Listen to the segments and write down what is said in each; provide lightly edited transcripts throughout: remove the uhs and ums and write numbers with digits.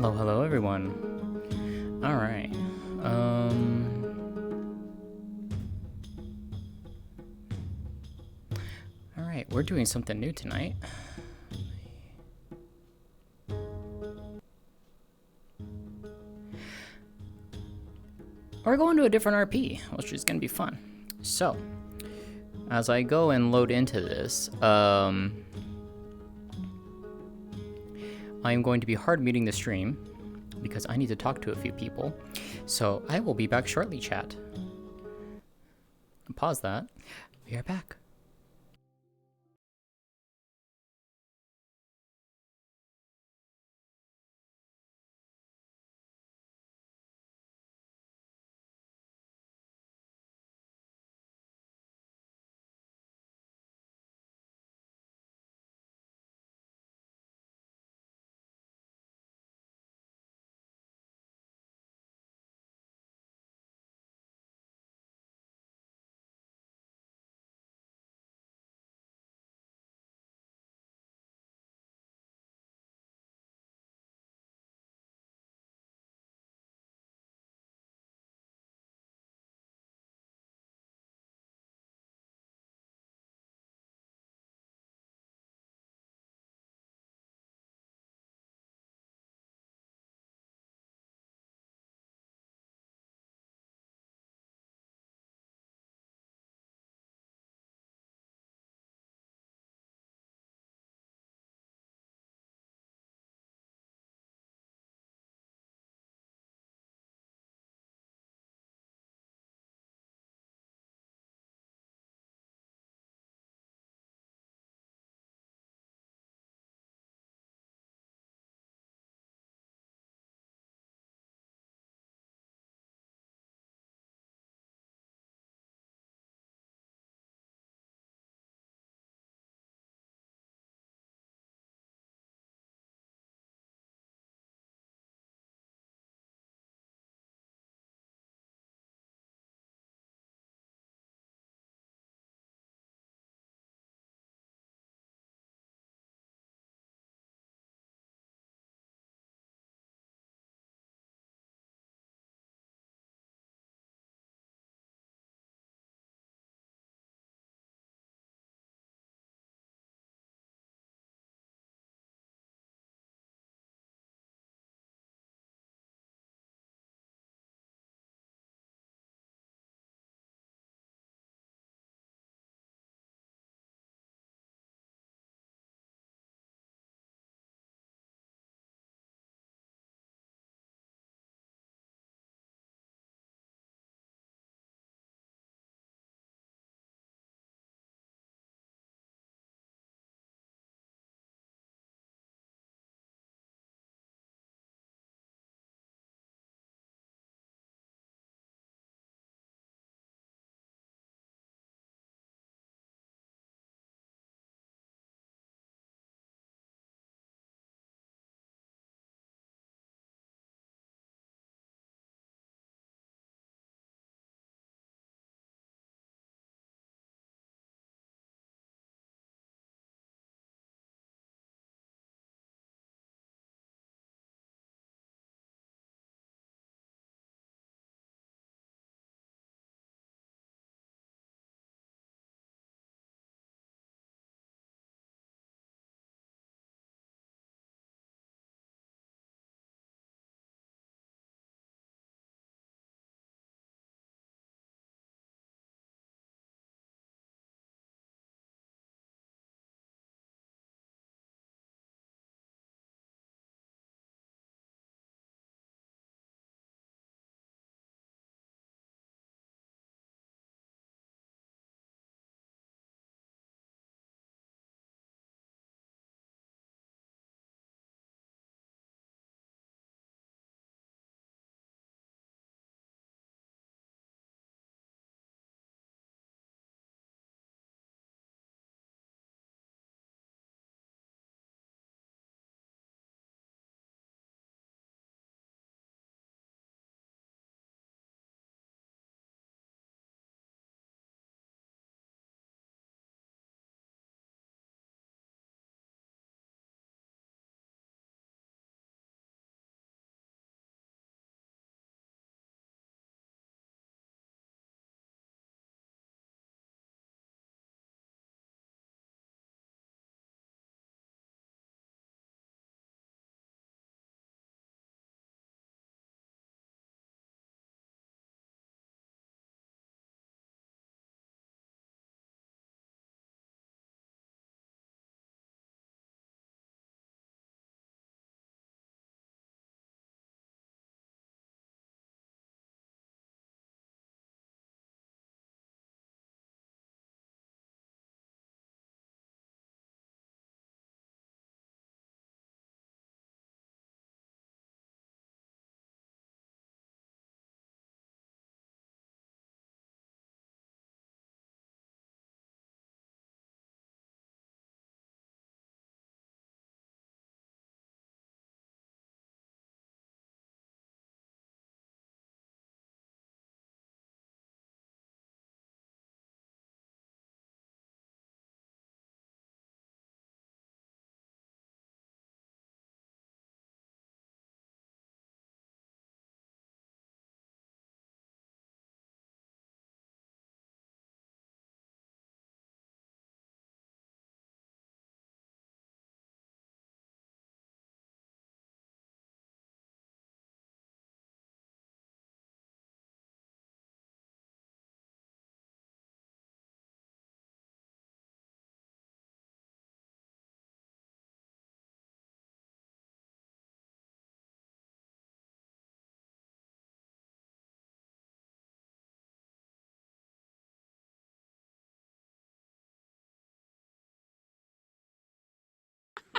Hello, hello, everyone. All right. All right, we're doing something new tonight. We're going to a different RP, which is going to be fun. So, as I go and load into this, I'm going to be hard muting the stream because I need to talk to a few people. So I will be back shortly, chat. Pause that. We are back.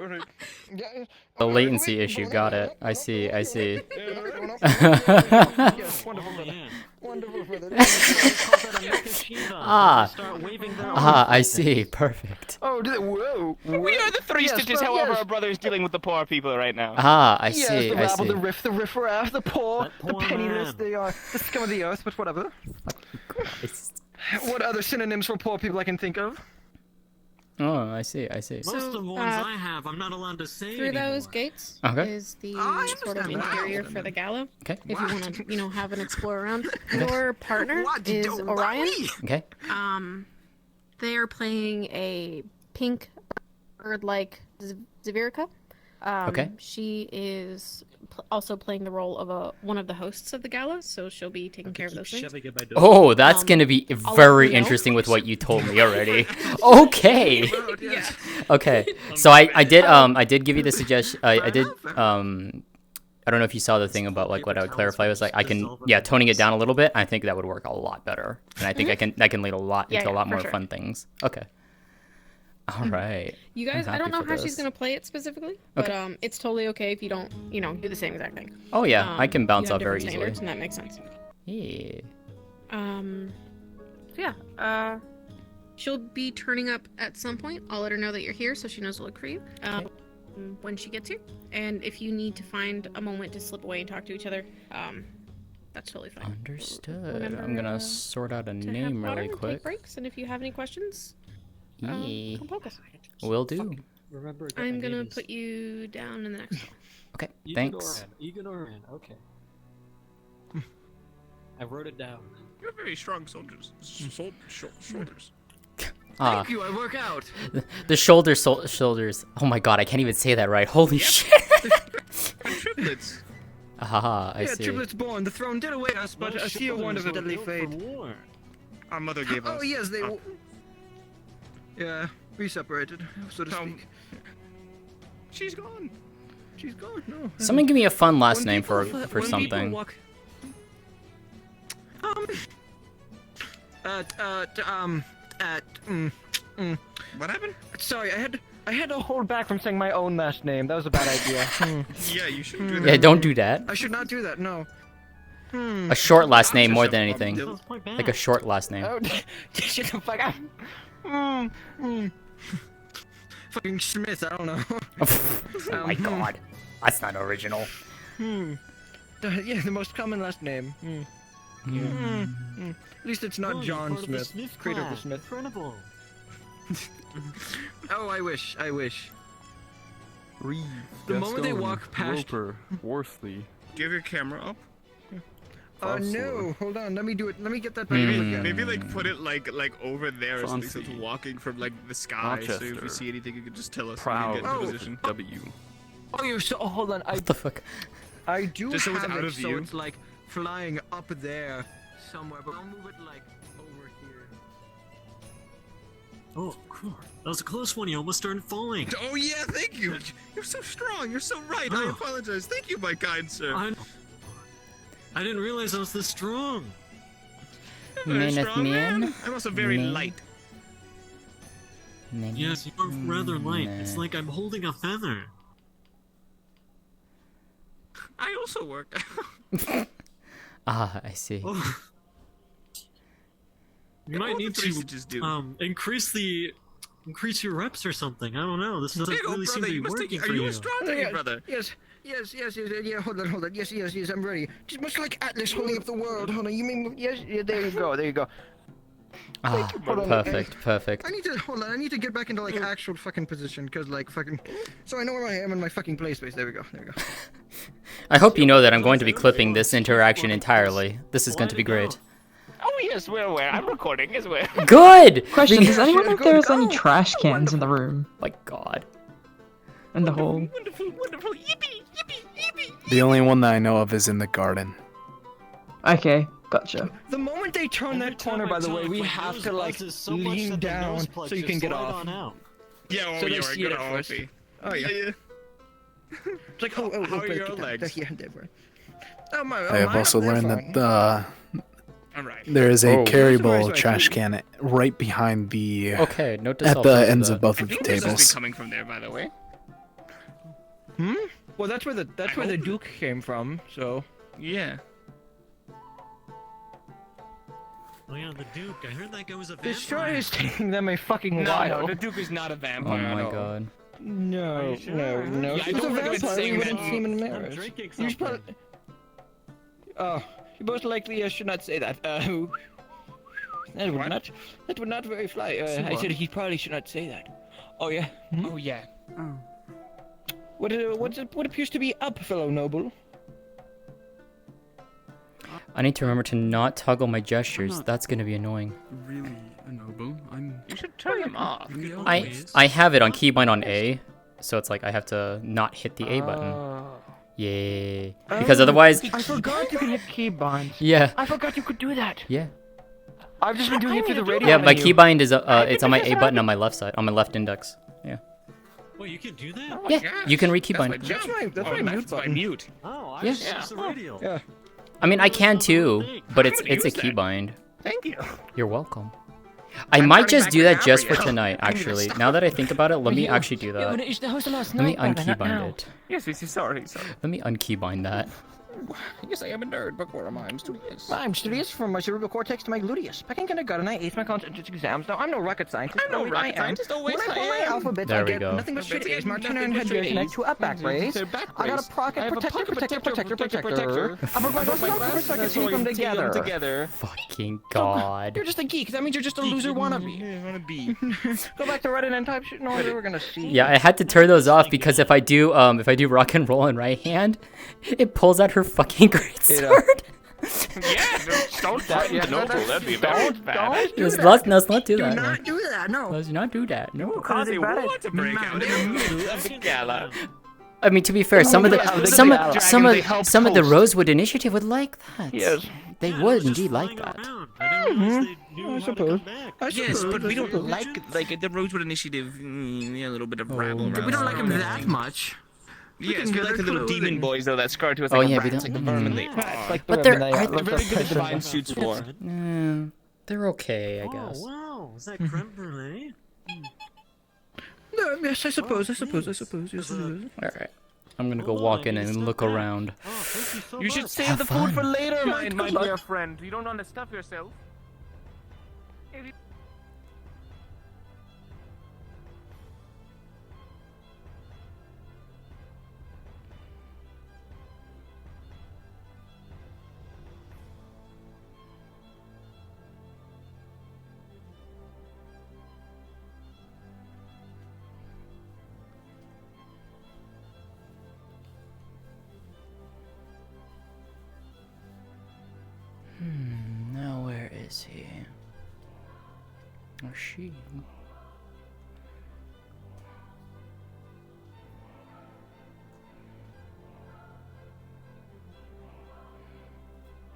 Alright. Yeah. The latency issue, got it. I see. Yes, wonderful, Oh, brother. yeah. Wonderful, brother. I see. Perfect. Oh, whoa. We are the three Yes, stitches, bro, however, yes. our brother is dealing with the poor people right now. I Yes, see. the I rabble, see. the riff-raff, the poor, That the poor penniless, man. the scum of the earth, but whatever. What other synonyms for poor people I can think of? Oh, I see. I see. Most of the ones I have, I'm not allowed to say Through anymore. those gates Okay. is the I sort of understand that. interior for the gala. Okay. If you want to, have an explore around. Your partner is Orion. Okay. They are playing a pink bird-like Zavirica. Okay. She is also playing the role of one of the hosts of the gala, so she'll be taking care of those things. Oh, that's gonna be I'll very let you know. interesting with what you told me already. Okay. Yeah. Okay. So I did give you the suggestion. I did I don't know if you saw the thing about like what I would clarify was like I can toning it down a little bit. I think that would work a lot better, and I think I can lead a lot into a lot more for sure. fun things. Okay. All right. You guys, I'm I don't happy know for how she's this. gonna play it specifically, but it's totally okay if you don't, do the same exact thing. Oh yeah, I can bounce you have out very different easily. standards, and that makes sense. Yeah. Yeah. She'll be turning up at some point. I'll let her know that you're here so she knows to look for you when she gets here. And if you need to find a moment to slip away and talk to each other, that's totally fine. Understood. Remember, I'm gonna sort out a To have name water really and quick. take breaks, and if you have any questions, Yeah. come poke us. Will do. Remember, I'm gonna put you down in the next one. Okay. Thanks. Egan Oran. Okay. I wrote it down. You have very strong shoulders. Ah, Thank you, I work out. the shoulders. Oh my god, I can't even say that right. Holy shit. Triplets. Haha, I Yeah, see. triplets born. The throne did await us, but a seal warned of a deadly fate. Our mother gave us. Oh yes, they. Yeah, we separated, so to speak. She's gone. She's gone. No. Someone give me a fun last When name people- for when people something. walk- What happened? Sorry, I had to hold back from saying my own last name. That was a bad idea. Yeah, you shouldn't do that. Yeah, don't do that. I should not do that. No. A short last name more yourself than up, anything. Dylan. Like a short last name. Oh, shut the fuck up. Fucking Smith. I don't know. Oh my god. That's not original. Yeah, the most common last name. At least it's not John Smith, creator of the Smith. Incredible. Oh, I wish. Reeve, The moment they Gaston, walk past- Roper, Worsley. Do you have your camera up? Oh Fossil. no! Hold on. Let me do it. Let me get that back. Maybe like put it like over there so it's Fancy. walking from like the sky. So if we Rochester. see anything, you can just tell us. Proud. And we can get into position. W. Oh, you're so. Oh, hold on. What the fuck? I do Just so it's have out it, of so view? it's like flying up there somewhere, but I'll move it like over here. Oh, cool. That was a close one. You almost started falling. Oh yeah, thank you. You're so strong. You're so right. I Oh. apologize. Thank you, my kind sir. I didn't realize I was this strong. Very Maeneth strong, man. I'm also very Man. light. Yes, you're rather light. It's like I'm holding a feather. I also work. Ah, I see. Oh. You might All the need three to stitches do. increase your reps or something. I don't know. This doesn't There you go, really seem brother. to be You must working take. Are for you you. a strong lady, brother? Yes. Yeah, hold on. Yes, I'm ready. Just much like Atlas holding up the world. Hold on, you mean, yes, yeah, there you go. Ah, Hold on, perfect. I need to get back into, like, actual fucking position, cause, like, fucking, so I know where I am in my fucking play space. There we go. I hope you know that I'm going to be clipping this interaction entirely. This is going to be great. Oh yes, we're aware. I'm recording as well. Good! Question, does anyone know if there's Go. any trash cans in the room? My god. In the hole? Wonderful. Yippee. The only one that I know of is in the garden. Okay, gotcha. The moment they turn that corner, by the way, we have to, like, lean down so you can get off. Yeah, So oh, they you see are it good first. off. Oh, yeah. It's like, oh, How are your legs? Yeah, they were. Oh, my, I have mine, also they're learned fine. that All right. there is a Oh. carryable Sorry. trash can right behind the Okay, note to at self. the after ends that. of both I of the think this must be tables. coming from there, by the way. Hmm? Well, that's where the hope- Duke came from. So. Yeah. Oh yeah, the Duke. I heard that guy was a This sure vampire. is taking them a fucking No, while. the Duke is not a Oh vampire. my no. god. No, Are you sure? no. Yeah, I If he was don't a recommend vampire, saying we that. wouldn't see him in I'm mirrors. drinking You should something. probably... Oh, you most likely should not say that. That would What? not. That would not very fly. I what? said he probably should not say that. Oh yeah. Hmm? Oh yeah. What appears to be up, fellow noble? I need to remember to not toggle my gestures. not- That's gonna be annoying. Really a noble. I'm You should turn them off. really I have it on keybind on A, so it's like I have to not hit the A button. Oh. Yay. Because otherwise, I forgot you could hit keybind. yeah, I forgot you could do that. yeah. I've just been doing it through the radio. Yeah, my menu. keybind is it's on my A button on my left side, on my left index. Yeah. Wait, you can do that? Yeah, Gosh, you can that's my re-keybind. jump. That's my Oh, mute that's my button. mute. Oh, I Yeah. just used the radio. Yeah. I mean, I can too, but it's I'm gonna a use that. keybind. Thank you. You're welcome. I I'm might turning just back do my that just for Gabrielle. tonight, I need to actually. stop. Now that I think about it, let me actually do Yeah, that. but it's the host of last Let me night, brother, not unkeybind now. it. Yes, sorry. Let me unkeybind that. Yes, I am a nerd, but what am I? I'm studious. I'm studious from my cerebral cortex to my gluteus. Back in kindergarten, I aced my concentration exams. Now, I'm no rocket scientist. I'm no but rocket I am. scientist, always When I pull I my am. alphabet, There I we get go. nothing but straight A's. Mark Turner and Nothing but headgear straight connect to a back brace. To back I got brace. a pocket I have a protector. protector. I put my glasses so I can see them together. Fucking god. You're just a geek. That means you're just a loser wannabe. Wannabe. Go back to Reddit and type shit. No, we're gonna see. Yeah, I had to turn those off because if I do rock and roll in right hand, it pulls out her fucking great sword. Yeah, don't threaten the noble. That'd be very bad. Let's not do Do that. not do that. No. Let's not do that. No. Cause a war to break out in the middle of the gala. I mean, to be fair, some of the Host. Rosewood Initiative would like that. Yes. They Yeah, would they're just indeed like flying that. around. I didn't realize they knew I how to suppose. come back. Yes, but we don't suppose. like the Rosewood Initiative. Yeah, a little bit of rabble. We don't like him that much. Yes, we like the little demon boys though that scar to us. Oh, like yeah, a we rat, don't- like the vermin they. But they're They're very good at divine suits for. they're okay, I Oh guess. wow, is that creme brulee? No, yes, I suppose. Yes, All right, I'm gonna go Hold walk on, in I need to and step look back. around. Oh, thank you so You should much. save Have the food for fun. later, my dear friend. You don't want to stuff yourself. Now where is he? Or she?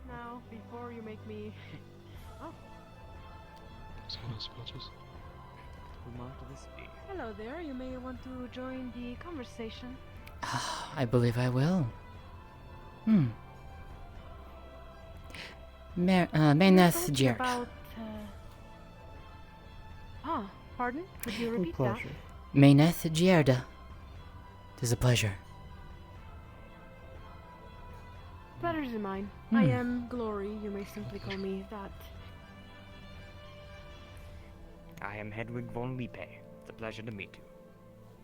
Now, before you make me... Oh, hello there. You may want to join the conversation. I believe I will. Maeneth Talking Jerk. about, pardon? Could you repeat that? Maeneth Gierda. Tis a pleasure. Pleasure's mine. I am Glory. You may simply call me that. I am Hedwig von Lippe. It's a pleasure to meet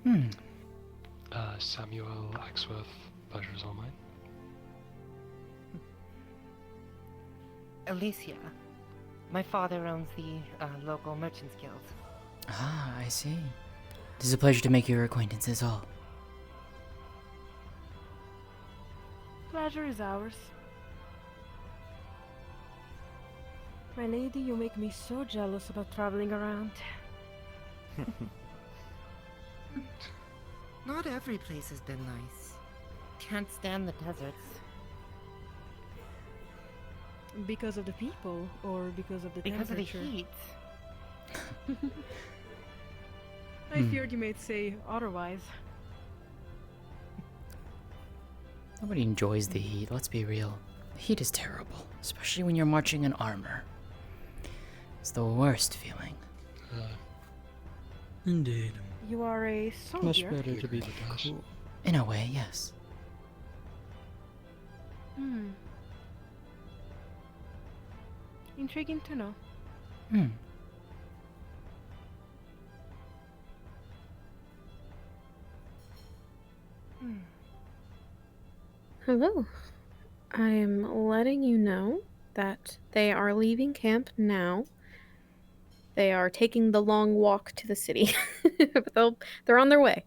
you. Samuel Axworth, pleasure's all mine. Alicia. My father owns the local Merchants Guild. Ah, I see. Tis a pleasure to make your acquaintance as all. Pleasure is ours. My lady, you make me so jealous about traveling around. Not every place has been nice. Can't stand the deserts. Because of the people, or because of the Because of the temperature? heat. I feared you might say otherwise. Nobody enjoys the heat, let's be real. The heat is terrible, especially when you're marching in armor. It's the worst feeling. Indeed. You are a soldier. Much better to be cool. In a way, yes. Intriguing to know. Hello. I am letting you know that they are leaving camp now. They are taking the long walk to the city. But they're on their way.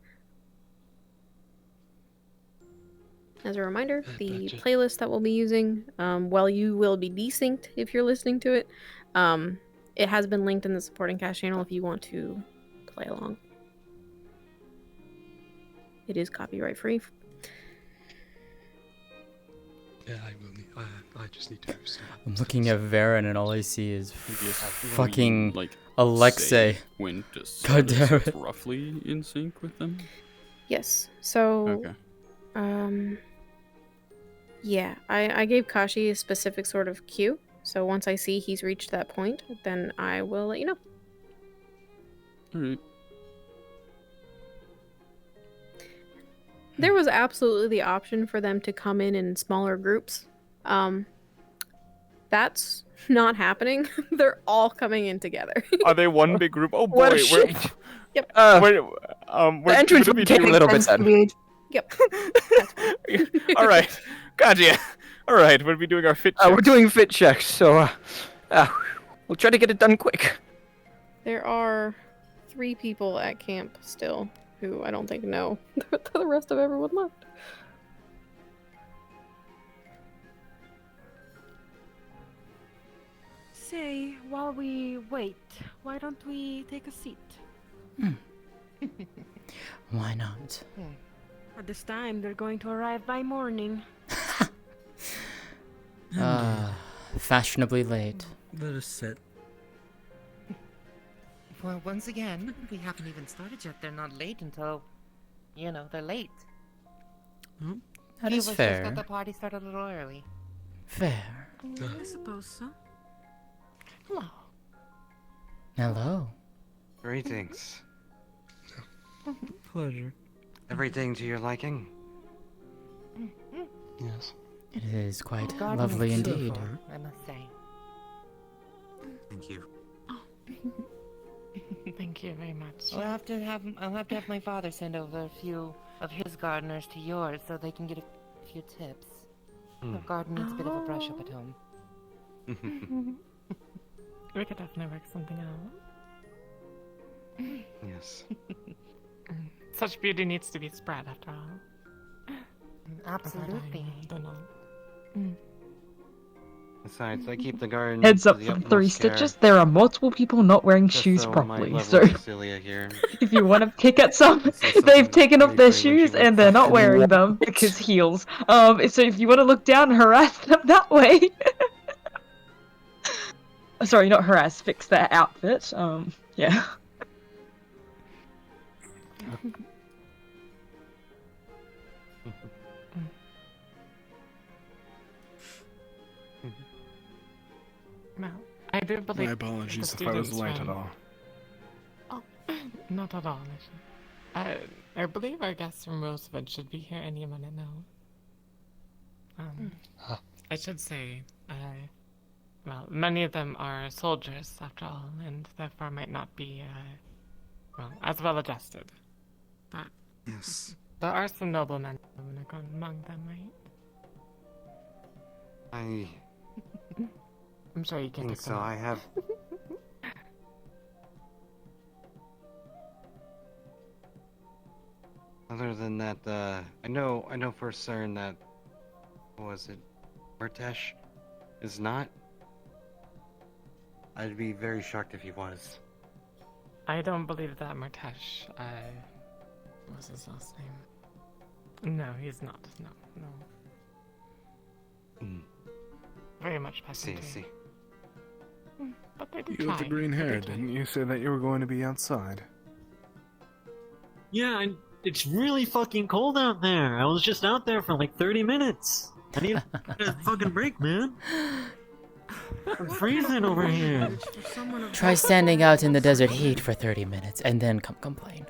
As a reminder, the playlist that we'll be using, while you will be desynced if you're listening to it, it has been linked in the supporting cast channel if you want to play along. It is copyright free. Yeah, I will need. I just need to. I'm looking at Varen and all I see is fucking like Alexei. When to God damn set it. roughly in sync with them. Yes. So, Okay. yeah, I gave Kashi a specific sort of cue. So once I see he's reached that point, then I will let you know. Alright. There was absolutely the option for them to come in smaller groups. That's not happening. They're all coming in together. Are they one big group? Oh boy, What a shit. Yep. we're The entrance gonna would be take a doing little bit then. Yep. All right, gotcha. All right, we'll be doing our fit checks. We're doing fit checks, so we'll try to get it done quick. There are 3 people at camp still who I don't think know the rest of everyone left. Say, while we wait, why don't we take a seat? Why not? At this time, they're going to arrive by morning. Fashionably late. Let us sit. Well, once again, we haven't even started yet. They're not late until, they're late. That is Just fair. got the party started a little early. Fair. I suppose so. Hello. Hello. Greetings. Pleasure. Everything to your liking? Yes. It is quite Garden lovely is indeed. beautiful, I must say. Thank you. Thank you very much. I'll have to have my father send over a few of his gardeners to yours so they can get a few tips. Our garden needs a bit of a brush up at home. We could definitely work something out. Yes. Such beauty needs to be spread after all. Absolutely. Besides, I keep the garden Heads to up the from utmost 3 care, Stitches, there are multiple people not wearing just shoes so my properly, lovely so Cecilia here if you want to pick at some, they've taken off their shoes and they're not wearing them because heels. So if you want to look down and harass them that way. Sorry, not harass, fix their outfit. Yeah. No, I do believe. My apologies the if I was students late from- at all. Oh, not at all, Nisha. I believe our guests from Rosewood should be here any minute now. I should say, well, many of them are soldiers after all, and therefore might not be, as well adjusted. But yes, there are some noblemen among them, right? I'm sure you can think pick so. them up. I have. Other than that, I know for certain that, what was it, Murtesh is not. I'd be very shocked if he was. I don't believe that Murtesh, what was his last name? No, he's not. No. Very much peasantry. See. But they do You with the try. green They do hair, try. didn't you say that you were going to be outside? Yeah, and it's really fucking cold out there. I was just out there for like 30 minutes. I need a fucking break, man. I'm freezing over here. Try standing out in the desert heat for 30 minutes and then come complain.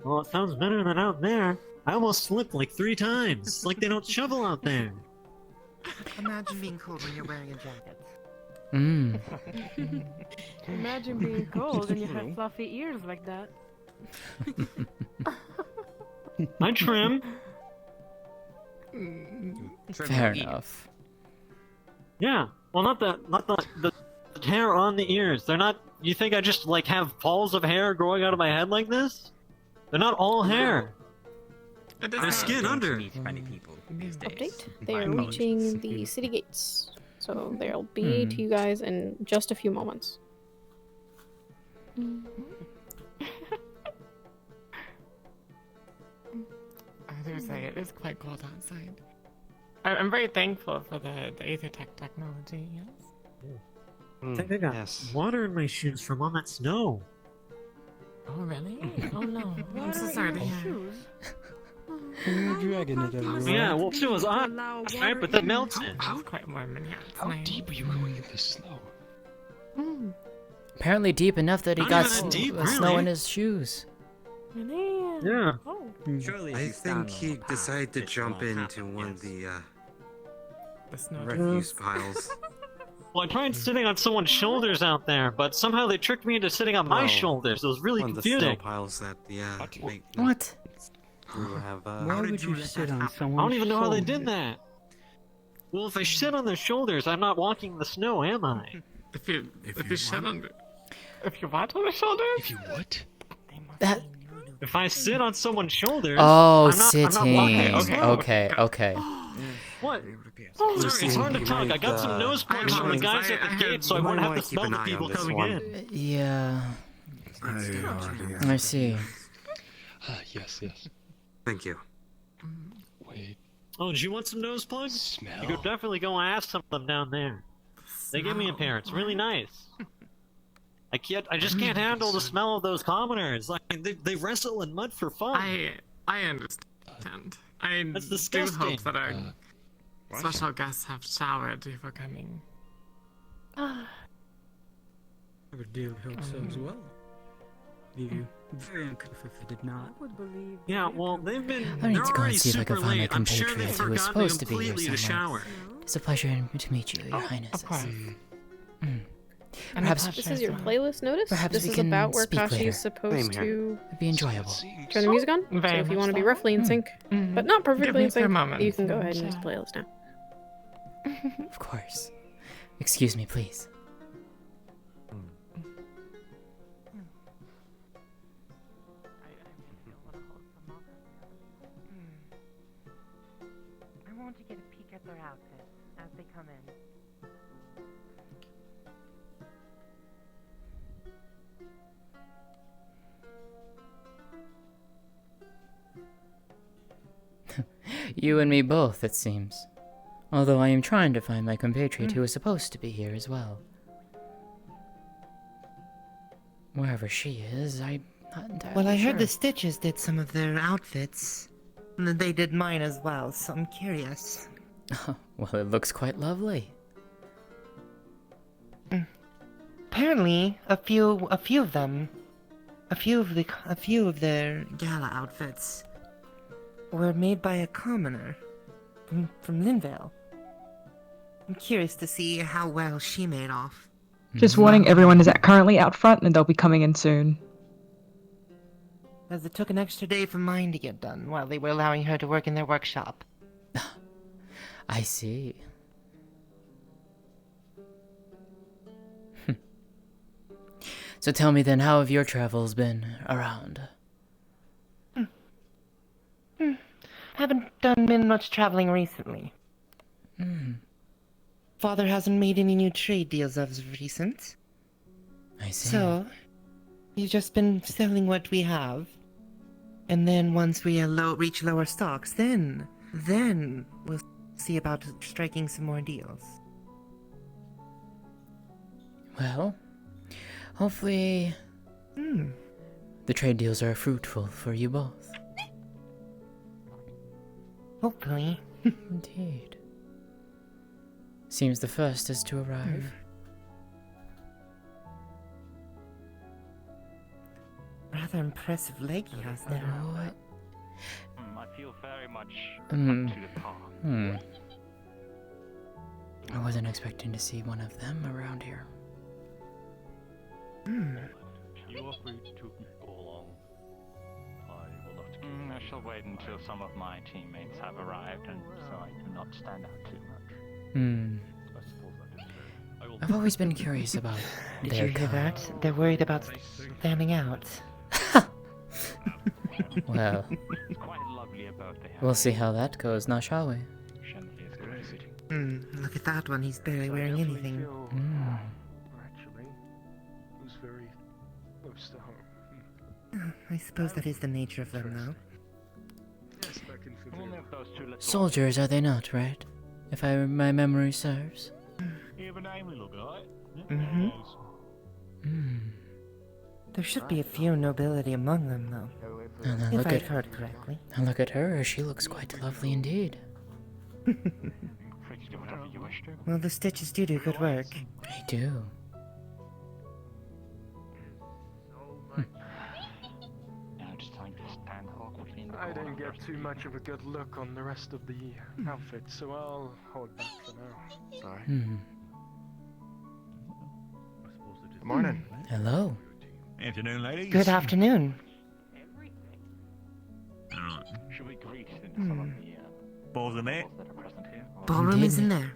Well, it sounds better than out there. I almost slipped like 3 times. It's like they don't shovel out there. Imagine being cold when you're wearing a jacket. Mmm. Imagine being cold and you have fluffy ears like that. I trim. Fair enough. Yeah. Well, not the hair on the ears. They're not. You think I just like have balls of hair growing out of my head like this? They're not all hair. There's skin under. Update. They are reaching the city gates. So they'll be to you guys in just a few moments. I do say it is quite cold outside. I'm very thankful for the Aethertech technology, yes. I think I got water in my shoes from all that snow. Oh, really? Oh, no. I'm so sorry to hear. You're dragging it everywhere. Yeah, well, it was hot, right? But that melted. It's quite warm in here. How deep are you going in the snow? Apparently deep enough that he Not got even that deep, snow really. in his shoes. Yeah. Surely I think he decided to jump into one of the snow refuse piles. Well, I tried sitting on someone's shoulders out there, but somehow they tricked me into sitting on my shoulders. It was really One of the snow confusing. piles that make What? you have Why would you sit on I someone's don't even know how they shoulders? did that. Well, if I sit on their shoulders, I'm not walking in the snow, am I? If you sit on if you what on the shoulders? If you what? That. If I sit on someone's shoulders, Oh, I'm not sitting. walking. Okay. What? Sorry, it's hard to talk. I got some nose plugs from the guys at the gate, so I won't have to smell the people coming in. Yeah. I see. Yes. Thank you. Wait. Oh, did you want some nose plugs? Smell. You could definitely go ask some of them down there. They give me a pair. It's really nice. I just can't handle the smell of those commoners. Like they wrestle in mud for fun. I understand. I That's do disgusting. hope that our special guests have showered before coming. I would dearly hope so as well. Be very uncouth if they did not. I would believe. Yeah, well, they've been. I need They're to go already and see if I can super find my late. I'm sure they've compatriot who was forgotten supposed to be here completely to somewhere. shower. It's a pleasure to meet you, Your Highness. Of course. Perhaps This is your playlist notice. Perhaps this we is can about where speak Kashi later. is supposed to it'd be enjoyable. turn the music on. So Very if you much want to be so. roughly in sync, but not Give perfectly me in a few sync, moments. you can go ahead and use the playlist now. Of course. Excuse me, please. I want to get a peek at their outfits as they come in. You and me both, it seems. Although I am trying to find my compatriot who is supposed to be here as well. Wherever she is, I'm not entirely Well, I heard sure. the Stitches did some of their outfits. And then they did mine as well, so I'm curious. Well, it looks quite lovely. Apparently, a few of them, a few of their gala outfits were made by a commoner from Linvale. I'm curious to see how well she made off. Just warning, everyone is currently out front and they'll be coming in soon. As it took an extra day for mine to get done while they were allowing her to work in their workshop. I see. So tell me then, how have your travels been around? Haven't been much traveling recently. Father hasn't made any new trade deals of recent. I see. So, he's just been selling what we have. And then once we reach lower stocks, then we'll see about striking some more deals. Well, hopefully the trade deals are fruitful for you both. Hopefully. Indeed. Seems the first is to arrive. rather impressive leg he has there. I feel very much Hmm. up to the par. I wasn't expecting to see one of them around here. You are free to go along. I will not keep I shall wait until some of my teammates have arrived, and so I do not stand out too much. I suppose that is fair. I will I've always been curious about Did their you hear kind. that? They're worried about standing out. Well, quite lovely about the we'll see how that goes now, shall we? Look at that one, he's barely wearing anything. Actually, it was very close to home. I suppose that is the nature of them, though. Yes, back in Only of those two little Soldiers, are they not, right? If my memory serves. Even Amy look alright. There should be a few nobility among them, though. And then If look I've at heard correctly. And look at her, she looks quite lovely indeed. Free to do whatever you wish to. Well, the Stitches do good work. They do. Now just time to stand awkwardly in the I corner. didn't get too much of a good look on the rest of the outfit, so I'll hold back for now. Sorry. Good morning. Hello. Afternoon, ladies. Good afternoon. Should we greet some of the Balls in there. that are present here? Ballroom is in there.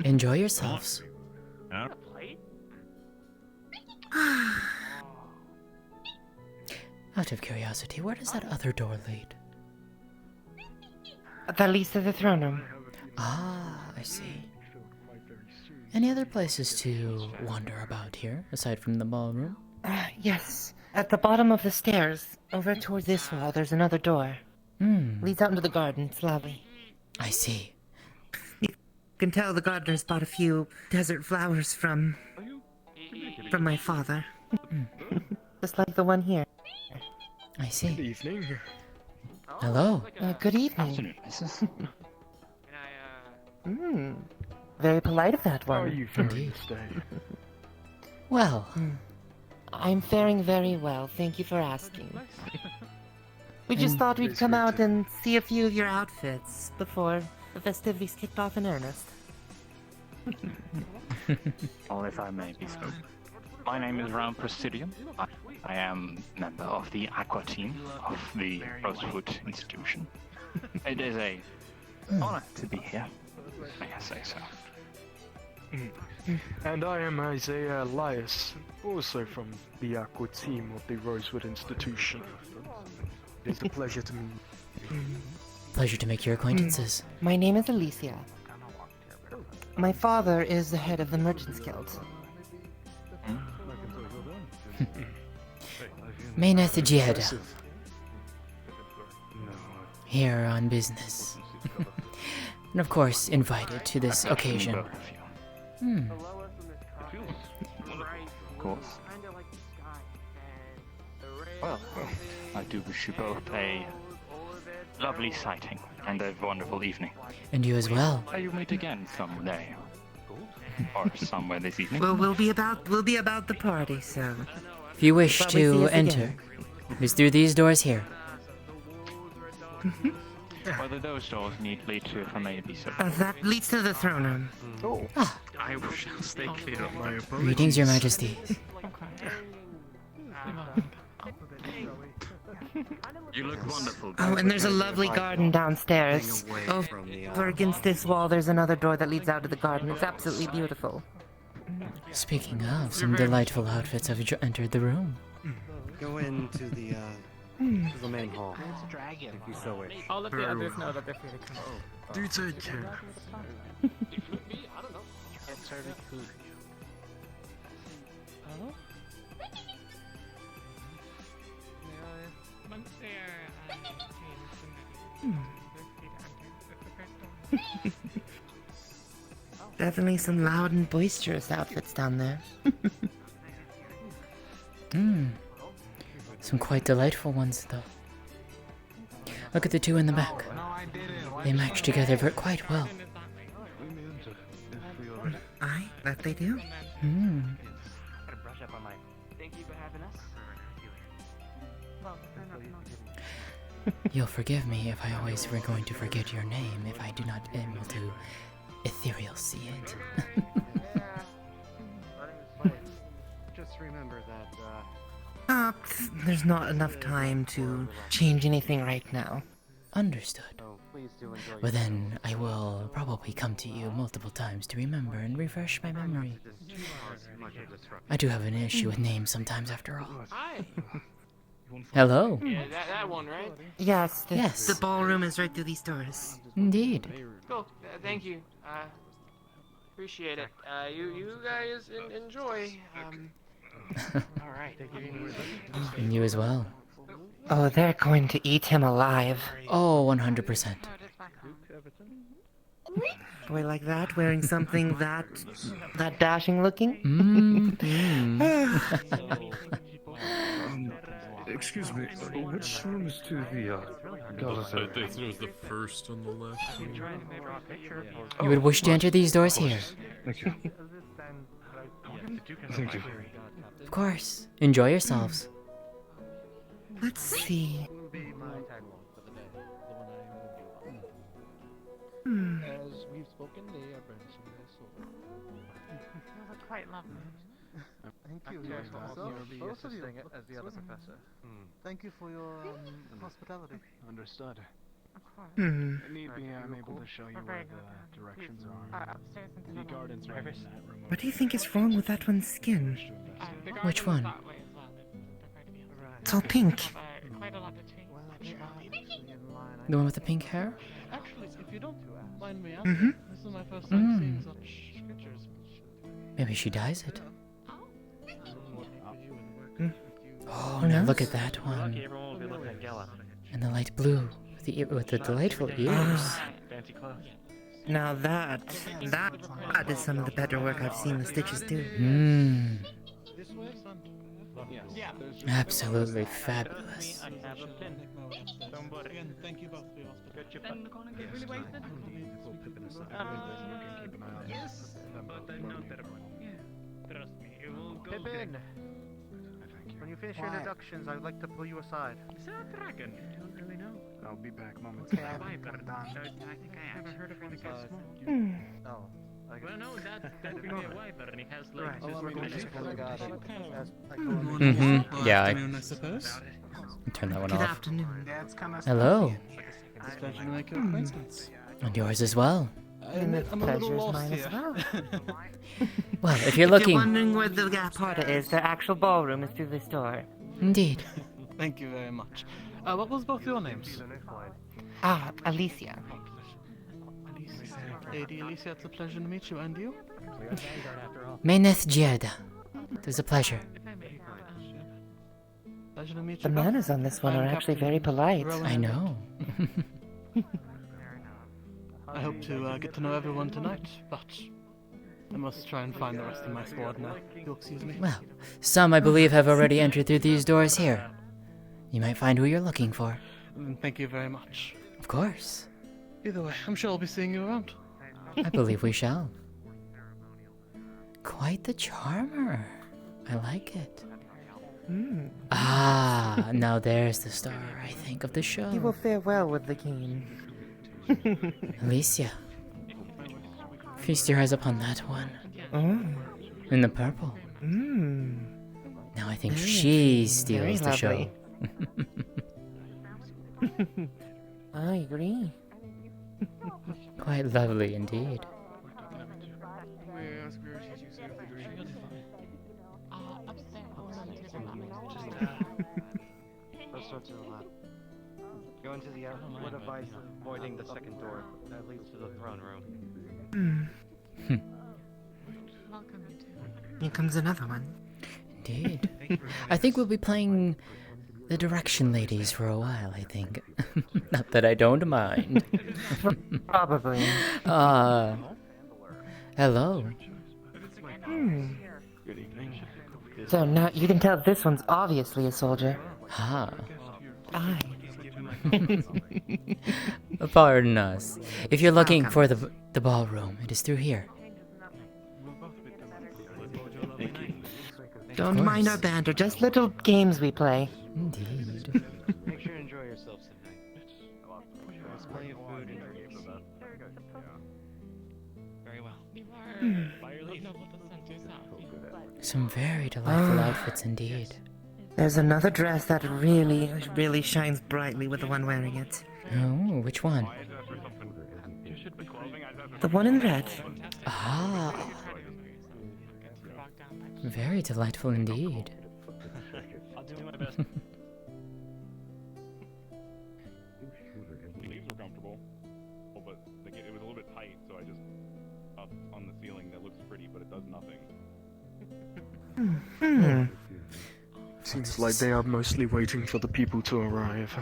Enjoy yourselves. Out of curiosity, where does that other door lead? That leads to the throne room. Ah, I see. Any other places to wander about here, aside from the ballroom? Yes. At the bottom of the stairs, over toward this wall, there's another door. Leads out into the garden. It's lovely. I see. You can tell the gardener's bought a few desert flowers from my father. Just like the one here. I see. Good evening. Hello. Good evening. Afternoon, missus. Very polite of that How are one. you faring Indeed. this day? Well, I'm faring very well, thank you for asking. We just And- thought we'd It's come great out to- and see a few of your outfits before the festivities kicked off in earnest. Well, if I may be so. My name is Round Presidium. I am member of the Aqua team of the Rosewood institution. It is a honor to be here. May I say so? And I am Isaiah Elias, also from the Aqua team of the Rosewood Institution. It is a pleasure to meet you. pleasure to make your acquaintances. My name is Alicia. My father is the head of the Merchants Guild. Maeneth Gieda. Here on business. And of course, invited to this occasion. Both of you. Of course. Well, I do wish you both a lovely sighting and a wonderful evening. And you as well. May you meet again someday. Or somewhere this evening. Well, we'll be about the party, so. If you wish Probably see to us enter, again. it is through these doors here. Whether those doors need lead to, if I may be so. That leads to the throne room. I shall stay clear of my apologies. Greetings, your majesties. You look wonderful. Oh, and there's a lovely garden downstairs. Over against this wall, there's another door that leads out to the garden. It's absolutely beautiful. Speaking of, some delightful outfits have entered the room. Go into the main hall. If you so wish. I'll let the others know that they're free to come. Do take care. Once they're Definitely some loud and boisterous outfits down there. Some quite delightful ones, though. Look at the two in the back. They match together quite well. Aye, that they do. Thank you for having us. You'll forgive me if I always were going to forget your name if I do not able to ethereal see it. Just remember that, There's not enough time to change anything right now. Understood. please do enjoy Well then, I will probably come to you multiple times to remember and refresh my memory. I do have an issue with names sometimes after all. Hi. Hello. Yeah, that one, right? Yes, Yes. the ballroom is right through these doors. Indeed. Cool. Thank you. Appreciate it. You guys enjoy. All right. And you as well. Oh, they're going to eat him alive. Oh, 100%. Boy like that, wearing something that dashing looking? Excuse me, which room is to the, I think it was the first on the left. You would wish to enter these doors here. Thank you. Thank you. Of course. Enjoy yourselves. Let's see. As we've spoken, they are brandishing their sword. You look quite lovely. Thank you. Both of you as the other professor. Thank you for your hospitality. Understood. Of course. If need be, I'm able to show you where the directions are. Upstairs into The garden's right in that room. What do you think is wrong with that one's skin? Which one? It's all pink. Quite a lot to change. The one with the pink hair? Actually, if you don't mind me asking, Mm-hmm. this is my first time seeing such pictures. Maybe she dyes it. Oh, Who now knows? look at that one. And the light blue with the delightful ears. Now that is some of the better work I've seen the stitches do. Mmm. This way? Yeah. Absolutely fabulous. Again, thank you both for your hospitality. Really wasted? Yes, but I'm not that one. Trust me, it will go Pippin! When you finish your introductions, I would like to pull you aside. Is that a dragon? I don't really know. I'll be back momentarily. I think I never heard of one that gets small. Oh. Well, no, that could be a wyvern. He has like Mm-hmm. Yeah, I suppose. turn that one Good off. afternoon. Hello. It's a pleasure to make your acquaintance. And yours as well. And the I'm a little pleasure's lost mine here. as well. Well, if you're If you're looking... wondering where the Porta is, the actual ballroom is through this door. Indeed. Thank you very much. What was both your names? Ah, Alicia. Lady Alicia, it's a pleasure to meet you. And you? Maeneth Gierda. It was a pleasure. Pleasure to meet The you. both. manners on this one I'm are actually Captain very polite. Rowan. I know. I hope to get to know everyone tonight, but I must try and find the rest of my squad now. You'll excuse me. Well, some I believe have already entered through these doors here. You might find who you're looking for. Thank you very much. Of course. Either way, I'm sure I'll be seeing you around. I believe we shall. Quite the charmer. I like it. Ah, now there's the star, I think, of the show. You will fare well with the game. Alicia. Feast your eyes upon that one. Oh. In the purple. Now I think Very she intriguing, steals the very show. I agree. Quite lovely indeed. Let's start to the left. Go into the would advise avoiding the second door that leads to the throne room. Welcome, you two. Here comes another one. Indeed. I think we'll be playing the Direction Ladies for a while, I think. Not that I don't mind. Probably. Hello. Good evening. So now you can tell this one's obviously a soldier. Ah. Aye. Pardon us. If you're looking for the ballroom, it is through here. Don't mind our banter, just little games we play. Indeed. Make sure to enjoy yourselves tonight. There's plenty of food and drinks. Very well. Some very delightful outfits indeed. There's another dress that really shines brightly with the one wearing it. Oh, which one? The one in red. Ah. Very delightful indeed. I'll do my best. The leaves were comfortable, but it was a little bit tight, so I just up on the ceiling that looks pretty, but it does nothing. Seems like they are mostly waiting for the people to arrive.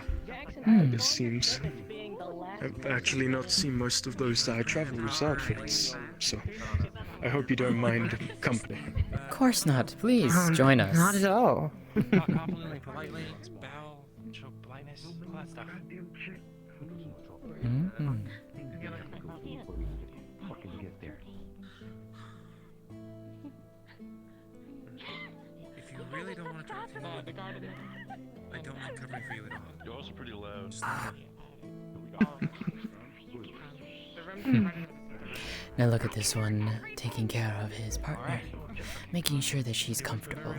It seems. I've actually not seen most of those travelers' outfits, so I hope you don't mind company. Of course not. Please join us. Not at all. Compliment politely, bow, show politeness, all that stuff. If you really don't want to talk to me, I don't mind covering for you at all. You're also pretty loud. Now look at this one, taking care of his partner, making sure that she's comfortable.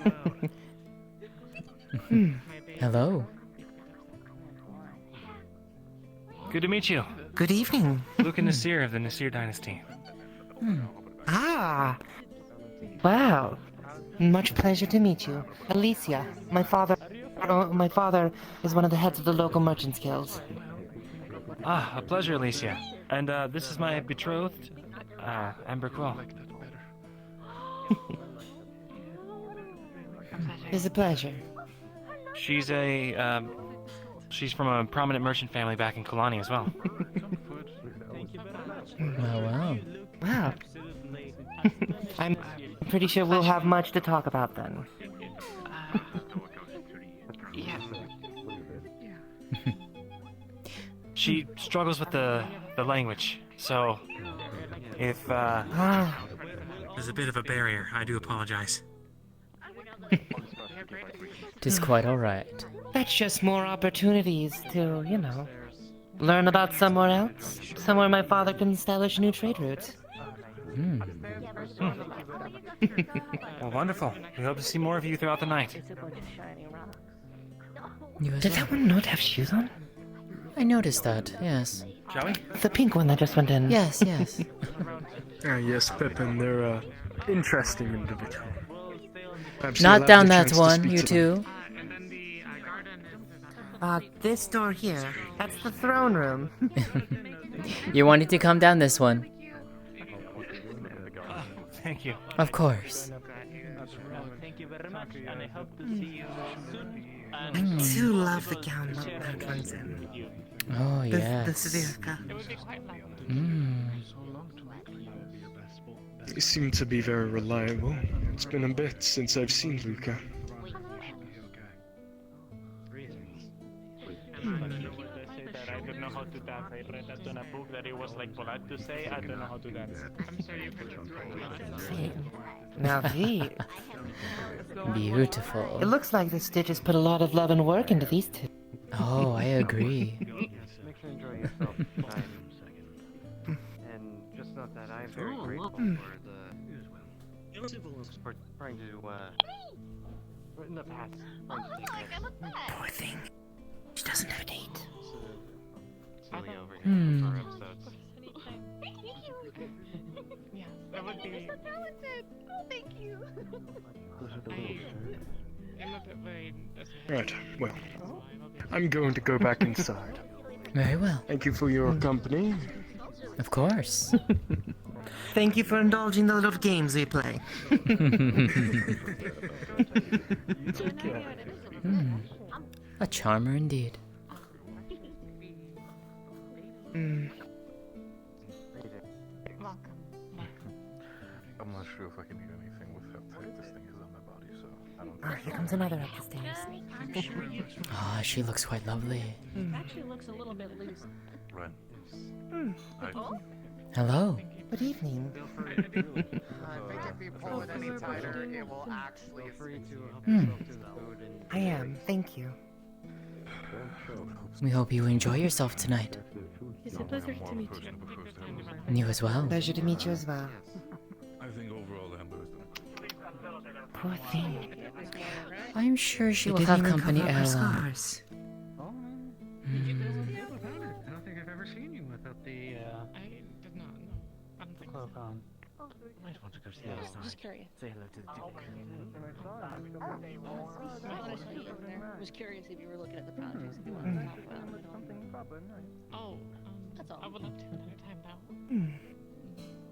Hello. Good to meet you. Good evening. Luke and Nasir of the Nasir dynasty. Ah. Wow. Much pleasure to meet you. Alicia, my father is one of the heads of the local merchants guilds. Ah, a pleasure, Alicia. And this is my betrothed, Amber Quill. It's a pleasure. She's she's from a prominent merchant family back in Kulani as well. Oh, wow. Wow. I'm pretty sure we'll have much to talk about then. She struggles with the language, so if There's a bit of a barrier. I do apologize. Tis quite alright. That's just more opportunities to, learn about somewhere else. Somewhere my father can establish new trade routes. Well, wonderful. We hope to see more of you throughout the night. Did that one not have shoes on? I noticed that, yes. Shall we? The pink one that just went in. Yes, yes. Yes, Pippin, they're interesting individual. Perhaps Not you'll have down the that chance to one, speak you to them. two. This door here. That's the throne room. You wanted to come down this one. Thank you. Of course. Thank you very much, and I hope to see you soon. I do love the gown that runs in. Oh, The yes. Svirka. You seem to be very reliable. It's been a bit since I've seen Luca. I don't know how to dance. I read that in a book that it was like polite to say, I don't know how to dance. I'm sorry Now, V. Beautiful. It looks like the Stitches put a lot of love and work into these two. Oh, I agree. Make sure to enjoy yourself tonight. And just note that I am very grateful for trying to, in the past, Poor thing. She doesn't have a date. Silly over here for episodes. That would be. talented. Oh, thank you. I'm a bit worried. Right, well, I'm going to go back inside. Very well. Thank you for your company. Of course. Thank you for indulging the little games we play. Take care. A charmer indeed. I'm not sure if I can do anything with how tight this thing is on my body, so I don't Ah, here comes another up the stairs. Ah, she looks quite lovely. Actually looks a little bit loose. Right. Hello. Good evening. I am, thank you. We hope you enjoy yourself tonight. It's a pleasure to meet you. You as well. Pleasure to meet you as well. I think overall Amber is Poor thing. I'm sure she They will didn't have even company cover up her ere long. scars. I don't think I've ever seen you without the I did not know. I don't think cloak on. I just want to go see Just curious. Say hello to the Duke. Honestly, I was curious if you were looking at the projects if you wanted to talk about it. Oh, That's all. I would love to another time though.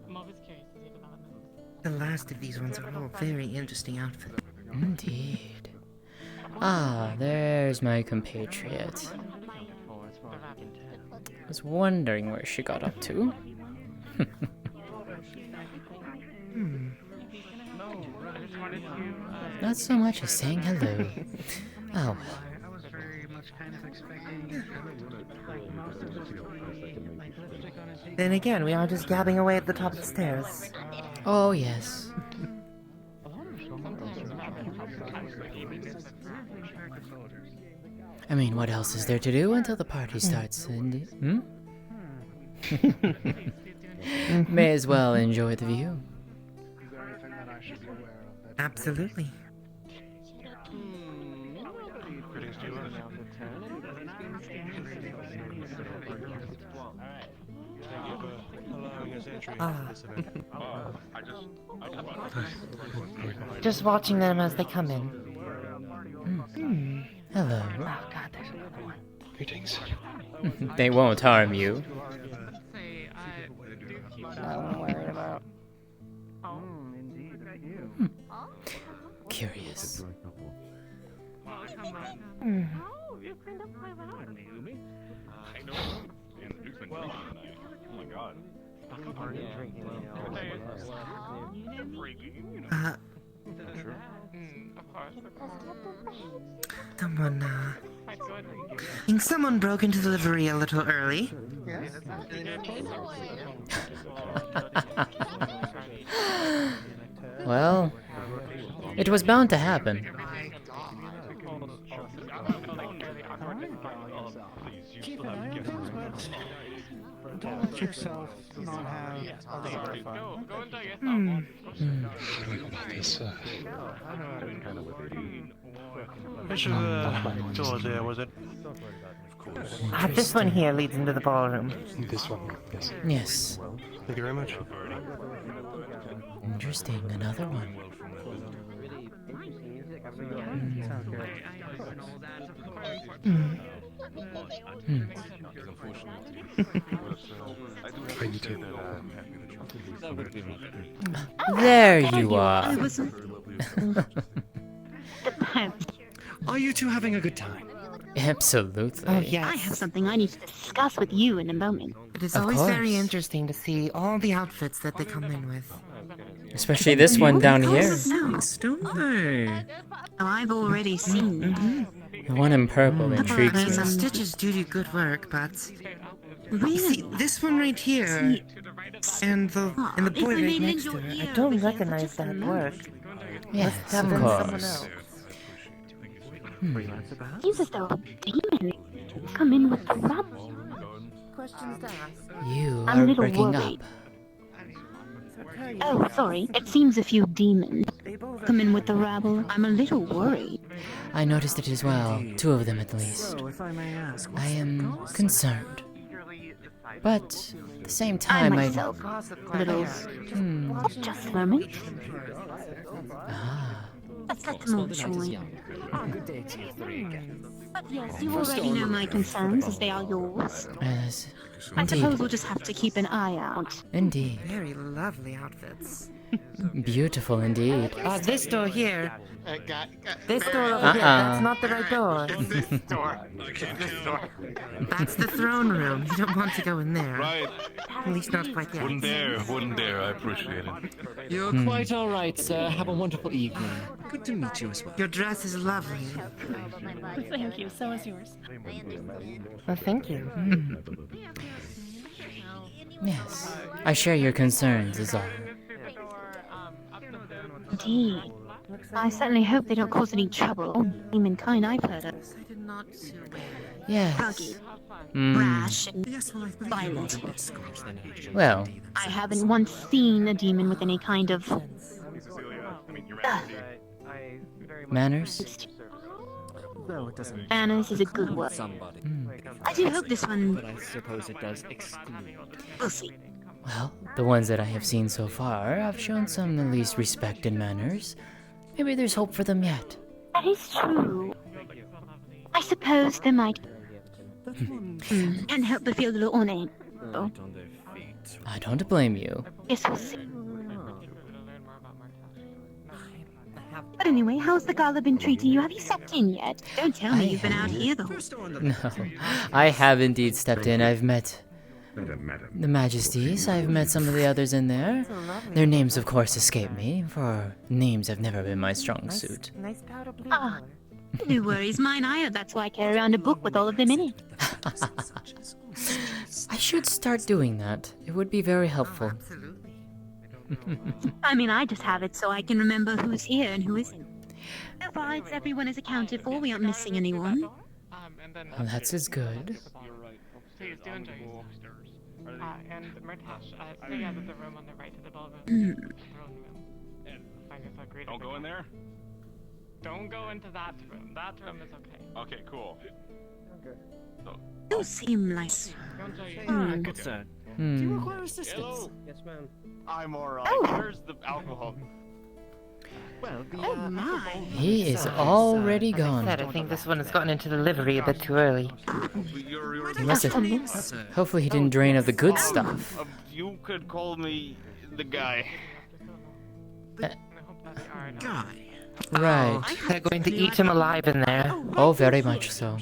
I'm always curious to see developments. The last of these ones are all very interesting outfits. Indeed. Ah, there's my compatriot. I was wondering where she got up to. Not so much as saying hello. Oh well. I was very much kind of expecting like most of us like lipstick on his Then again, we are just gabbing away at the top of the stairs. Oh yes. I mean, what else is there to do until the party starts, Cindy? May as well enjoy the view. Absolutely. Ah. Just watching them as they come in. Hello. Oh god, there's another one. Greetings. They won't harm you. I'm worried about. Curious. Oh, you cleaned up my room. I know. And the Duke's been drinking tonight. Oh my god. Someone, I think someone broke into the livery a little early. Well, it was bound to happen. Don't let yourself not have other fun. Which of the doors there was it? This one here leads into the ballroom. This one, yes. Yes. Thank you very much. Interesting, another one. There you are. Are you two having a good time? Absolutely. Oh, yes. I have something I need to discuss with you in a moment. It is Of always course. very interesting to see all the outfits that they come in with. Especially this one down here. Nice, don't they? Oh, I've already seen them. The one in purple intrigues The me. stitches do good work, but you see, this one right here and the boy right next to her, I don't recognize that work. Yes, Must have of been course. someone else. Seems as though a demon come in with the rubble. Questions to ask. You I'm a are little breaking worried. up. Oh, sorry. It seems a few demons come in with the rabble. I'm a little worried. I noticed it as well. 2 of them at least. So, if I may ask, I am concerned. But at the same time, I myself, little, just a moment. Ah. Let's let them all join. good day to you three again. But yes, you already know my concerns as they are yours. Yes. I suppose Indeed. we'll just have to keep an eye out. Indeed. Very lovely outfits. Beautiful indeed. This door here. This door over here, that's not the right door. That's the throne room. You don't want to go in there. Right. At least not quite yet. Wouldn't dare. I appreciate it. You're quite all right, sir. Have a wonderful evening. Good to meet you as well. Your dress is lovely. Thank you. So is yours. Well, thank you. Yes, I share your concerns, is all. Indeed. I certainly hope they don't cause any trouble. All demon kind I've heard of. Yes. Rugged, Mm. rash, and violent. Well, I haven't once seen a demon with any kind of manners? manners is a good word. I do hope this one. But I suppose it does exclude. We'll see. Well, the ones that I have seen so far have shown some at least respect and manners. Maybe there's hope for them yet. That is true. I suppose there might. Can't help but feel a little ornate. Oh. I don't blame you. Yes, we'll see. But anyway, how's the gala been treating you? Have you stepped in yet? Don't tell me you've been out here the whole. No, I have indeed stepped in. I've met the Majesties. I've met some of the others in there. Their names, of course, escape me, for names have never been my strong suit. Ah, no worries, mine either. That's why I carry around a book with all of them in it. I should start doing that. It would be very helpful. I mean, I just have it so I can remember who's here and who isn't. Besides, everyone is accounted for. We aren't missing anyone. Well, that's as good. Please do enjoy yourself. And Maeneth, stay out of the room on the right of the ballroom. Throne room. Find yourself greeted. Don't go in there? Don't go into that room. That room is okay. Okay, cool. You seem like. Good sir. Do you require assistance? Yes, ma'am. I'm alright. Oh. Where's the alcohol? Well, the, Oh my. He is already gone. I think this one has gotten into the livery a bit too early. He must have. Hopefully, he didn't drain of the good stuff. You could call me the guy. guy. Right. They're going to eat him alive in there. Oh, very much so.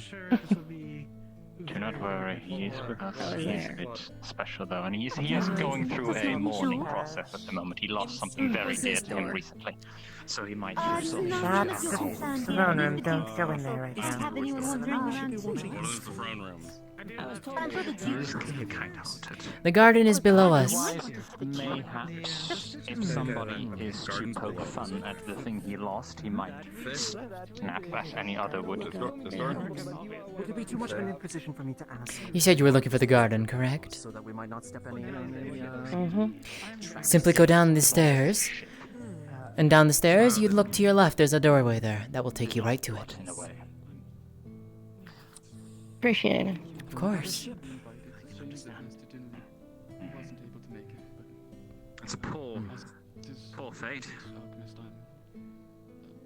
Do not worry, he is with us. He is a bit special though, and he is going through a mourning process at the moment. He lost something very dear to him recently, so he might use some. That's the throne room. Don't go in there right now. Have anyone wandering around? What is the throne room? The garden is below us. Mayhaps, if somebody is to poke fun at the thing he lost, he might snap at any other wood. Would it be too much of an imposition for me to ask? You said you were looking for the garden, correct? So that we might not step any Simply go down the stairs. And down the stairs, you'd look to your left. There's a doorway there. That will take you right to it. Appreciate it. Of course. It's a poor fate.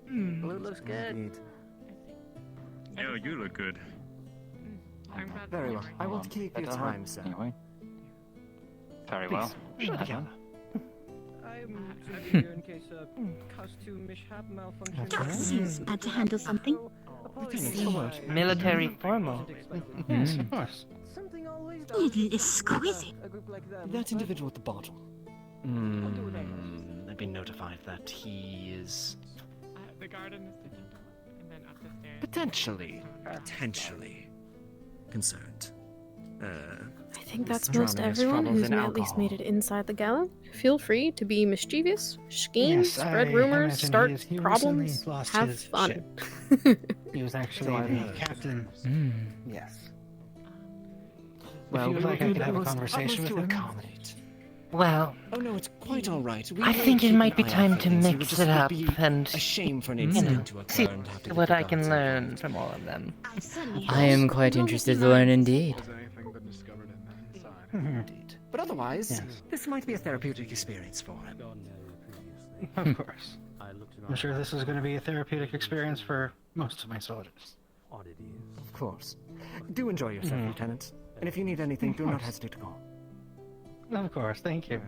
Blue looks good. Oh, you look good. Very well. I will keep your time, sir. Anyway. Very well. I'm here in case costume mishap malfunction. Seems bad to handle something. Military formal. Yes, of course. Something always Exquisite. a group like them. That individual at the bottom. I've been notified that he is The garden is the kingdom, and then up the stairs. potentially concerned. I think that's most everyone who's at least made it inside the gala. Feel free to be mischievous, scheme, Yes, spread I rumors, imagine start he problems, recently lost have his fun. He was actually the captain. Yes. Well, If you would like, I could have a conversation with him. accommodate. Well, Oh no, it's quite all right. I think it might be time to mix it up and, a shame for an you know, incident to occur see and have to what get I the can gods learn from all of them. I am quite interested to learn indeed. Indeed. But otherwise, Yes. this might be a therapeutic experience for him. Of course. I'm sure this is going to be a therapeutic experience for most of my soldiers. Of course. Do enjoy yourself, Lieutenant. And if you need anything, do not hesitate to call. Of course, thank you.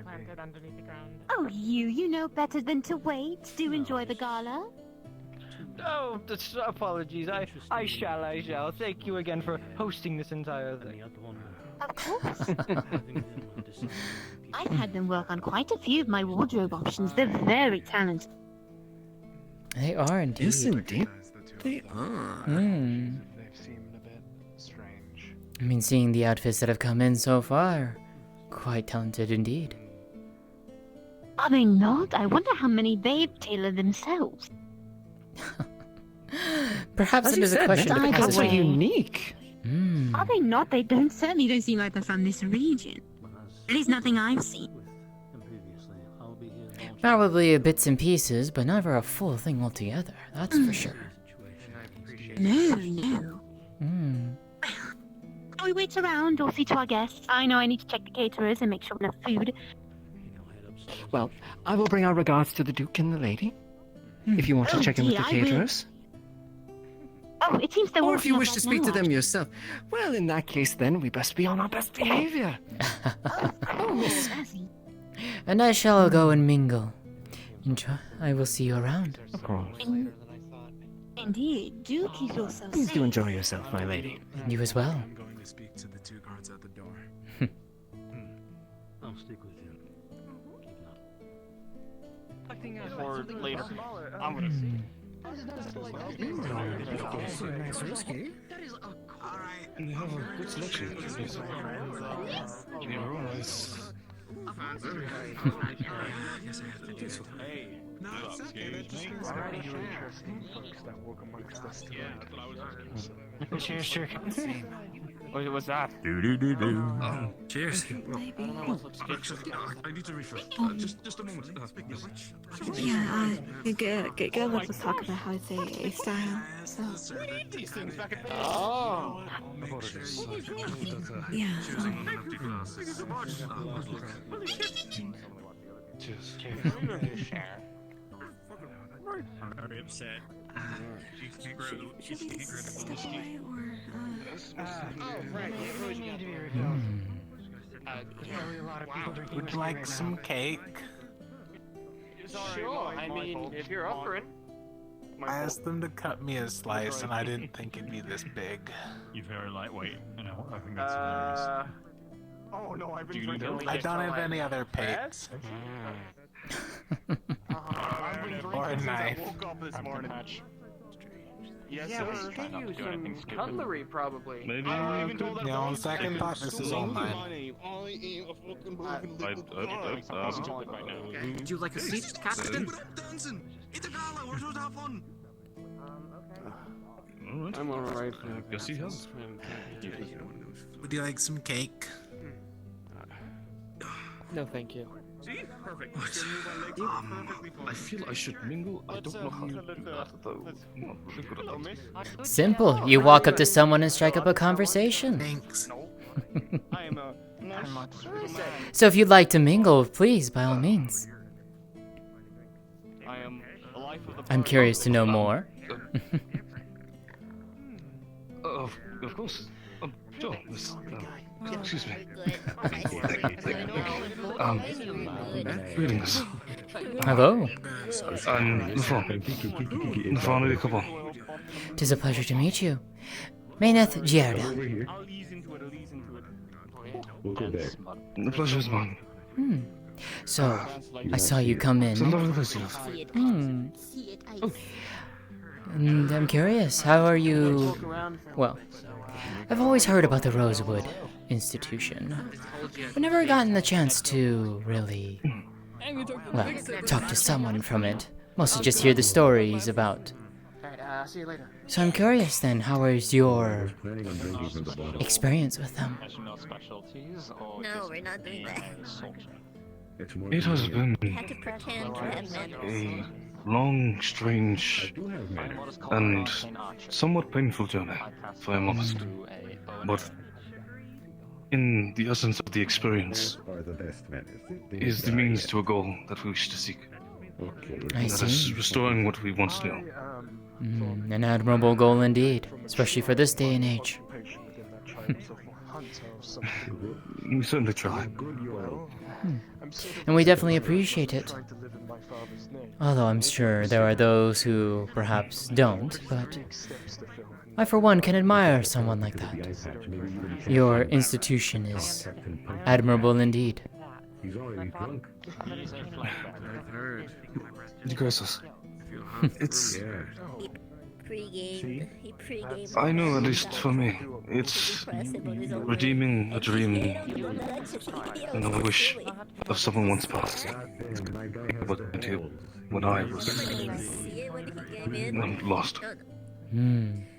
Planted underneath the ground. Oh, you know better than to wait. Do enjoy the gala. Oh, apologies. I shall. Thank you again for hosting this entire thing. Of course. I've had them work on quite a few of my wardrobe options. They're very talented. They are indeed. Yes, indeed. They are. Hmm. I mean, seeing the outfits that have come in so far, quite talented indeed. Are they not? I wonder how many they've tailored themselves. Perhaps As it you is a said, question their of outfits are capacity. unique. Are they not? They certainly don't seem like they're from this region. At least nothing I've seen. Probably bits and pieces, but never a full thing altogether, that's for sure. No. Hmm. Shall we wait around or see to our guests? I know I need to check the caterers and make sure we have food. Well, I will bring our regards to the Duke and the lady. If you want to Oh, check in with dear, the I will. caterers. Oh, it seems they're Or if walking you up wish right to speak now, to them actually. yourself. Well, in that case, then, we best be on our best behavior. Oh, Miss Sassy. And I shall go and mingle. I will see you around. Of course. Indeed, do keep yourself Please safe. do enjoy yourself, my lady. You as well. I'm going to speak to the two guards at the door. I'll stick with you. Or later. I'm gonna see. Nice whiskey. And they have a good selection. Yes, I have to do so. Hey, No, it's okay. That just means there are interesting folks that work amongst us tonight. Cheers, cheers. What was that? Cheers. Maybe. I need to refresh. Just a moment. Yeah, girl lets us talk about how they style. So. Oh. Yeah. Cheers. I'm very upset. She can grab the whiskey. Would you like some cake? Sure, I mean, if you're offering. I asked them to cut me a slice, and I didn't think it'd be this big. You're very lightweight, and I think that's hilarious. Oh no, I've Do you need help? I don't have any other plates. Or a knife. I woke up this morning. Yes, Yeah, sir. we could use some cutlery, probably. Maybe On second thought, this is all mine. Would you like a seat, Captain? I'm alright. Guess he has. Would you like some cake? No, thank you. See? Perfect. I feel I should mingle. I don't know how to do that, though. I'm not really good at that. Simple. You walk up to someone and strike up a conversation. Thanks. I am a So if you'd like to mingle, please, by all means. I am the life of the I'm curious to know more. Of course. Sure. Excuse me. Greetings. Hello. I'm the couple. Tis a pleasure to meet you. Maeneth Gierda. I'll ease into it, The pleasure is mine. So, I saw you come in. It's a lovely visit. And I'm curious, how are you... Well, I've always heard about the Rosewood institution, but never gotten the chance to really, well, talk to someone from it. Mostly just hear the stories about. Alright, see you later. So I'm curious then, how was your experience with them? No, we're not doing that. It has been Had to pretend to have manners. a long, strange, and somewhat painful journey, if I'm honest. But in the essence of the experience is the means to a goal that we wish to seek. I That is see. restoring what we once knew. An admirable goal indeed, especially for this day and age. We certainly try. And we definitely appreciate it. Although I'm sure there are those who perhaps don't, but I for one can admire someone like that. Your institution is admirable indeed. He's already drunk. You guys, it's pre-gamed. He pre-gamed. I know, at least for me, it's redeeming a dream and a wish of someone once past. What I did when I was lost.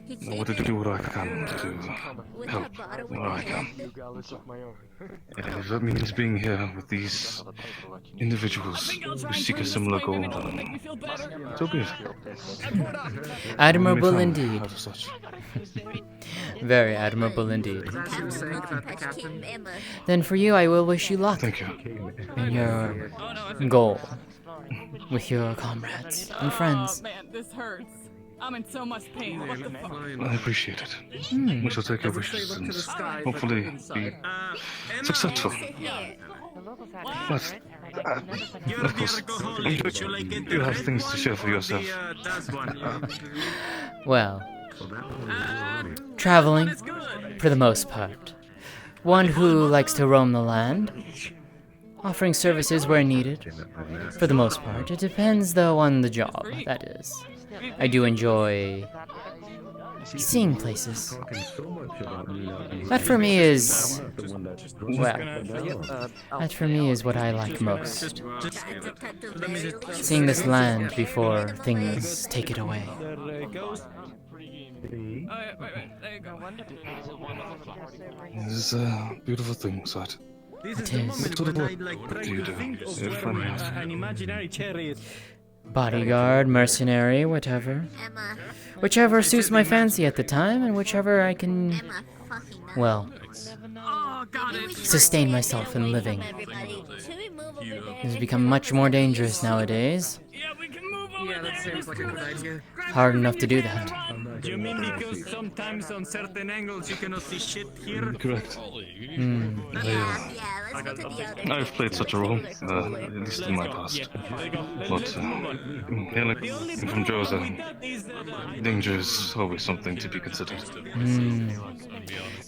I want to do what I can to help where I can. And if that means being here with these individuals who seek a similar goal, then so be it. Admirable indeed. Very admirable indeed. Then for you, I will wish you luck. Thank you. In your goal with your comrades and friends. Oh man, this hurts. I'm in so much pain. What the fuck? I appreciate it. We shall take your wishes and hopefully be successful. But, of course, you have things to share for yourself. Well, traveling, for the most part. One who likes to roam the land, offering services where needed, for the most part. It depends, though, on the job, that is. I do enjoy seeing places. That for me is, well, that for me is what I like most. Seeing this land before things take it away. It is a beautiful thing, sight. It is. What do you do? An imaginary cherry. Bodyguard, mercenary, whatever. Whichever suits my fancy at the time, and whichever I can, well, sustain myself in living. It has become much more dangerous nowadays. Yeah, that seems like a good idea. Hard enough to do that. You mean because sometimes on certain angles you cannot see shit here? Correct. I've played such a role, at least in my past. But, hailing from Joza, danger is always something to be considered.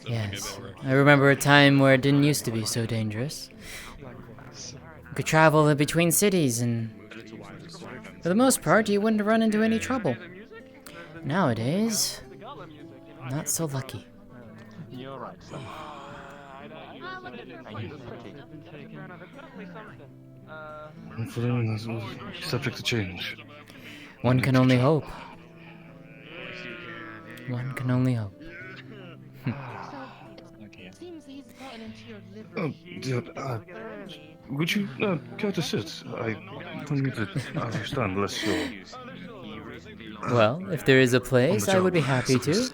Yes. I remember a time where it didn't used to be so dangerous. You could travel in between cities, and for the most part, you wouldn't run into any trouble. Nowadays, not so lucky. You're right, son. Hopefully, that's subject to change. One can only hope. One can only hope. Oh, dear, would you care to sit? I don't need to understand unless you're... Well, if there is a place, I would be happy to.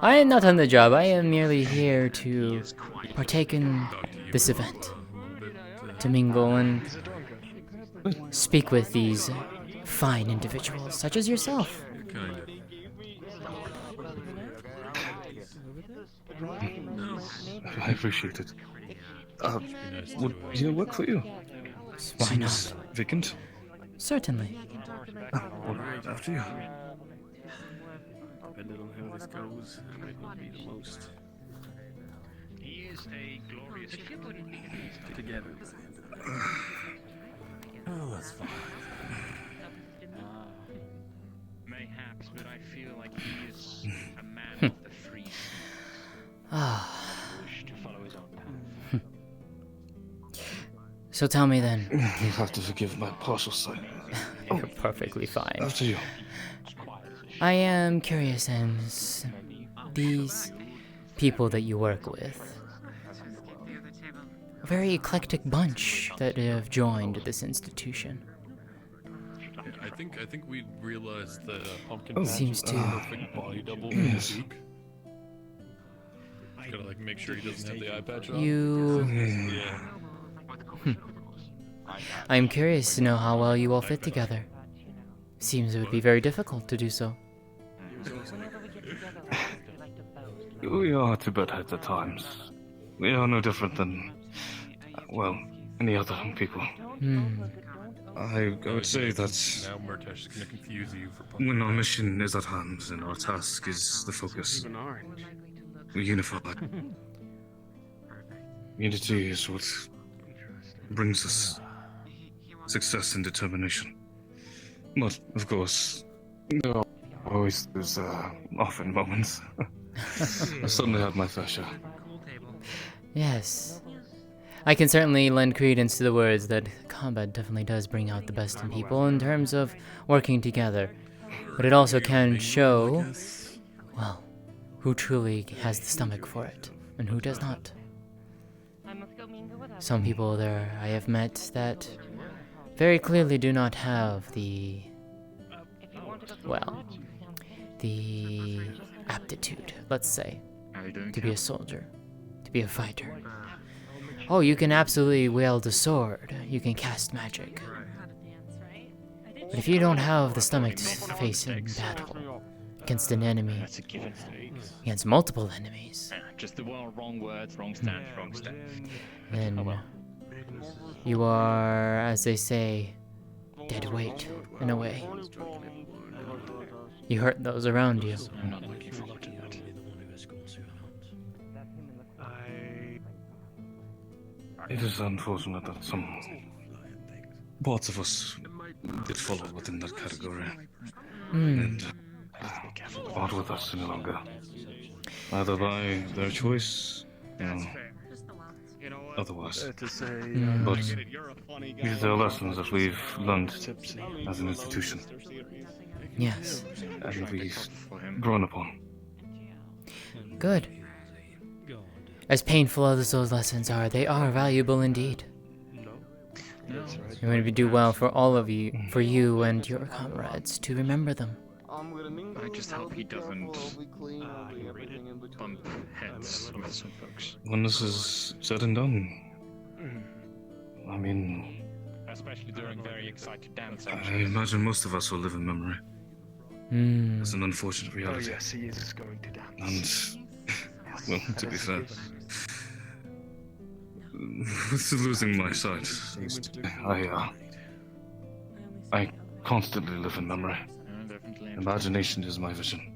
I am not on the job. I am merely here to partake in this event. To mingle and speak with these fine individuals, such as yourself. I appreciate it. Would you work for you? Why not? Seems vacant. Certainly. Well, after you. Depending on how this goes, it might be the most. He is a glorious Together. Oh, that's fine. Mayhaps, but I feel like he is a man of the free. Wish to follow his own path. So tell me then. You have to forgive my partial sight. You're perfectly fine. After you. I am curious, and these people that you work with, a very eclectic bunch that have joined this institution. I think we realized that Pumpkin Seems is to. a perfect body double for Yes. Duke. Gotta like make sure he doesn't have the eye patch on. You. Yeah. I am curious to know how well you all fit together. Seems it would be very difficult to do so. We are two bedheads at times. We are no different than, well, any other people. I would say that Now Murtash is gonna confuse you for Pumpkin. when our mission is at hand and our task is the focus, we unify. Unity is what brings us success and determination. But, of course, there are Always there's often moments. I suddenly had my fair share. Yes. I can certainly lend credence to the words that combat definitely does bring out the best in people in terms of working together. But it also can show, well, who truly has the stomach for it and who does not. Some people there I have met that very clearly do not have the, well, the aptitude, let's say, to be a soldier, to be a fighter. Oh, you can absolutely wield a sword, you can cast magic. But if you don't have the stomach to face in battle against an enemy, against multiple enemies, Just the wrong words, wrong stance, wrong step. then you are, as they say, dead weight, in a way. You hurt those around you. I'm not looking forward to that. It is unfortunate that some parts of us did fall within that category. And aren't with us any longer. Either by their choice, otherwise. But these are lessons that we've learned as an institution. Yes. And we've grown upon. Good. As painful as those lessons are, they are valuable indeed. It would do well for all of you, for you and your comrades, to remember them. I just hope he doesn't bump heads with some folks. When this is said and done, I mean, Especially during very excited dance I actions. imagine most of us will live in memory. It's an unfortunate reality. Oh yes, he is going to dance. And, well, to be fair, with losing my sight, I constantly live in memory. Imagination is my vision.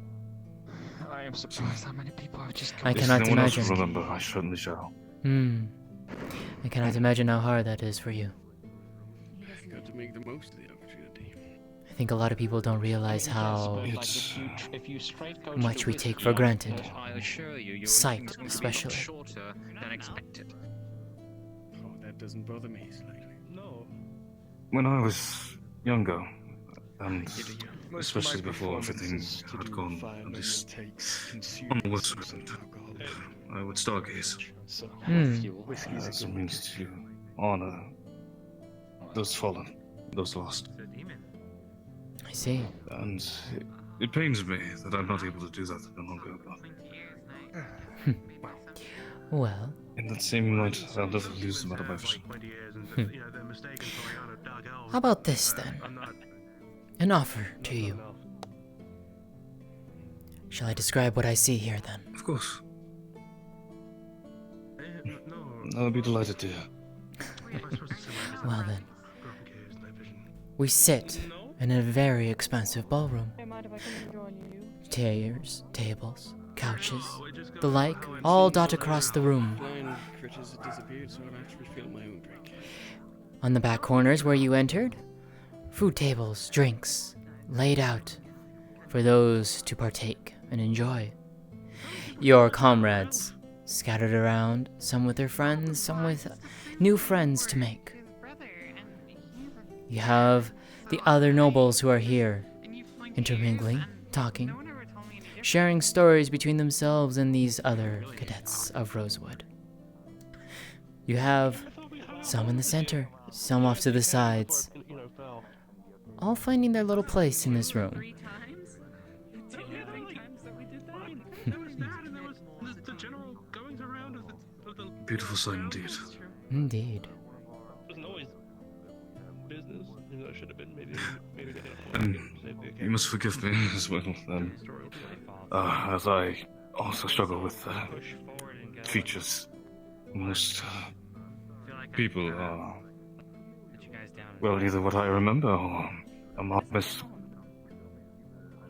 I am surprised how many people are just. I cannot If no one else imagine. will remember, I certainly shall. I cannot imagine how hard that is for you. Got to make the most of the opportunity. I think a lot of people don't realize how much we take for granted. I assure you, your Sight, evening's gonna be especially. shorter than expected. Oh, that doesn't bother me slightly. No. When I was younger, and especially before everything had gone, at least on the west end, I would stargaze as a means to honor those fallen, those lost. I see. And it pains me that I'm not able to do that any longer, but Well. in that same moment, I'll never lose them out of my vision. How about this then? An offer to you. Shall I describe what I see here then? Of course. I'll be delighted to hear. Well then. We sit in a very expensive ballroom. Chairs, tables, couches, the like, all dot across the room. Blind critters had disappeared, so I've actually filled my own drink. On the back corners where you entered, food tables, drinks, laid out for those to partake and enjoy. Your comrades scattered around, some with their friends, some with new friends to make. You have the other nobles who are here, intermingling, talking, sharing stories between themselves and these other cadets of Rosewood. You have some in the center, some off to the sides, all finding their little place in this room. Beautiful sight indeed. Indeed. Wasn't always business. That should have been maybe And you must forgive me as well, as I also struggle with features. Most people are, well, either what I remember or a marvelous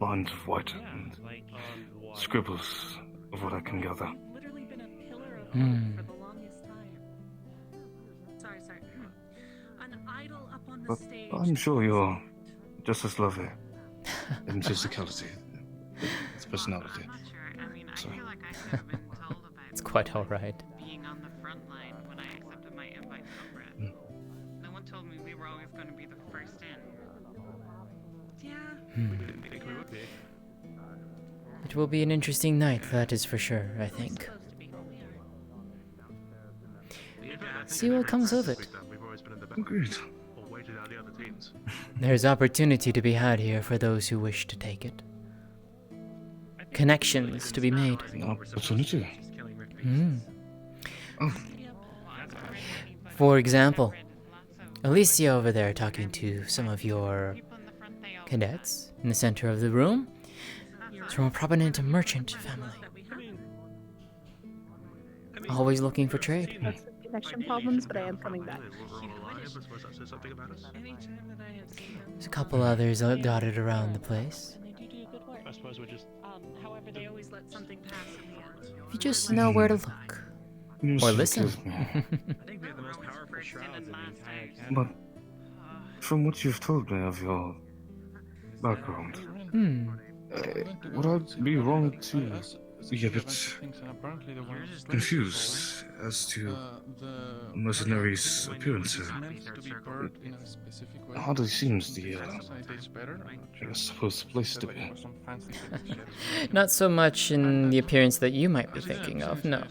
lines of white and scribbles of what I can gather. But I'm sure you're just as lovely in physicality personality. So, It's quite alright. Being on the front line when I accepted my invite to go Brett. No one told me we were always going to be the first in. Yeah. It will be an interesting night, that is for sure, I think. See what comes of it. Agreed. There's opportunity to be had here for those who wish to take it. Connections to be made. Opportunity? Oh. For example, Alicia over there talking to some of your cadets in the center of the room is from a prominent merchant family. Always looking for trade. Connection problems, but I am coming back. There's a couple others dotted around the place. I suppose we're just. However, they always let something pass in the end. If you just know where to look. Or listen. I think we have the most powerful shrouds in the entire academy. But from what you've told me of your background, would I be wrong to be a bit confused as to mercenaries' appearance here? It hardly seems the, I suppose, the place to be. Not so much in the appearance that you might be thinking of, no.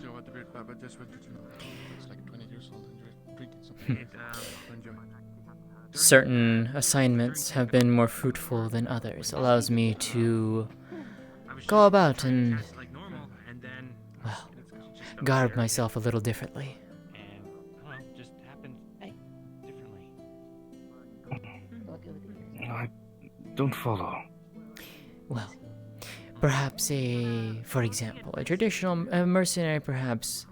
Certain assignments have been more fruitful than others. Allows me to go about and, well, garb myself a little differently. Just happened differently. I don't follow. Well, perhaps for example, a traditional mercenary, perhaps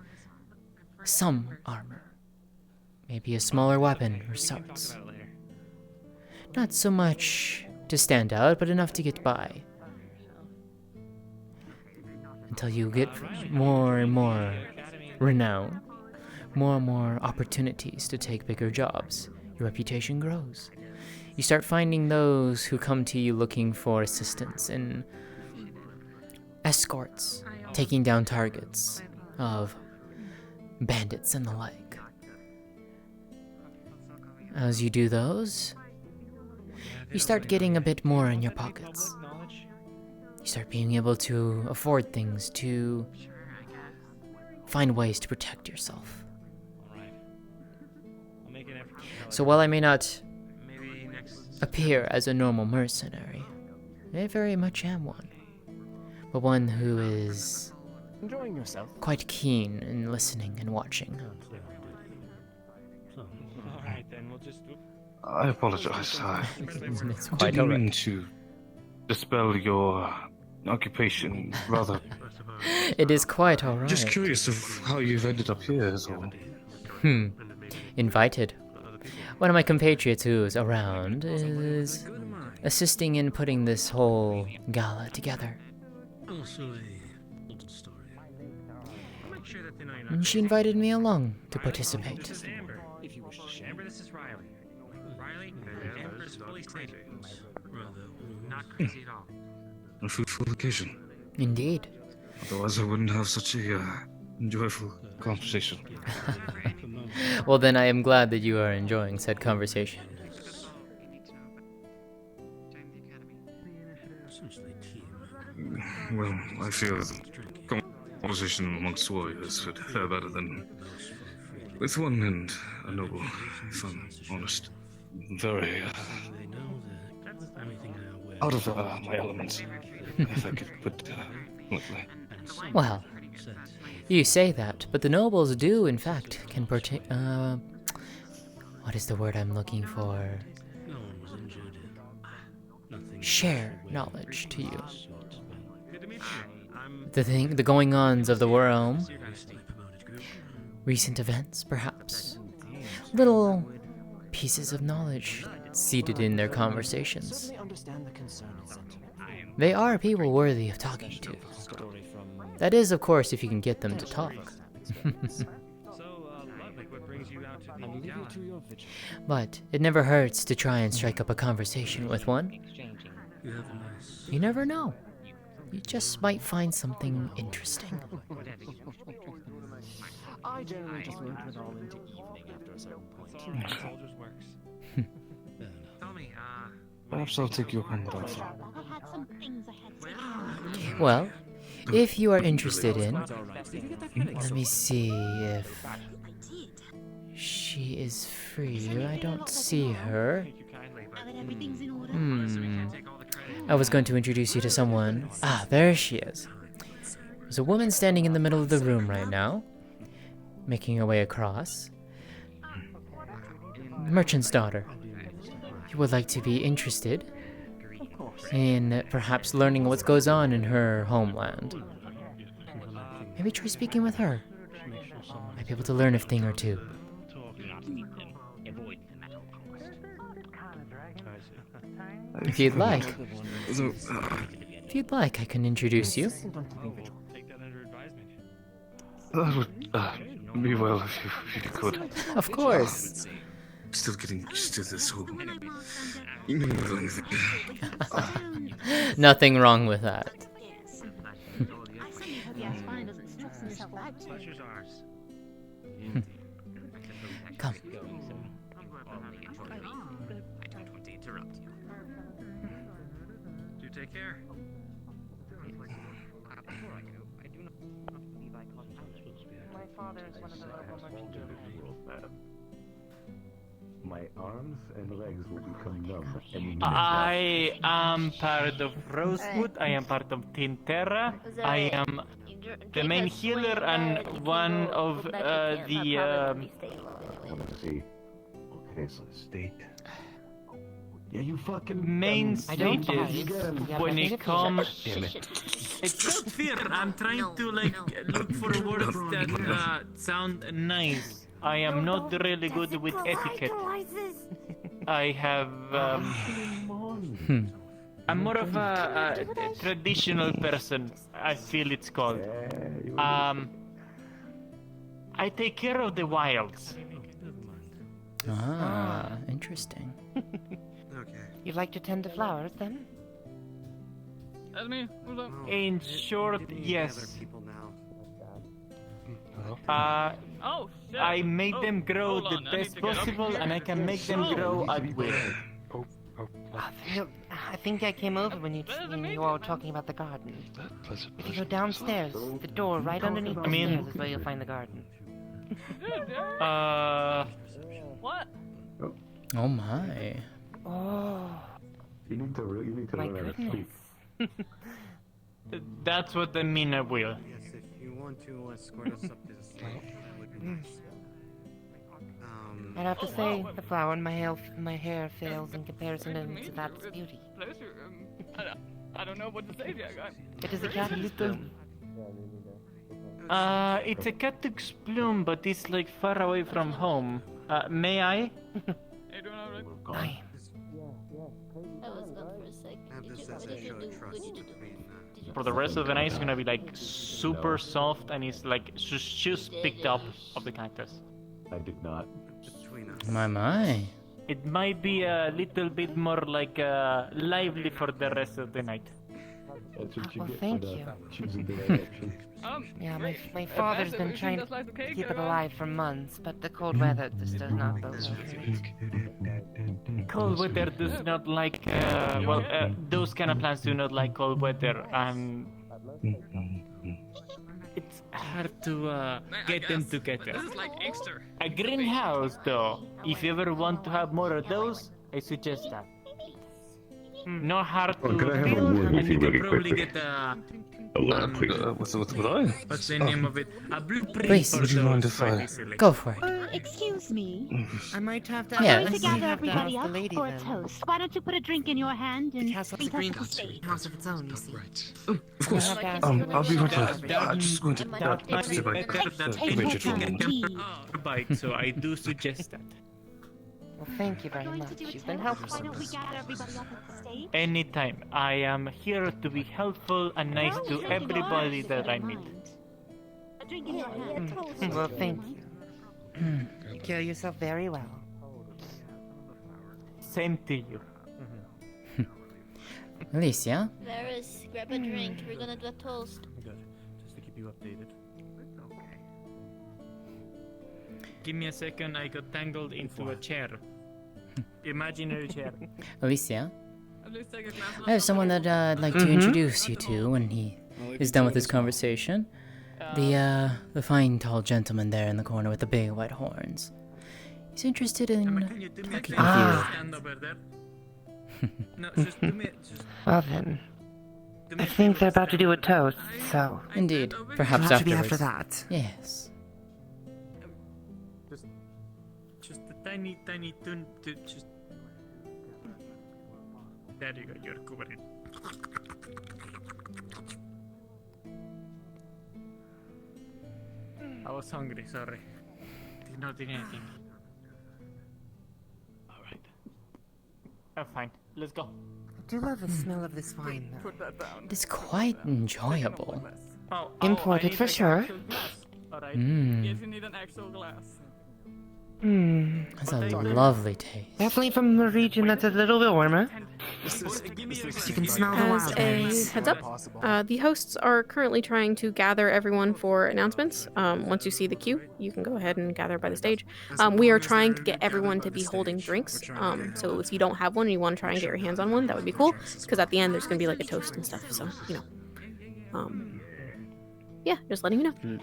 some armor. Maybe a smaller weapon or sorts. Not so much to stand out, but enough to get by. Until you get more and more renown, more and more opportunities to take bigger jobs. Your reputation grows. You start finding those who come to you looking for assistance in escorts, taking down targets of bandits and the like. As you do those, you start getting a bit more in your pockets. You start being able to afford things, to find ways to protect yourself. So while I may not appear as a normal mercenary, I very much am one. But one who is Enjoying yourself? quite keen in listening and watching. Alright, then we'll just. I apologize. I It's quite didn't mean alright. to dispel your occupation, rather. It is quite alright. Just curious of how you've ended up here, is all. Invited. One of my compatriots who is around is assisting in putting this whole gala together. Also a old story. Make sure that they know you're not And she invited me along to participate. This is Amber. If you wish to share. Amber, this is Riley. Riley, Amber's fully stable. Not crazy at all. A fruitful occasion. Indeed. Otherwise, I wouldn't have such a enjoyable conversation. Well, then I am glad that you are enjoying said conversation. Well, I feel that conversation amongst warriors would fare better than with one and a noble, if I'm honest. Very out of my element, if I could put it bluntly. Well, you say that, but the nobles do, in fact, can what is the word I'm looking for? Share knowledge to you. The going-ons of the realm, recent events, perhaps. Little pieces of knowledge seated in their conversations. They are people worthy of talking to. That is, of course, if you can get them to talk. But it never hurts to try and strike up a conversation with one. You never know. you just might find something interesting. I generally just lump it all into evening after a certain point. Soldiers works. Tell me, Perhaps I'll take you up on that offer. Well, if you are interested in, let me see if she is free. I don't see her. I was going to introduce you to someone. Ah, there she is. There's a woman standing in the middle of the room right now, making her way across. Merchant's daughter. You would like to be interested in perhaps learning what goes on in her homeland. Maybe try speaking with her. Might be able to learn a thing or two. If you'd like. If you'd like, I can introduce you. That would be well if you could. Of course. Still getting used to this whole... Nothing wrong with that. Come. Do take care. My father is one of the local merchants. My arms and legs will become numb any minute. I am part of Rosewood. I am part of Tinterra. I am the main healer and one of the See. Okay, so state. Yeah, you fucking main stages when it comes. Damn it. It's not fear. I'm trying to look for words that sound nice. I am not really good with etiquette. I have. I'm more of a traditional person. I feel it's called. I take care of the wilds. Ah, interesting. Okay. You'd like to tend to flowers, then? That's me. What's up? In short, yes. Oh, shit. I made Oh, them grow hold the on, I need best to get up possible, here. and I can make them grow at will. I think I came over when you all were talking about the garden. If you go downstairs, the door right underneath the stairs is where you'll find the garden. What? Oh my. Oh. You need to My learn how to goodness. speak. That's what I mean, I will. Yes, if you want to escort us up to the stage, that would be nice. I'd have to say, the flower in my hair fails in comparison to that's beauty. Pleasure. I don't know what to say to you. It is a cactus bloom. It's a cactus bloom, but it's like far away from home. May I? Hey, doing all right? I was gone for a sec. Have this as a show of trust between For the rest of the night, it's gonna be like super soft, and it's like just picked up of the cactus. I did not. My. It might be a little bit more like lively for the rest of the night. That's what you Well, get thank for you. choosing the right option. Yeah, my father's been trying to keep it alive for months, but the cold weather just does not bode well for it. Cold weather does not like, those kind of plants do not like cold weather, and it's hard to get them together. This is like Inkster. A greenhouse, though, if you ever want to have more of those, I suggest that. No hard to Can I have a word with you really probably quickly? get a... With I? What's the name of it? A blueprint Please. for Would you mind those if I... quite easily. Go for it. Excuse me. I might have to Yeah. Going to gather everybody ask up the lady for a then. toast. Why don't you put a drink in your hand and It has lots greet of us green at the stage? house of its own, you see. Of course. I'll be right back. I'm just going to... That might be better than Take your time, tea. bike, so I do suggest that. Well, thank you very much. You've been helpful. Why don't we gather everybody up at the stage? Anytime. I am here to be helpful and nice to everybody that I meet. A drink in your hand. Well, thank you. You carry yourself very well. Same to you. Alicia? Varys, grab a drink. We're gonna do a toast. Good. Just to keep you updated. Give me a second, I got tangled into a chair. Imaginary chair. Alicia? I have someone that I'd like to introduce you to when he is done with this conversation. The fine tall gentleman there in the corner with the big white horns. He's interested in talking with you. Stand over there. No, just do me. Well then, I think they're about to do a toast, so... Indeed. Perhaps it'll have to be afterwards. after that. Yes. Just a tiny tune to just. There you go, you're covered. I was hungry, sorry. Did not eat anything. Alright. Oh, fine. Let's go. I do love the smell of this wine, though. Put that down. It is quite enjoyable. Imported for sure. Alright. Yes, you need an actual glass. That's a lovely taste. Definitely from a region that's a little bit warmer. You can smell the As wild a berries. heads up, the hosts are currently trying to gather everyone for announcements. Once you see the queue, you can go ahead and gather by the stage. We are trying to get everyone to be holding drinks. So if you don't have one and you want to try and get your hands on one, that would be cool. Because at the end, there's going to be like a toast and stuff. So, you know. Yeah, just letting you know.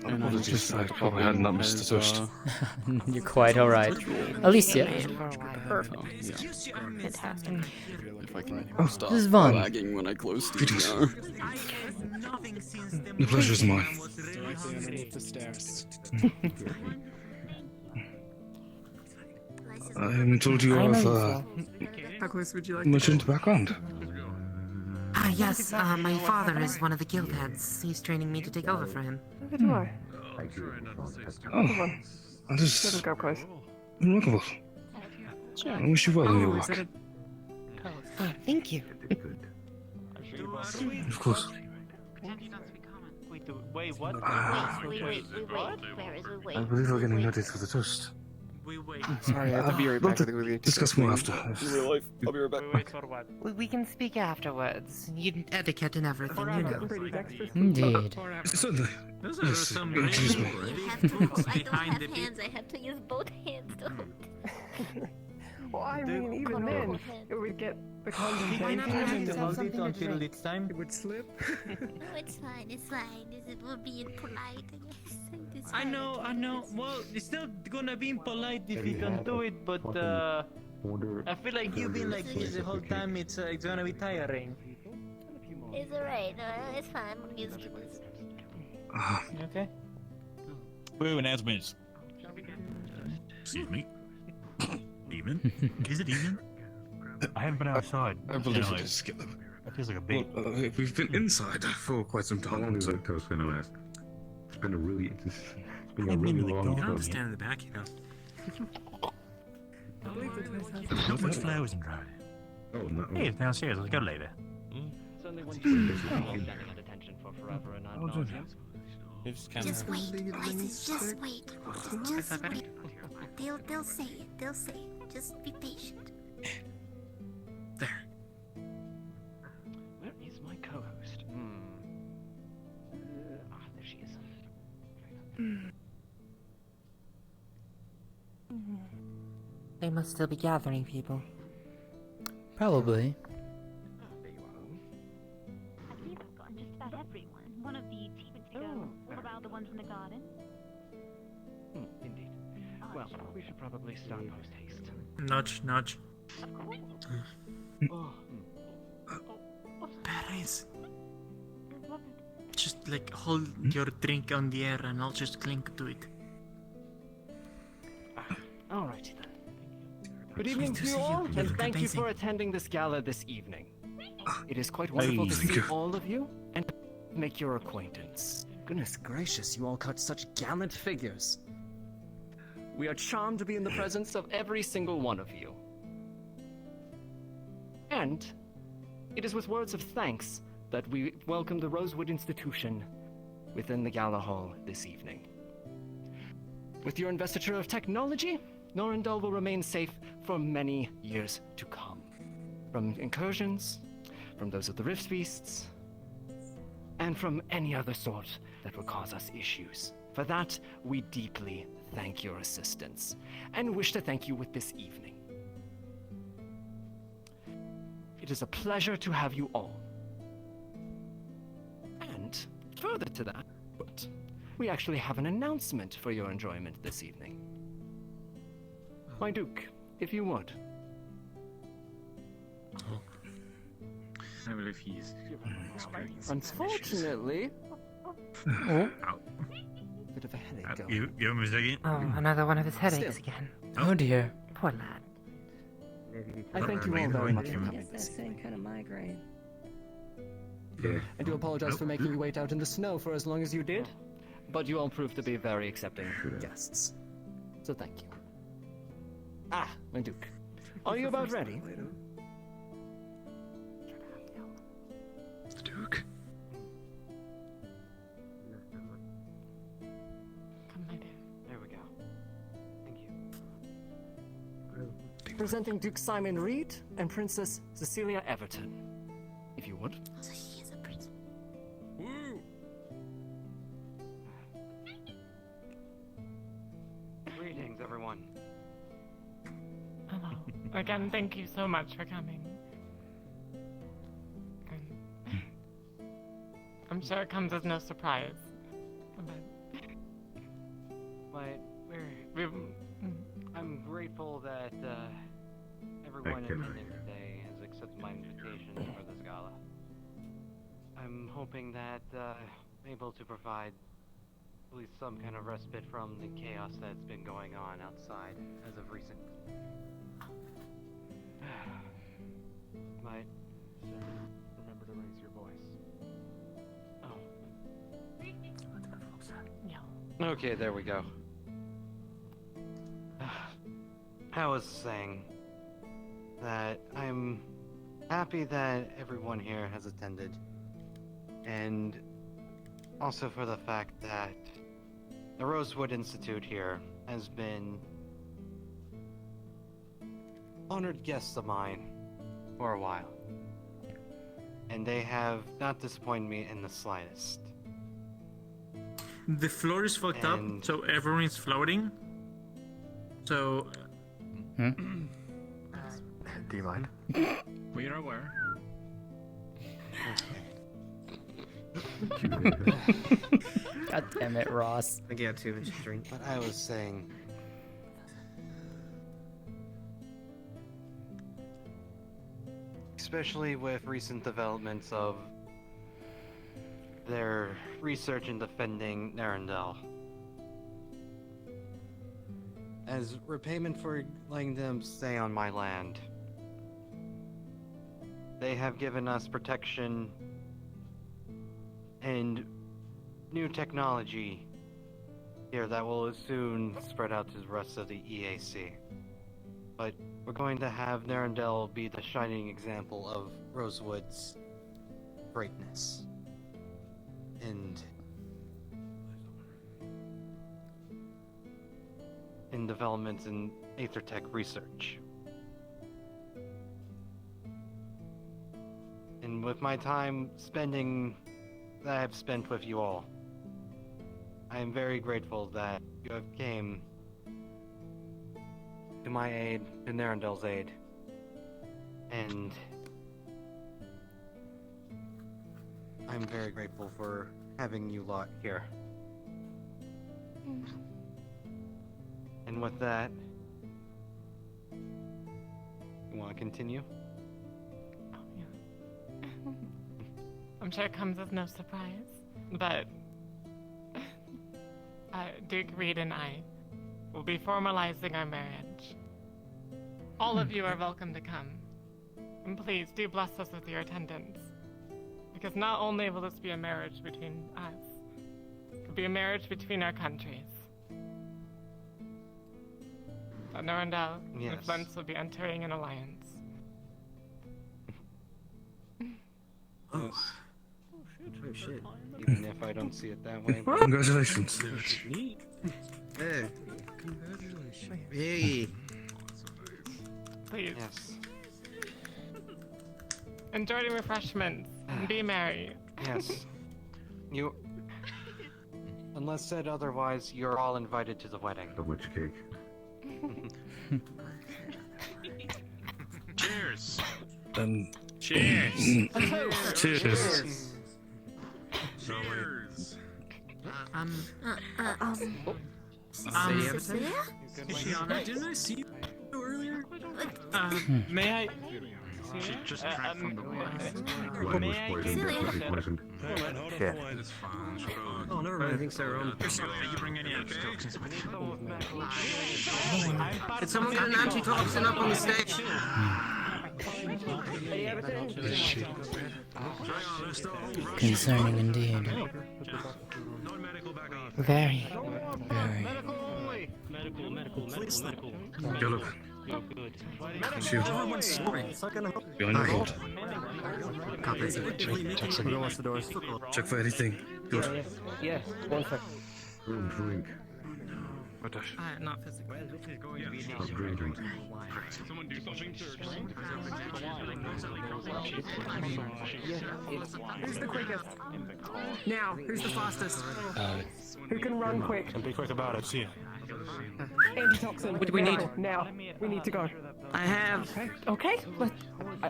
Apologies, I probably had not missed the toast. You're quite alright. Alicia. Perfect. Fantastic. This is Vaughn. Lagging when I close the jar. The pleasure is mine. Directly underneath the stairs. I haven't told you of How close would you like much into background. Yes, my father is one of the guild heads. He's training me to take over for him. Neither do I. Oh, that is Go close. remarkable. I wish you well in your work. Thank you. Of course. Wait, what? Wait. Varys, I believe we're getting ready for the toast. Sorry, I have to be right We'll back. I think we need to discuss more after. In real life, I'll be right back. We can speak afterwards. You etiquette and everything, you know. Indeed. Certainly. Those are Yes, some excuse me. I don't have hands. I have to use both hands to hold. Well, I mean, even then, it would get the condensation and until it's time. it would slip. No, it's fine. It's fine. We're being polite, I guess. It's I fine. know. Well, it's still gonna be impolite if you don't do it, but I feel like you've been like this the whole time. It's gonna be tiring. It's alright. No, it's fine. I'm used to this. Okay. Woo, announcements. Excuse me. Evening? Is it evening? I haven't been outside. I believe in, it like, is. That feels like a big. Well, we've been inside for quite some How long time. is So. that toast going to last? It's been a really, it's been a I mean, really like, long don't time. stand in the back, you know. I believe the toast has There's not much flowers in dry. Oh, no. Hey, it's downstairs. Let's go later. It's only when you standing at attention for forever and ad nauseam. Just wait, Lysis, just wait. Just wait. They'll say it. They'll say it. Just be patient. There. Where is my co-host? There she is. They must still be gathering people. Probably. I believe I've gotten just about everyone. One of the team to go all around the ones in the garden. Indeed. Well, we should probably start post haste. Nudge. Oh. Paris. Just like hold your drink on the air and I'll just clink to it. Alrighty then. Good evening to you all, and thank you for attending this gala this evening. It is quite wonderful to see all of you and make your acquaintance. Goodness gracious, you all cut such gallant figures. We are charmed to be in the presence of every single one of you. And it is with words of thanks that we welcome the Rosewood institution within the gala hall this evening. With your investiture of technology, Norendal will remain safe for many years to come. From incursions from those of the Rift Beasts, and from any other sort that would cause us issues. For that, we deeply thank your assistance, and wish to thank you with this evening. It is a pleasure to have you all. And further to that, we actually have an announcement for your enjoyment this evening. My Duke, if you would. I believe he's Unfortunately, bit of a headache going. Give him a second. Oh, another one of his headaches Still. again. Oh dear. Poor lad. I thank you all very much for coming. That's that same kind of migraine. I do apologize for making you wait out in the snow for as long as you did, but you all proved to be very accepting guests. So thank you. Ah, my Duke. Are you about ready? The Duke. Come right in. There we go. Thank you. Presenting Duke Simon Reed and Princess Cecilia Everton. If you would. So he is a prince. Greetings, everyone. Hello. Again, thank you so much for coming. And I'm sure it comes as no surprise. I'm grateful that everyone attending today has accepted my invitation for this gala. I'm hoping that I'm able to provide at least some kind of respite from the chaos that's been going on outside as of recent. Might remember to raise your voice. Oh. Okay, there we go. I was saying that I'm happy that everyone here has attended, and also for the fact that the Rosewood Institute here has been honored guests of mine for a while, and they have not disappointed me in the slightest. The floor is fucked up, so everyone is floating. So. Do you mind? We are aware. God damn it, Ross. I got too much drink. But I was saying, especially with recent developments of their research in defending Narendel, as repayment for letting them stay on my land, they have given us protection and new technology here that will soon spread out to the rest of the EAC. But we're going to have Narendel be the shining example of Rosewood's greatness. And in developments in Aethertech research. And with my time that I've spent with you all, I am very grateful that you have came to my aid, to Narendel's aid, and I'm very grateful for having you lot here. And with that, you want to continue? I'm sure it comes as no surprise, but Duke Reed and I will be formalizing our marriage. All of you are welcome to come. And please do bless us with your attendance. Because not only will this be a marriage between us, it will be a marriage between our countries. Narendel and Flint will be entering an alliance. Oh shit. Even if I don't see it that way. Congratulations. Hey. Congratulations. Hey. Please. Yes. Enjoy the refreshments. Be merry. Yes. You. Unless said otherwise, you're all invited to the wedding. How much cake? Cheers. Cheers. Cheers. Cheers. Cecilia? Shiana, didn't I see you earlier? May I? She just drank from the Wine was poisoned, definitely poisoned. Yeah. It's fine. Oh, never mind. I think so. You bring any instructions with you? Did someone get an antitoxin up on the stage? Concerning indeed. Very. Medical. Yellow. Shield. Everyone's snoring. It's not gonna help. Behind your hold. Check for anything. Good. Yes, one sec. Room drink. Not physically. Stop drinking. Someone do something. Who's the quickest? Now, who's the fastest? Who can run quick? And be quick about it. See ya. Antitoxin. What do we need? Now. We need to go. I have. Okay,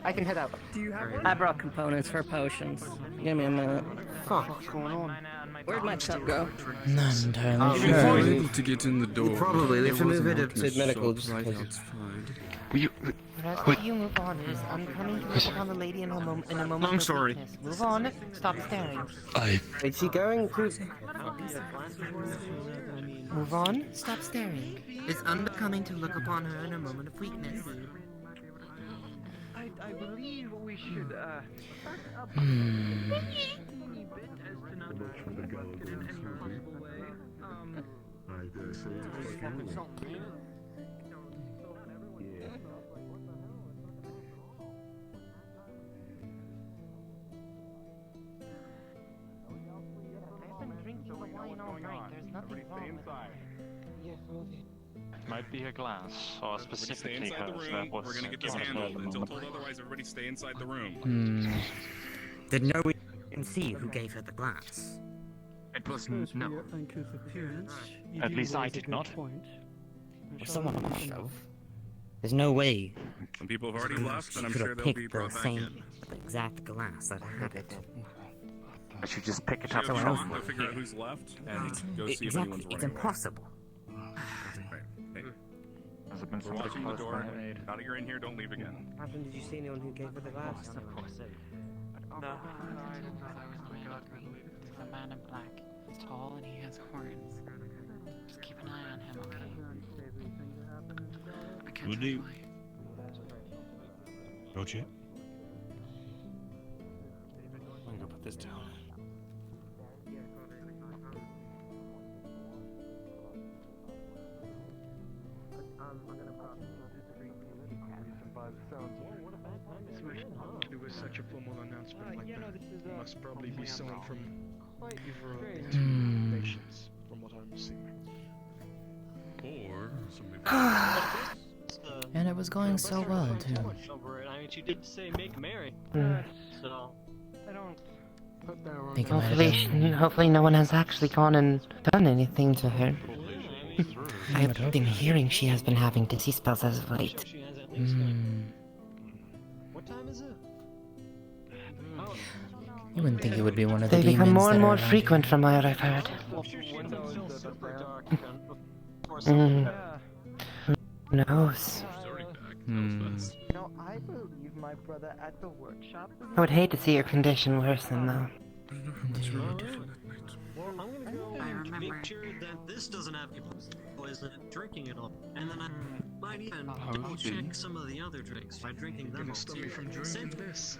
I can head out. Do you have one? I brought components for potions. Give me a minute. What's going on? Where'd my tub go? Not entirely Before sure. you able to get in the door. Probably, they there should was move an it to alchemist medical, shop just right in case. outside. Whatever you move on is, I'm coming to look upon the lady in a moment. I'm of sorry. weakness. Move on. Stop staring. Is she going to? Move on. Stop staring. It's unbecoming to look upon her in a moment of weakness. I believe we should, I dare say it's fucking I've been drinking the wine all night. There's nothing wrong with it. Might be her glass, or Everybody stay specifically inside the hers. room. That was We're gonna get this one of handled. the Until moment. told otherwise, everybody stay inside the room. Did no one can see who gave her the glass? It was no. appearance. At least I did not. Well, someone must have. There's no way. Some people have already left, and I'm Could sure have they'll be picked brought the back same, in. the exact glass that had it. I should just pick it Should up. have Someone tried else to figure out who's left and go see if Exactly, anyone's it's running. impossible. Right. Hey, Has it been we're watching the close door. by? Now that you're in here, don't leave again. Happened? Did you see anyone who gave her the glass? Of course. No. There's a man in black. He's tall and he has horns. Just keep an eye on him, okay? I can't Good day. Don't you? I'm gonna put this down. It was such a formal announcement like that. It must probably be someone from either of the Hmm. nations, from what I'm seeing. Or somebody. And it was going so well, too. I mean, she did say make merry. So, I don't. Think it might have been. Hopefully no one has actually gone and done anything to her. I've been hearing she has been having disease spells as of late. What time is it? You wouldn't think it would be one of the They demons become more that and are more around frequent from what I've heard. Who knows? No, I believe my brother at the workshop. I would hate to see your condition worsen, though. Well, I'm gonna go make sure that this doesn't have poison drinking it all, and then I might even double check some of the other drinks by drinking them all too.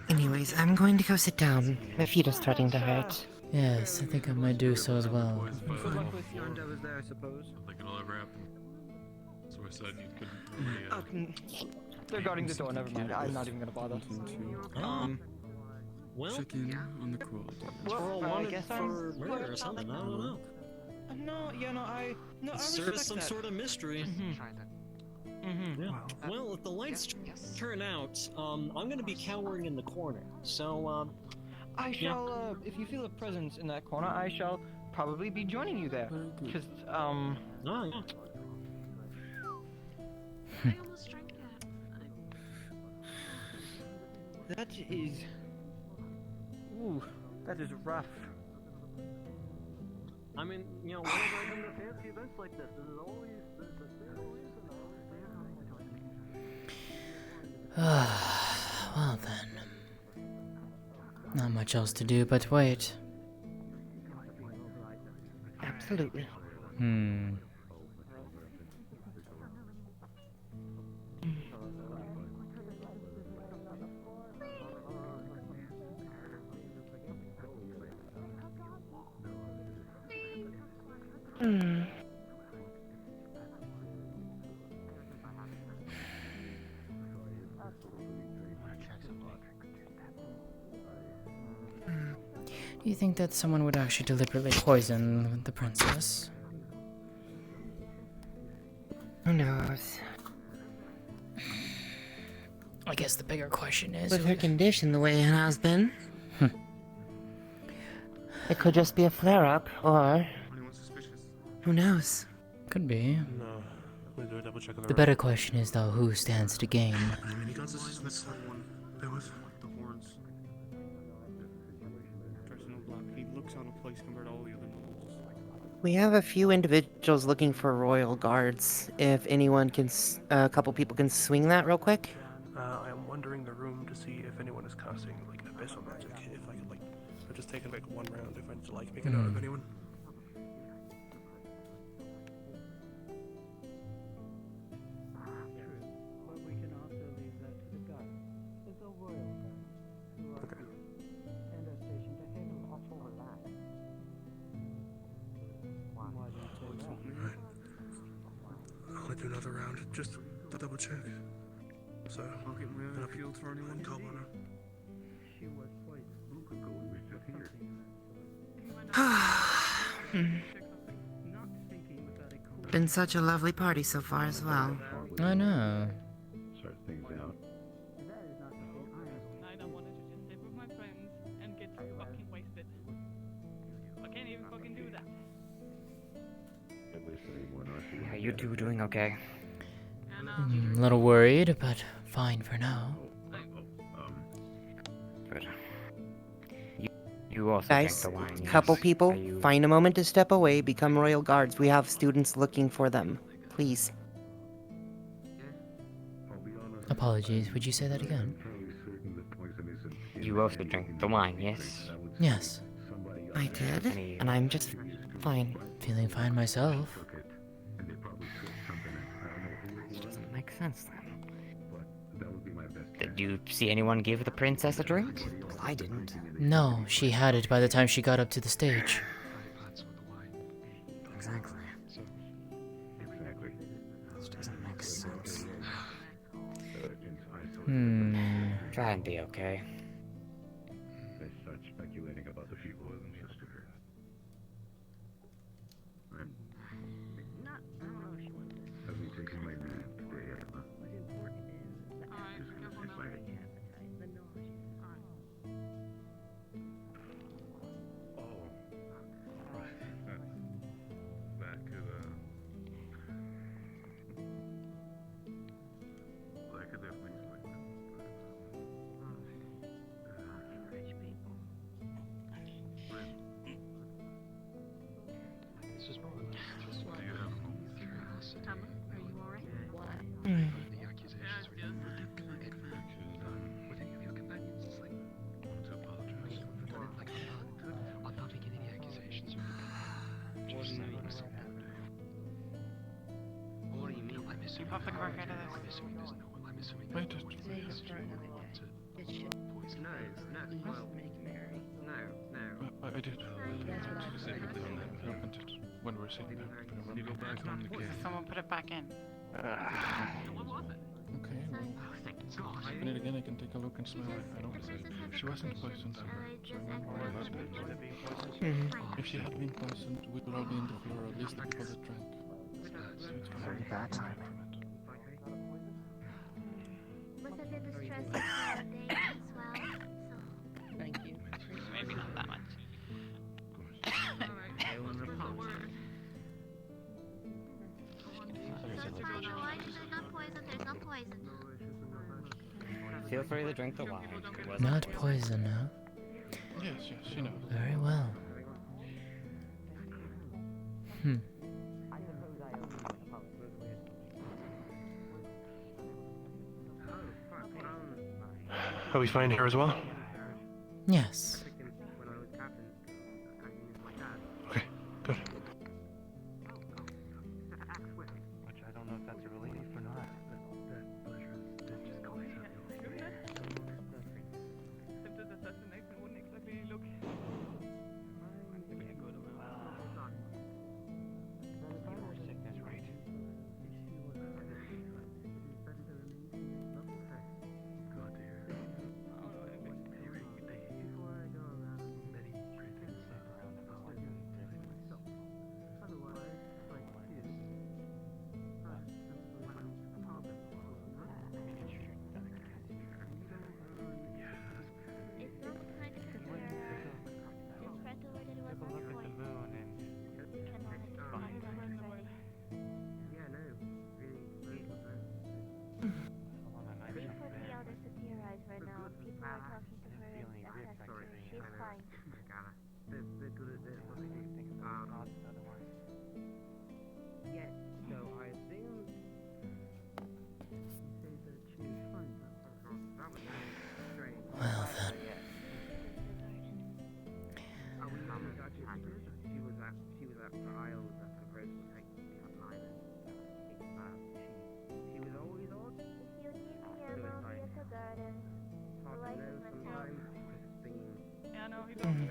Anyways, I'm going to go sit down. My feet are starting to hurt. Yes, I think I might do so as well. Good luck with your endeavors there, I suppose. I think it'll ever happen. So I said you could. They're guarding the door. Never mind. I'm not even gonna bother. Well, Check in on the quality. we're all I wanted guess for I'm- murder or something. I don't know. No, I Serve respect some that. sort of mystery. Yeah. Well, if the lights turn out, I'm gonna be cowering in the corner. So, I shall, if you feel a presence in that corner, I shall probably be joining you there. Because, Oh, yeah. That is... Ooh, that is rough. I mean, you know, whenever I come to fancy events like this, there's always a single reason. Well then. Not much else to do but wait. Absolutely. Do you think that someone would actually deliberately poison the princess? Who knows? I guess the bigger question is... With her condition the way it has been. It could just be a flare-up, or... Who knows? Could be. No. We'll do a double check of The better question is, though, who stands to gain? There was the horns. Dressed in all black. He looks out of place compared to all the other nobles. We have a few individuals looking for royal guards. If anyone can, a couple people can swing that real quick. I am wandering the room to see if anyone is casting like abyssal magic. If I could like, I've just taken like one round. If I'd like make a note of anyone. I'll do another round just to double check. So, I'll get my own field for anyone. Call on her. Been such a lovely party so far as well. I know. Sort things out. I don't want to just sit with my friends and get fucking wasted. I can't even fucking do that. Are you two doing okay? A little worried, but fine for now. Good. You also Guys, drank the wine, yes. couple people, Are you... find a moment to step away, become royal guards. We have students looking for them. Please. Apologies, would you say that again? You also drank the wine, yes? Yes. I did, and I'm just fine. Feeling fine myself. This doesn't make sense then. Did you see anyone give the princess a drink? I didn't. No, she had it by the time she got up to the stage. Exactly. This doesn't make sense. Try and be okay. They start speculating about the people of the sister. I've been taking my nap today, Emma. Just gonna sit by it. Oh, right. Back to I could definitely explain that. This is wrong. Do you have a moment? Curiosity. Are you alright? The accusations were ridiculous. With any of your companions, it's like, I want to apologize. I'm not making any accusations or anything. Just saying. What do you mean? I'm assuming. Keep up the correct out of this. I'm assuming there's no one. I'm assuming Wait, there's just- no I did. Specifically on that moment when we were sitting there. But I want to go back on the case. Someone put it back in. What was it? Okay, well, open it again, I can take a look and smell it. I don't she wasn't poisoned, so don't worry about it. If she had been poisoned, we would all be in the floor, or at least the people that drank. So it's Very bad timing. interesting day as well. So. Thank you. Maybe not that much. There's no poison. There's no poison. Feel free to drink the wine. It wasn't Not poison, huh? Yes, you know. Very well. Hmm. Are we fine here as well? Yes. Okay, good. Which I don't know if that's a relief or not. Attempted assassination wouldn't exactly look. Your sickness rate. Well then. She was at the aisles at the Rosewood line. She was always on. Suicide. Hard to know sometimes. Just thinking. Yeah, no, he don't.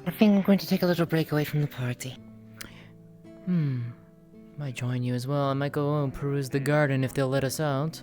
I think I'm going to take a little break away from the party. Might join you as well. I might go and peruse the garden if they'll let us out.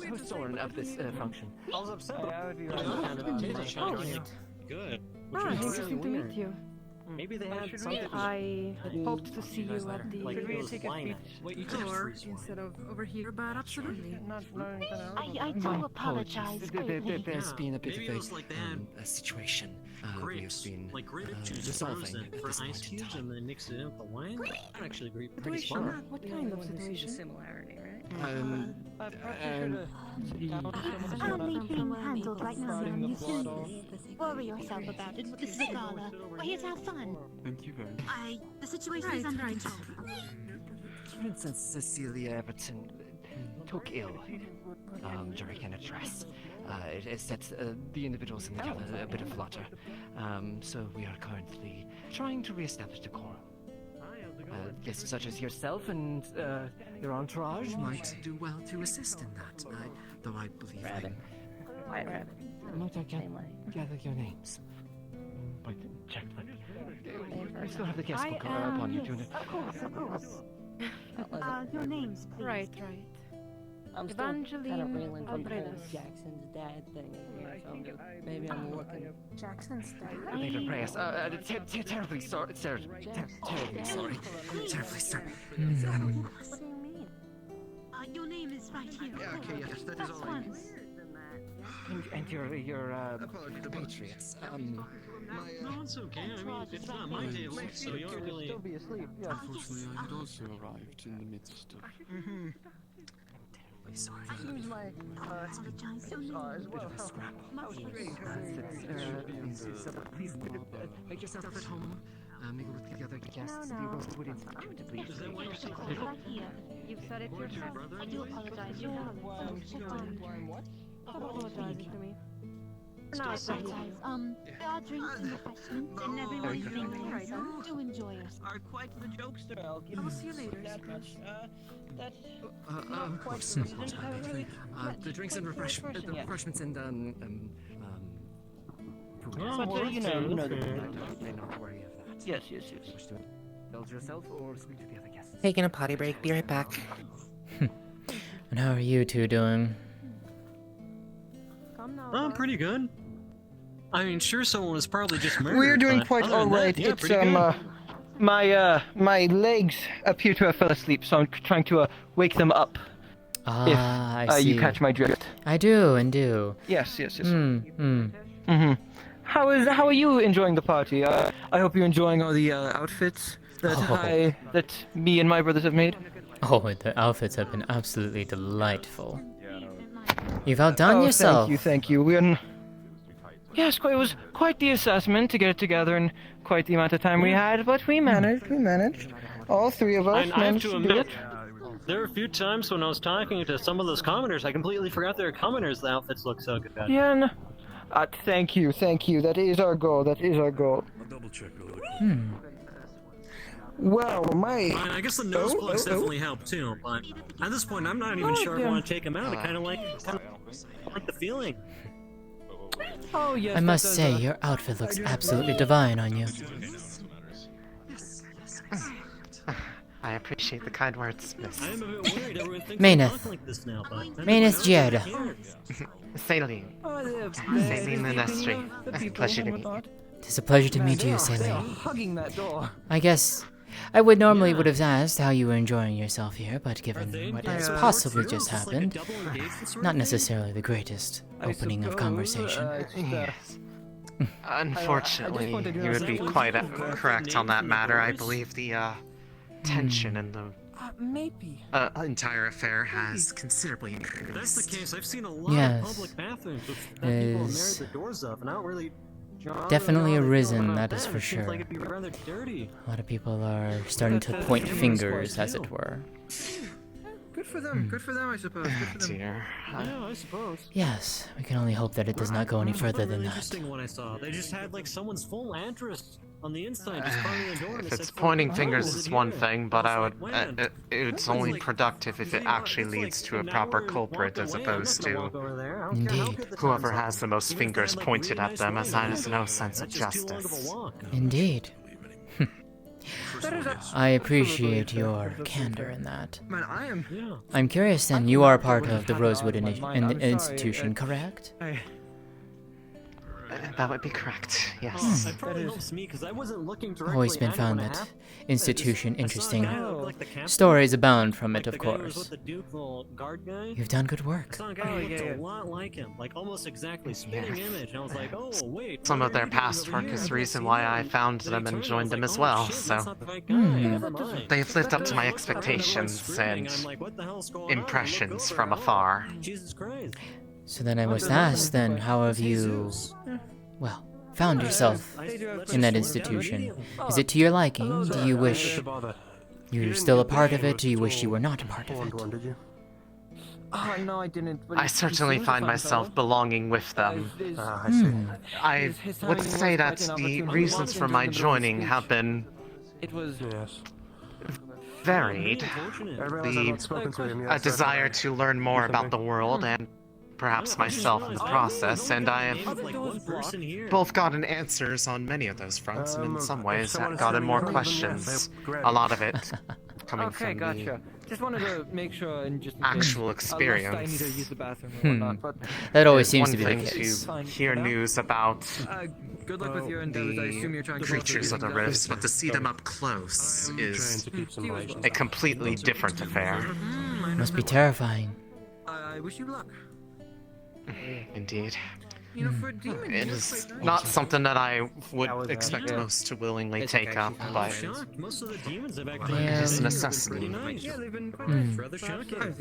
Who's Soren of this function? I was upset. Good. Interesting to meet you. Maybe they had something. I hoped to see you at the Or instead of over here, but absolutely. I do apologize. There's been a bit Maybe of it was like they had a situation grapes, we've been like grape juice resolving frozen at for this ice point in cubes time. and then mix it in with the wine. That actually pretty Situation? smart. What kind of See the situation? similarity, right? Only being handled right now, ma'am. You shouldn't worry yourself about it. This is a gala. We're here to have fun. Thank you very much. The situation is under control. For instance, Cecilia Everton took ill during an address. It set the individuals in the gala a bit of flutter. So we are currently trying to re-establish decorum. Guests such as yourself and your entourage might do well to assist in that. Though I believe White rabbit. Might I gather your names? Wait, check. I still have the guest book upon you, Juna. Of course. Your names, please. Right. I'm still kind of Evangeline reeling from the whole Albredas. Jackson's dad thing again, so maybe I'm looking. Jackson's dad. David Reyes, terribly sorry, terribly sorry. Terribly sorry. What do you mean? Your name is right here. Yeah, okay, yes, that is all right. And your compatriots. No, it's okay. I mean, it's not my table, so you don't really. Still be asleep. Yeah. Unfortunately, I had also arrived in the midst of... Sorry. I lose my Apologize. as well. Please make yourself at home. Mingle with the other guests. The Rosewood Institute, please. Is that why you're so Right here. You've said it yourself. I do apologize. You have it. So, hold on. Stop apologizing to me. No, there are drinks and refreshments, and everyone's thinking, so do enjoy yourself. Are quite the jokester, I'll give I'll you see you later. that much. That's Of not quite course, the of reason. course. I really The drinks and refreshments and But you know I the may not worry of that. Yes. Wish to indulge yourself or speak to the other guests. Taking a potty break. Be right back. And how are you two doing? I'm pretty good. I mean, sure, someone was probably just murdered. We're doing but quite other than all right. that, yeah, It's pretty good. my legs appear to have fell asleep, so I'm trying to wake them up. Ah, if, I see. you catch my drift. I do, and do. Yes. Mm-hmm. How are you enjoying the party? I hope you're enjoying all the outfits that me and my brothers have made. Oh, the outfits have been absolutely delightful. You've outdone yourself. Thank you. Yes, it was quite the assessment to get it together in quite the amount of time we had, but we managed. All three of us And I have managed to to do admit, it. there are a few times when I was talking to some of those commoners, I completely forgot they were commoners. The outfits look so good. Yeah, no. Thank you. That is our goal. I'll double check. Well, I guess the nose plugs definitely help too, but at this point, I'm not even sure I want to take them out. I kind of like the feeling. Oh yes. I must say, your outfit looks absolutely divine on you. I appreciate the kind words, Miss. I am a bit worried everyone thinks Maeneth. I talk like this now, but Maeneth Giada. Saline. Saline Lunestri. Pleasure to meet you. It's a pleasure to meet you, They are Celine. hugging that door. I guess I would normally would have asked how you were enjoying yourself here, but given what has possibly just happened, not necessarily the greatest opening of conversation. Yes. Unfortunately, you would be quite correct on that matter. I believe the tension in the Maybe. entire affair has considerably increased. If that's the case, I've seen a lot Yes. of public bathrooms with that people have married the doors up, and I don't really. Definitely arisen, that is for Seems sure. like it'd be rather dirty. A lot of people are starting to point fingers, as it were. Good for them. Good for them, I suppose. Good for them. Dear. Yeah, I suppose. Yes, we can only hope that it does not go any further than Really that. interesting one I saw. They just had like someone's full address on the inside, just carving the door. And If it it's said, pointing "Oh, fingers is is it one here?" thing, but I would. When? It's only productive if it actually leads to a proper culprit as opposed to Indeed. whoever has the most fingers pointed at them, as that is no sense of justice. Indeed. I appreciate your candor in that. Man, I am. I'm curious then, you are part of the Rosewood institution, correct? That would be correct, yes. It probably helps me because I wasn't looking directly Always been at found it when it that happened. institution I saw a interesting. guy who looked like the captain. Stories abound from it, Like of the guy who was course. with the Duke, the guard guy. You've done good I work. saw a guy who looked a lot like him, like almost exactly spitting image. And I was like, oh wait. Some what of are their you doing past over work here? is I've the never reason seen why you. I found Then them he and turned, I was joined them like, as oh, well, shit, so that's not the right guy. Never mind. they've lived up to my I found him expectations screaming, and I'm like, what the hell's going on? I look impressions over, from oh, afar. Jesus Christ. So then I must ask then, how have you, well, found yourself in that institution? Is it to your liking? Do you wish you're still a part of it? Do you wish you were not a part of it? Oh, no, I didn't. But I certainly find myself belonging with them. I would say that the reasons for my joining have been It was. varied. A desire to learn more about the world and perhaps myself in the process, and I have both gotten answers on many of those fronts, and in some ways have gotten more questions. A lot of it coming Okay, from gotcha. Just wanted to make sure and just in actual case, unless I need to experience. use the bathroom or whatnot, but That always It's seems one to be the thing case. to hear news about good luck with your endeavors. I assume you're trying to creatures of the rifts, but to see them up close is a completely different affair. Must be terrifying. I wish you luck. Indeed. You know, for a demon, It you is look not something that I would expect most to willingly take up, but Most of the demons have actually it is a been necessity. pretty nice. Yeah, they've been Hmm. Rather shocking.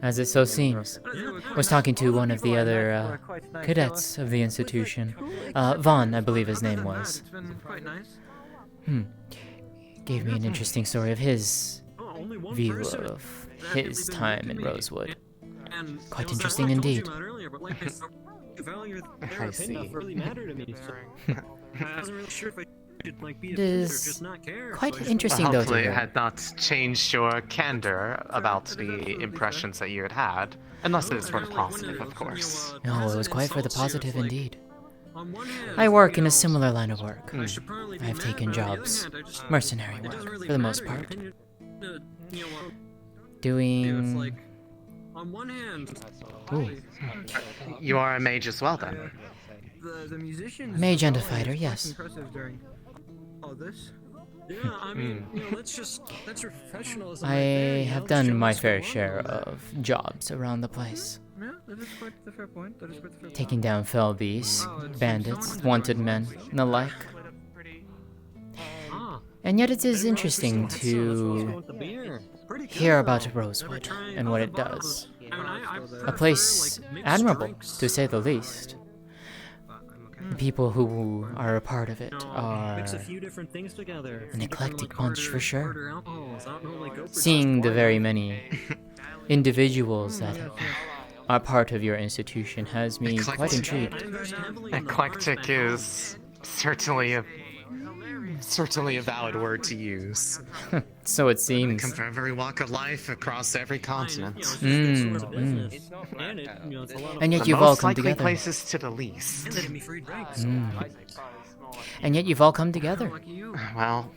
As it so seems. I was talking to one of the other cadets of the institution. Vaughn, I believe his name was. It's been quite nice. Gave me an interesting story of his view of his time in Rosewood. Quite interesting indeed. value I their see. opinion really matter to me. So I wasn't really sure if I should like be It offended or is just not care. quite so I just interesting Well, though to hopefully it hear. had not changed your candor about the impressions that you had had. Unless it's for the positive, of course. No, it was quite for the positive indeed. On one hand, I work in a similar line of work. I should probably be I've mad, taken but on the other jobs, hand, I just- mercenary it doesn't work, really for the most matter, part. you know, Doing... it's like, on one hand, Ooh. You are a mage as well, then. The musicians. Mage and a were always fighter, quite yes. Impressive during all this. yeah, I mean, you know, that's your professionalism. I right there, you have know, done show my us fair what share of jobs around the place. Yeah, that is quite the fair point. That is quite the fair Taking down fell beasts, bandits, wanted men, and the like. And yet it is interesting to hear about Rosewood and what it does. A place admirable, to say the least. The people who are a part of it are mix a few different things together. an eclectic bunch for sure. Harder alcohols. I don't know, like, Seeing the very many individuals that are part of your institution has me quite intrigued. Eclectic is certainly a valid word to use. So it seems. Come from every walk of life across every continent. And yet The you've all most come likely together. places to the least. And yet you've all come together. Well,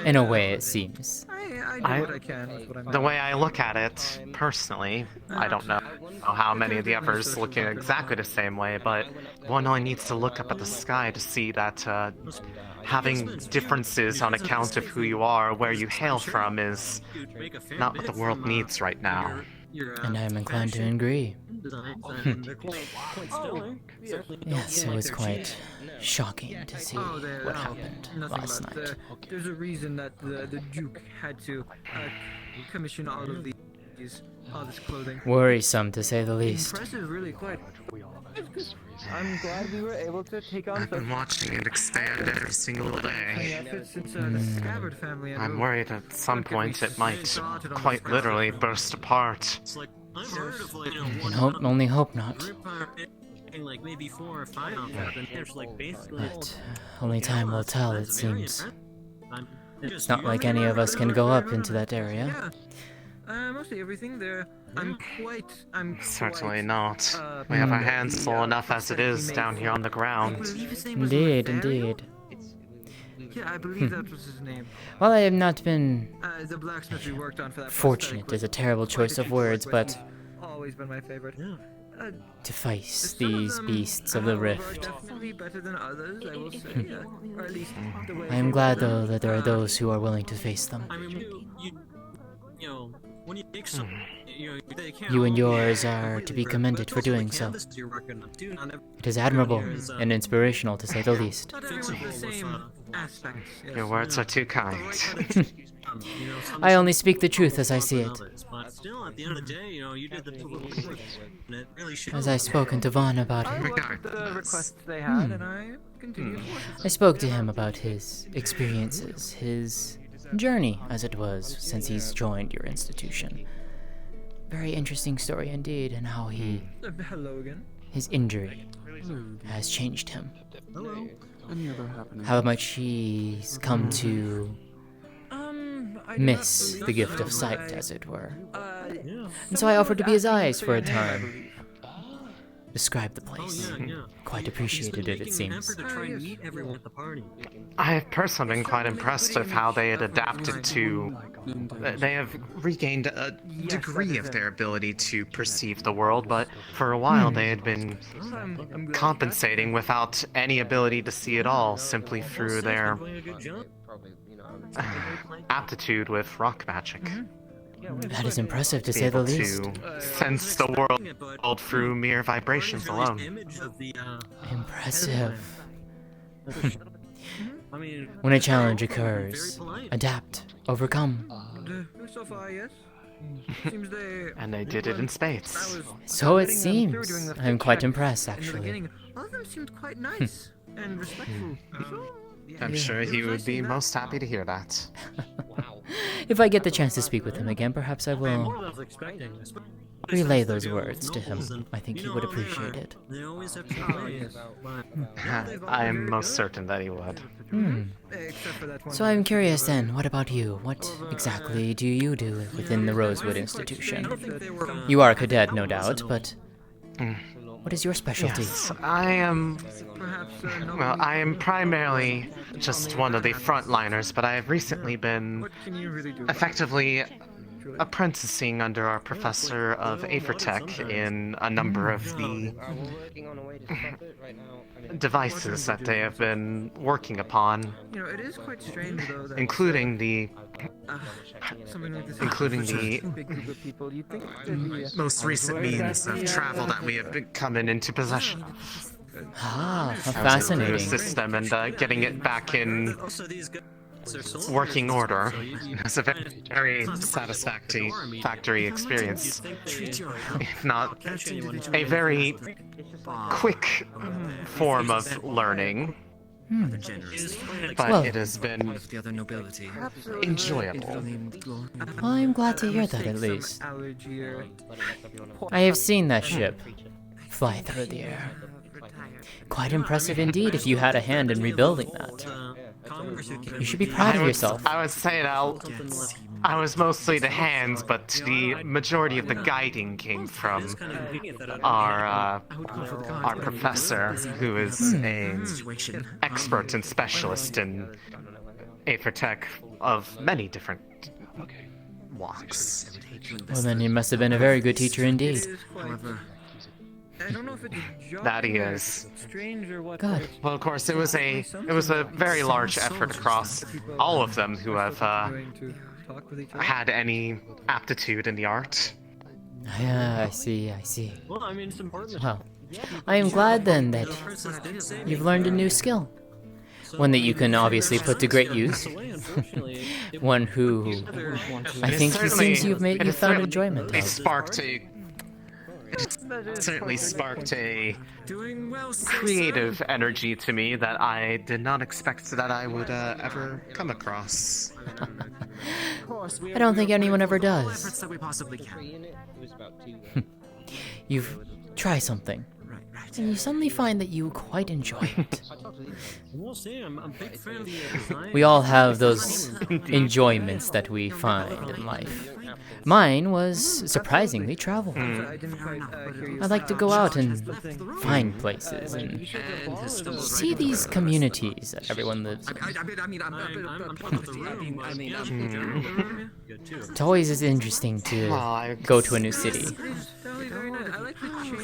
In a way, it seems. I do what I can with what I'm the way I look at it, personally, I don't know how many of the others look at it exactly the same way, but one only needs to look up at the sky to see that having differences on account of who you are or where you hail from is not what the world needs right now. And I'm inclined to agree. Yes, it was quite shocking to see what happened last night. There's a reason that the Duke had to commission all of all this clothing. Worrisome, to say the least. Impressive, really, quite. I'm glad we were able to take on I've been watching it expand every single day. since the Scabbard family. I'm worried at some point it might quite literally burst apart. Can only hope not. Like maybe 4 or 5 of them, and there's like basically. But only time will tell, it seems. It's not like any of us can go up into that area. Mostly everything there. I'm Certainly not. We have our hands full enough as it is down here on the ground. Indeed, indeed. Yeah, I believe that was his name. Well, I have not been The blacksmith we worked on for that. fortunate is a terrible choice of words, but Always been my favorite. to face these beasts of the rift. Definitely better than others, I will say. Or at least the way I am glad, though, that there are those who are willing to face them. I mean, you know, when you make some, they can't You and all yours be are to completely be perfect, commended but for those are the doing so. canvases you're working on, too. Not It is admirable everyone here is, and inspirational, to say the least. Not everyone has the same aspects. Yes. Your words are too kind. I only speak the truth as I see it. But still, at the end of the day, you did the and it really should. As I've spoken to Vaughn about I it. liked the requests they had, and I continued. I spoke to him about his experiences, his journey, as it was, since he's joined your institution. Very interesting story indeed, and how Hello again. his injury has changed him. Hello. Any other happenings? How much he's come to I miss do not the gift of believe so. sight, as it were. Yeah. And so I offered to be his eyes for a I time. believe. Describe the place. Quite appreciated it seems. To try and meet everyone at the party. I have personally been quite impressed of how they had adapted to... They have regained a degree of their ability to perceive the world, but for a while they had been compensating without any ability to see at all, simply through their aptitude with rock magic. That is impressive, to say the least. To sense the world through mere vibrations alone. Impressive. When a challenge occurs, adapt, overcome. So far, yes. Seems they. And they did it in spades. So it seems. I'm quite impressed, actually. All of them seemed quite nice and respectful. I'm sure he would be most happy to hear that. If I get the chance to speak with him again, perhaps I will relay those words to him. I think he would appreciate it. They always have complaints, but I'm most certain that he would. So I'm curious then, what about you? What exactly do you do within the Rosewood Institution? You are a cadet, no doubt, but what is your specialty? Yes, I am... Well, I am primarily just one of the frontliners, but I have recently been effectively apprenticing under our professor of Aethertech in a number of the devices that they have been working upon, It is quite strange though that including the big group of people. You'd think there'd be a- most recent means of travel that we have been coming into possession of. Ah, how I was able to fascinating. assist them and getting it back in working order. It's a very satisfactory experience, if not a very quick form of learning. But Well, it has been enjoyable. Well, I'm glad to hear that at least. allergy or I have seen that ship fly through the air. Quite impressive indeed if you had a hand in rebuilding that. You should be proud of yourself. I would say that I was mostly the hands, but the majority of the guiding came from our professor, who is an expert and specialist in Aethertech of many different walks. Well then, you must have been a very good teacher indeed. I don't know if it's That he is. strange or what. Good. Well, of course, it was a very large effort across all of them who have had any aptitude in the art. Yeah, I see, I see. well, I mean, it's important. Well, I am glad then that you've learned a new skill. One that you can obviously put to great use. One who I think it seems you've found enjoyment of. It certainly sparked a creative energy to me that I did not expect that I would ever come across. I don't think anyone ever does. You've tried something, and you suddenly find that you quite enjoy it. We'll see. I'm a big fan of the design. We all have those enjoyments that we find in life. Mine was surprisingly travel. I like to go out and find places and see these communities that everyone lives in. It's always as interesting to go to a new city.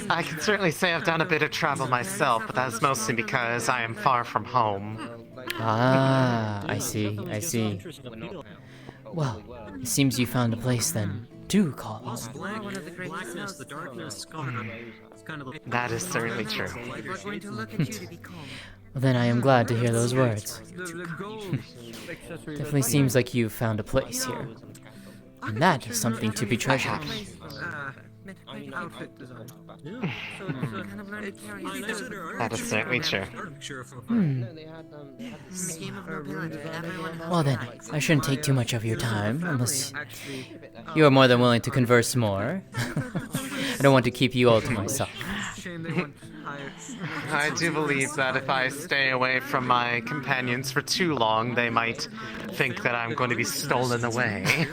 I can certainly say I've done a bit of travel myself, but that's mostly because I am far from home. Ah, I see, I see. Well, it seems you found a place then to call home. That is certainly true. Well, then I am glad to hear those words. Definitely seems like you've found a place here. And that is something to be treasured. That is certainly true. Well then, I shouldn't take too much of your time, unless you are more than willing to converse more. I don't want to keep you all to myself. I do believe that if I stay away from my companions for too long, they might think that I'm going to be stolen away.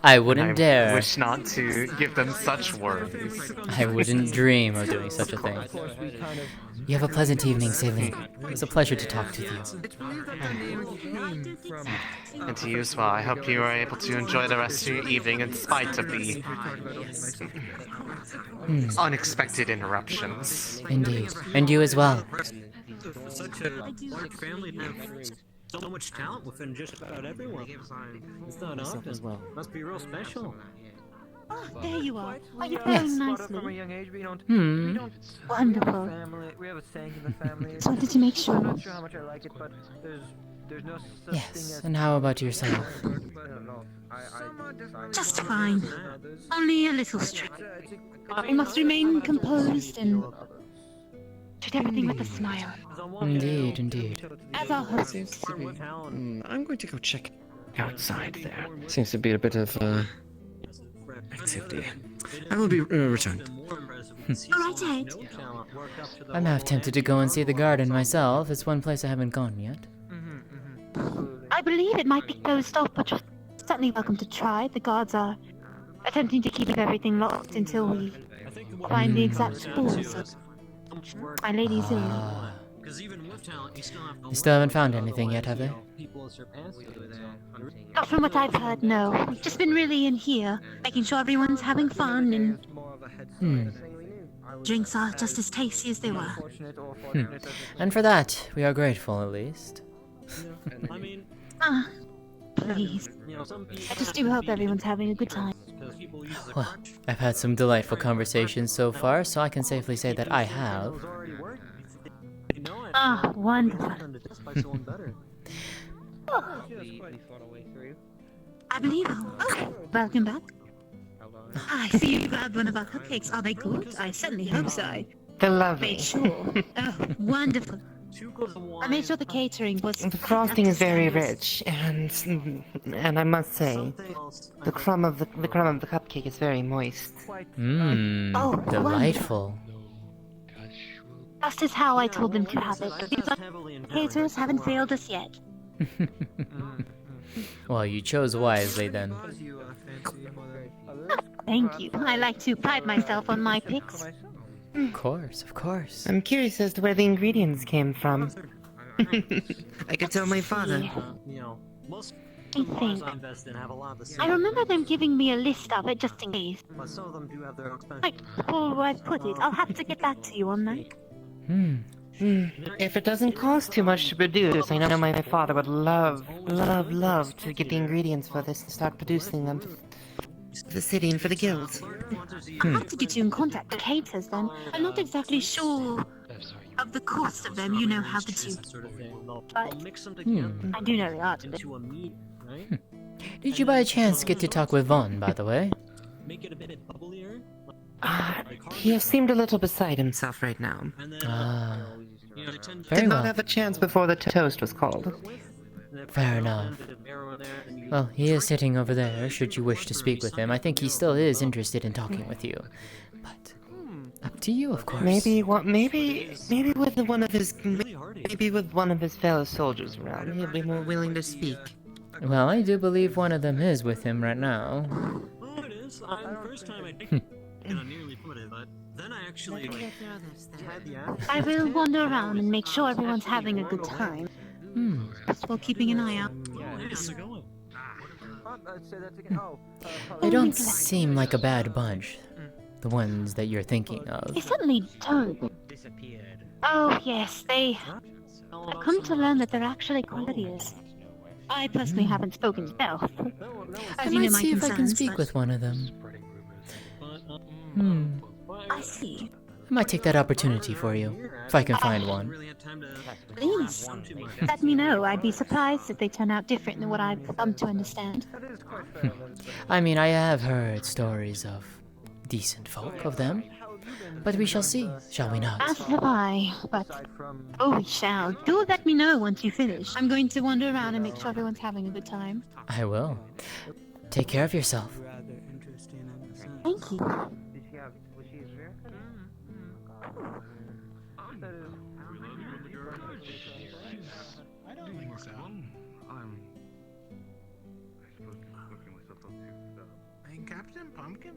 I wouldn't I dare. wish not to give them such worries. I wouldn't dream of doing such a thing. You have a pleasant evening, Celine. It was a pleasure to talk to you. And to you as well. I hope you are able to enjoy the rest of your evening in spite of the unexpected interruptions. Indeed. And you as well. Such a large family to have so much talent within just about everyone. It's not often. Must be real special. Oh, there you are. Are you Yes. growing Brought up from a nicely? young age, we don't. Hmm. We don't. Wonderful. We have a saying in the family. Just wanted to make sure. I'm not sure how much I like it, but there's no such thing Yes, as. and how about yourself? Just fine. Only a little stressed. We must remain composed and treat everything with a smile. Indeed, indeed. As our host. I'm going to go check outside there. Seems to be a bit of activity. I will be returned. Alright, Ed. I'm half tempted to go and see the garden myself. It's one place I haven't gone yet. I believe it might be closed off, but you're certainly welcome to try. The guards are attempting to keep everything locked until we find the exact spores of my lady's ill. You still haven't found anything yet, have they? Not from what I've heard, no. We've just been really in here, making sure everyone's having fun and drinks are just as tasty as they were. And for that, we are grateful at least. Please. I just do hope everyone's having a good time. Well, I've had some delightful conversations so far, so I can safely say that I have. Wonderful. I believe. Oh, welcome back. I see you grabbed one of our cupcakes. Are they good? I certainly hope so. They're lovely. Made sure. Oh, wonderful. I made sure the catering was. The frosting is very rich, and I must say, the crumb of the cupcake is very moist. Oh, delightful. Just as how I told them to have it. The caterers haven't failed us yet. Well, you chose wisely then. Thank you. I like to pride myself on my picks. Of course, of course. I'm curious as to where the ingredients came from. I could tell my father. I think. I remember them giving me a list of it just in case. Like, where I put it. I'll have to get back to you on that. If it doesn't cost too much to produce, I know my father would love to get the ingredients for this and start producing them for the city and for the guilds. I'll have to get you in contact with caterers then. I'm not exactly sure of the cost of them, you know how to do. But I do know the art of it. Did you by chance get to talk with Vaughn, by the way? He seemed a little beside himself right now. Very Did not well. have a chance before the toast was called. Fair enough. Well, he is sitting over there, should you wish to speak with him. I think he still is interested in talking with you. But, up to you, of course. Maybe with one of his fellow soldiers around, he'll be more willing to speak. Well, I do believe one of them is with him right now. Oh, it is. First time I did, and I nearly put it, but then I actually had the I will wander around and make sure everyone's having a good time. Just while keeping an eye out. They don't seem like a bad bunch. The ones that you're thinking of. They certainly don't. Oh, yes, I've come to learn that they're actually courtiers. I personally haven't spoken to Belle. I As you know, might my see if I can concerns, speak but- with one of them. I see. I might take that opportunity for you, if I can find one. Please, let me know. I'd be surprised if they turn out different than what I've come to understand. I mean, I have heard stories of decent folk of them. But we shall see, shall we not? As have I, but... Oh, we shall. Do let me know once you finish. I'm going to wander around and make sure everyone's having a good time. I will. Take care of yourself. Thank you. Hey, Captain Pumpkin?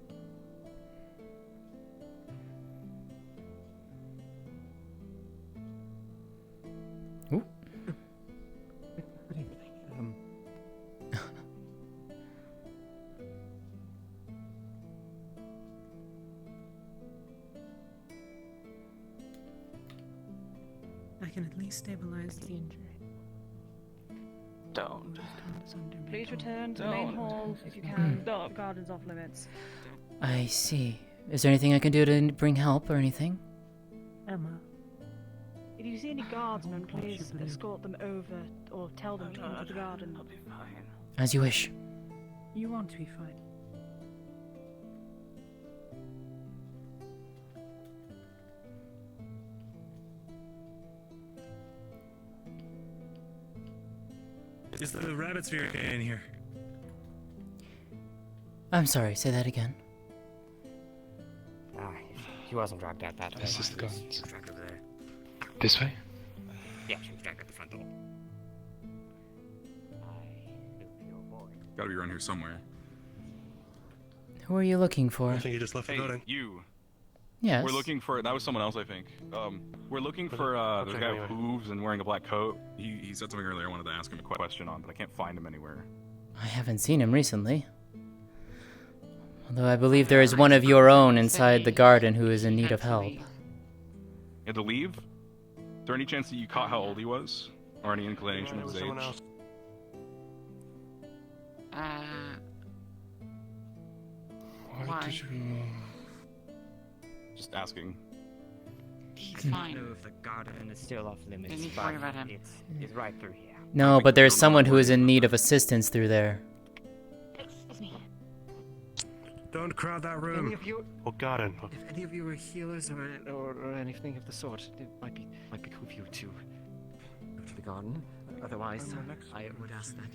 Ooh. I can at least stabilize the injury. Don't. Please return to the main hall if you can. The garden's off limits. I see. Is there anything I can do to bring help or anything? Emma. If you see any guardsmen, please escort them over or tell them to come to the garden. I'll be fine. As you wish. You want to be fine. Is the rabbit sphere in here? I'm sorry, say that again. He wasn't dragged out that way. This is the He was guards. dragged over there. This way? Yeah, she was dragged out the front door. Gotta be around here somewhere. Who are you looking for? I think he just left the Hey, building. you. Yes. We're looking for. That was someone else, I think. We're looking for the guy with hooves and wearing a black coat. He said something earlier. I wanted to ask him a question on, but I can't find him anywhere. I haven't seen him recently. Although I believe there is one of your own inside the garden who is in need of help. You had to leave? Is there any chance that you caught how old he was? Or any inclination of his age? Why did you... Just asking. He's fine. Know if the garden is still off limits, Didn't but worry about him. it's right through here. No, but there's someone who is in need of assistance through there. Excuse me. Don't crowd that Any room. of you, Or garden. if any of you are healers or anything of the sort, it might be cool for you to go to the garden. Otherwise, I would ask that.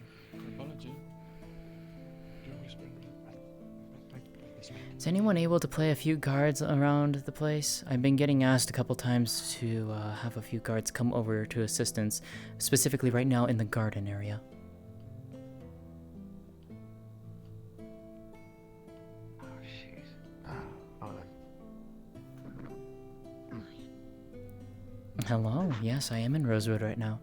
Is anyone able to play a few guards around the place? I've been getting asked a couple times to have a few guards come over to assistance, specifically right now in the garden area. Hello, yes, I am in Rosewood right now.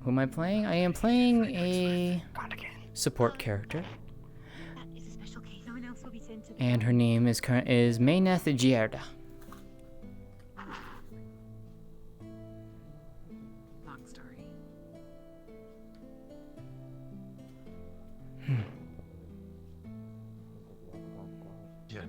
Who am I playing? I am playing a support character. That is a special case. No one else will be sent to the And her name is Maeneth Gierda. Long story. Yeah.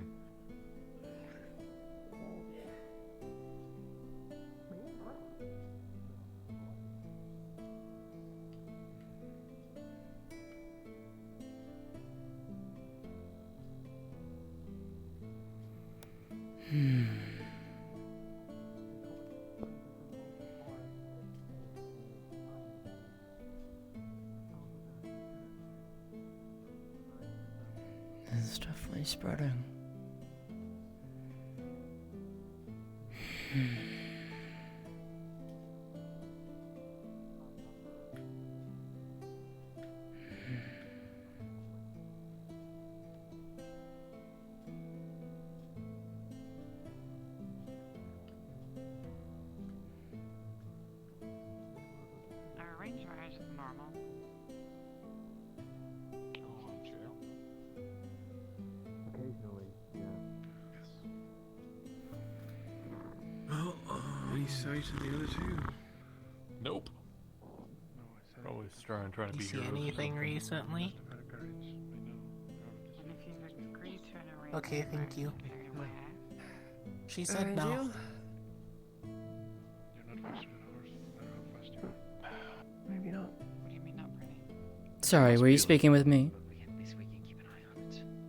It's definitely spreading. Our range is normal. Occasionally, yeah. Any sight of the other two? Nope. Probably trying to You be see here. anything recently? Okay, thank you. She said no. Maybe not. What do you mean not pretty? Sorry, were you speaking with me?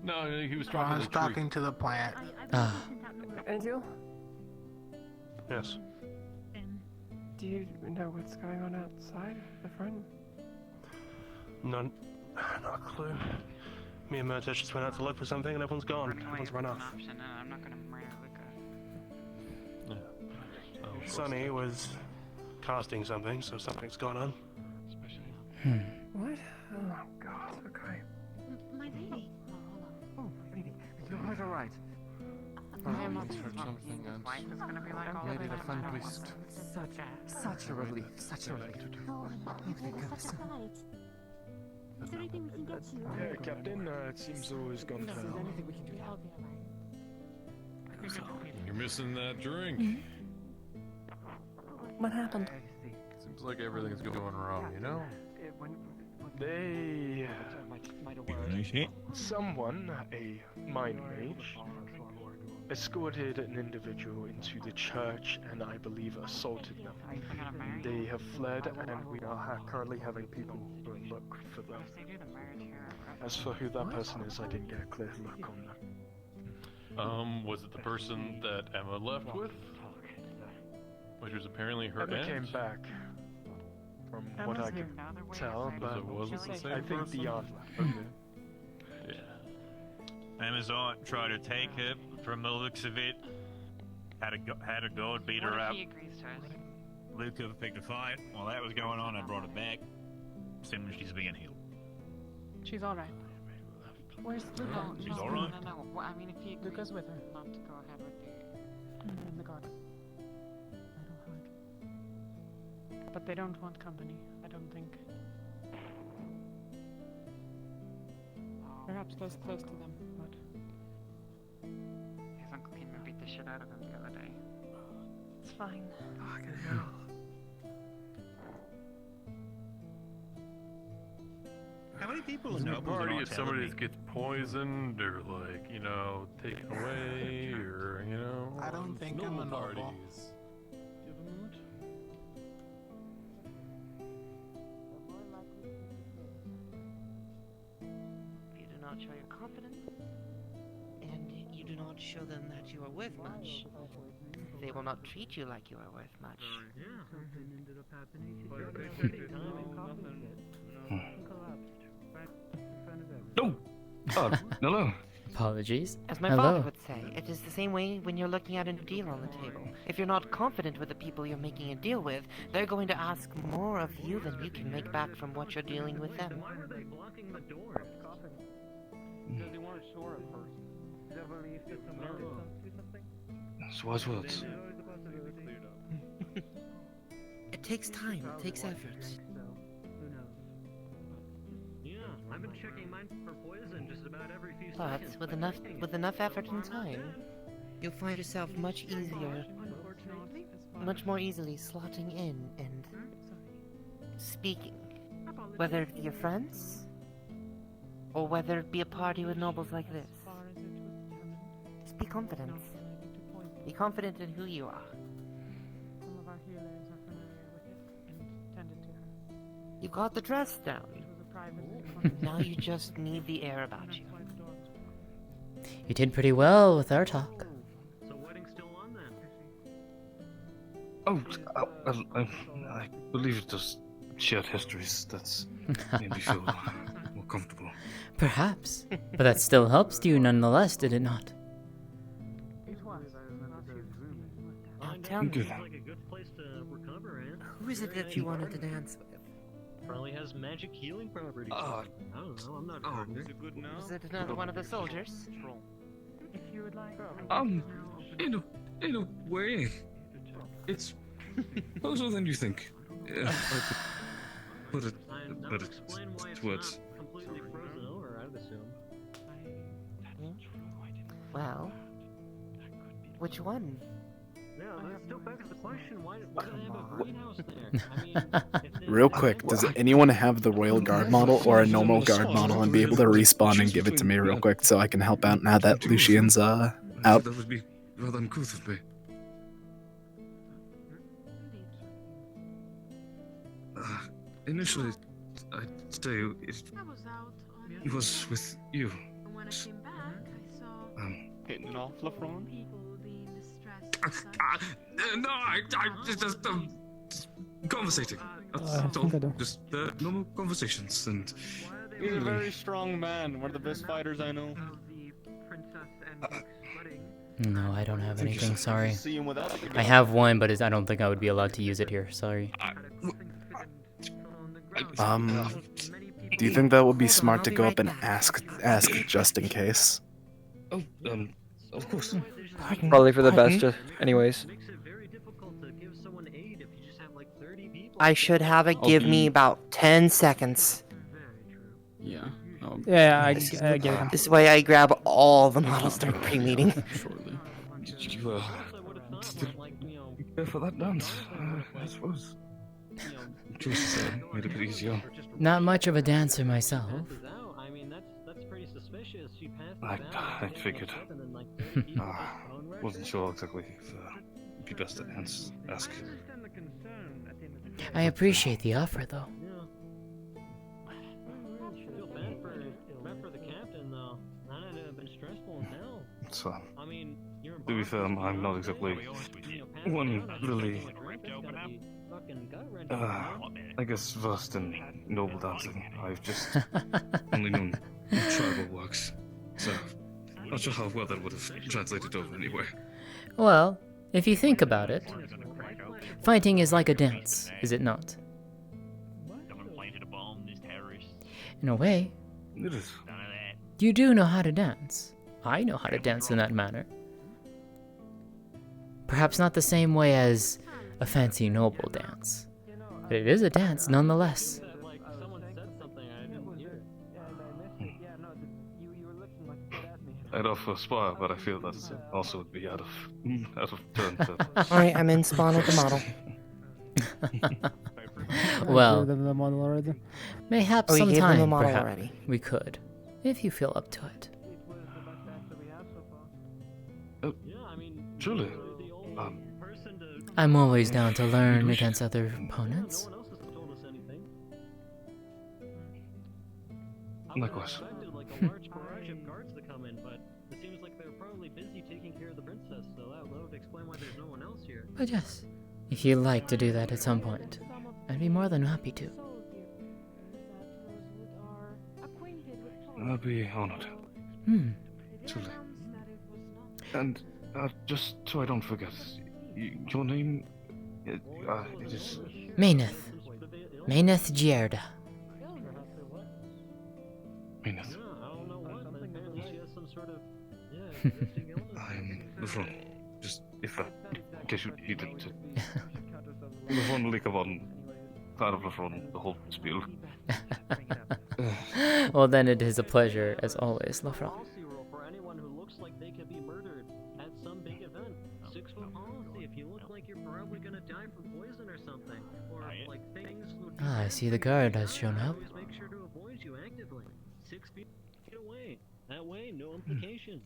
No, he was I talking was to the tree. talking to the plant. Ah. Angel? Yes. Do you know what's going on outside the front? None. Not a clue. Me and Maeneth just went out to look for something and everyone's gone. Everyone's run off. Option, and I'm not gonna marry Luca. Sonny was casting something, so something's going on. What? Oh god, okay. My lady. Oh, lady, you're quite alright. I'm not He's heard something and wife is gonna be like all made of it a fun twist. Such a relief, such a relief. Oh, that's right. Is there anything we can get you? Yeah, Captain, it seems all has gone to hell. Anything we can do to help? You're missing that drink. What happened? Seems like everything's going wrong, you know? They... Someone, a mind mage, escorted an individual into the church and I believe assaulted them. They have fled and we are currently having people look for them. As for who that person is, I didn't get a clear look on them. Was it the person that Emma left with? Which was apparently her Emma aunt? came back, from what I can tell, but So it wasn't the same I think person? the aunt left. Yeah. Amazon tried to take her from the looks of it. Had a guard beat her What if up. he agrees to it? Luca picked a fight. While that was going on, I brought her back. Assuming she's being healed. She's alright. Where's Luca? She's No, alright. No. Well, I mean, if he Luca's with her. not to go ahead with the... In the garden. But they don't want company, I don't think. Perhaps less close to them, but... His uncle came and beat the shit out of him the other day. It's fine. Fucking hell. How many people Is in it a Nobles party are if telling somebody me? gets poisoned or like, you know, taken away or, you know? I don't think I'm a noble. parties. You do not show your confidence, and you do not show them that you are worth much. They will not treat you like you are worth much. Something ended up happening. No! Oh, hello. Apologies. As my Hello. father would say, it is the same way when you're looking at a new deal on the table. If you're not confident with the people you're making a deal with, they're going to ask more of you than you can make back from what you're dealing with them. Why were they blocking the door? Because he weren't sure at first. Did ever leave to do something? It's wise words. It takes time, it takes effort. Yeah, I've been checking mine for poison just about every few But seconds. with enough effort and time, you'll find yourself much more easily slotting in and speaking. Whether it be your friends, or whether it be a party with nobles like this. Just be confident. Be confident in who you are. Some of our healers are familiar with it and tended to her. You got the dress down. It was a private Now you just need the air about you. You did pretty well with our talk. So wedding's still on then? Oh, I believe it's just shared histories that's made me feel more comfortable. Perhaps. But that still helps you nonetheless, did it not? It was. Now tell me, Seems like a good place to recover, Anne. who is it that you wanted to dance with? Probably has magic healing properties. Oh. I don't know, I'm not a gardener. Is it another one of the soldiers? If you would like. In a way, it's closer than you think. Yeah, I could put it to words. Completely frozen over, I'd assume. Well, which one? Yeah, that still begs the question, why do they have a greenhouse there? I mean, if they- Real quick, does anyone have the Royal Guard model or a normal guard model and be able to respawn and give it to me real quick so I can help out now that Lucian's out? That would be rather uncouth of me. Initially, I'd say it was with you. When I came back, I saw Hitting it off, LaFron? people being distressed. No, I just conversating. That's all. Just normal conversations and. He's a very strong man, one of the best fighters I know. No, I don't have anything, sorry. See him without the I have one, but I don't think I would be allowed to use it here, sorry. Do you think that would be smart to go up and ask just in case? Oh, of course. Probably for the best, anyways. I should have it give me about 10 seconds. Yeah. Yeah, I give him. This way I grab all the models during pre-meeting. Did you go for that dance? I suppose. Choices made it a bit easier. Not much of a dancer myself. I mean, that's pretty suspicious. She passed I figured. Wasn't sure exactly if it'd be best to ask. I appreciate the offer, though. Feel bad for the captain, though. That'd have been stressful as hell. So, I mean, you're to be fair, I'm not exactly one really. I guess versed in noble dancing. I've just only known tribal works. So, not sure how well that would have translated over anywhere. Well, if you think about it, fighting is like a dance, is it not? In a way, It is. you do know how to dance. I know how to dance in that manner. Perhaps not the same way as a fancy noble dance, but it is a dance nonetheless. I'd offer a spar, but I feel that also would be out of turn. Alright, I'm in spawn with the model. Well, gave them the model already? Mayhaps Oh, you gave them the sometime, model perhaps, already. we could, if you feel up to it. Truly. I'm always down to learn against other opponents. Likewise. Like a large barrage of guards to come in, but it seems like they're probably busy taking care of the princess, so that would explain why there's no one else here. But yes, if you'd like to do that at some point, I'd be more than happy to. I'd be honored. Truly. And just so I don't forget, your name, it is... Maeneth. Maeneth Gierda. Maeneth. I'm Lefron. Just if in case you needed to. Lefron Likavon. Part of Lefron, the whole spiel. Well, then it is a pleasure, as always, Lefron. For anyone who looks like they could be murdered at some big event. 6-foot policy. If you look like you're probably gonna die from poison or something, or like things. Ah, I see the guard has shown up. Always make sure to avoid you actively. 6 feet away. That way, no implications.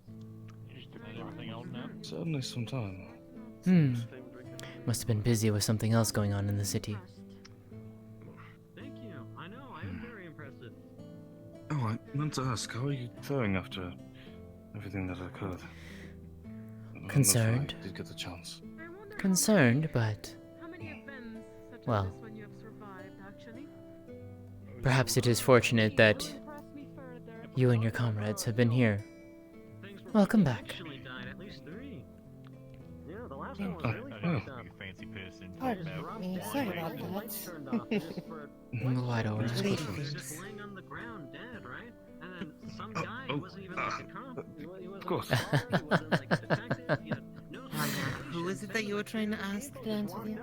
Everything else now? Certainly some time. Must have been busy with something else going on in the city. Thank you. I know. I am very impressive. Oh, I meant to ask, how are you faring after everything that occurred? Concerned. I did get the chance. Concerned, but... well... perhaps it is fortunate that you and your comrades have been here. Welcome back. Pardon me, sorry about that. Wide over. Just laying on the ground, dead, right? And then some guy wasn't even like a cop. He was of course. he wasn't like a detective. He had no. Who is it that you were trying to ask to dance with you?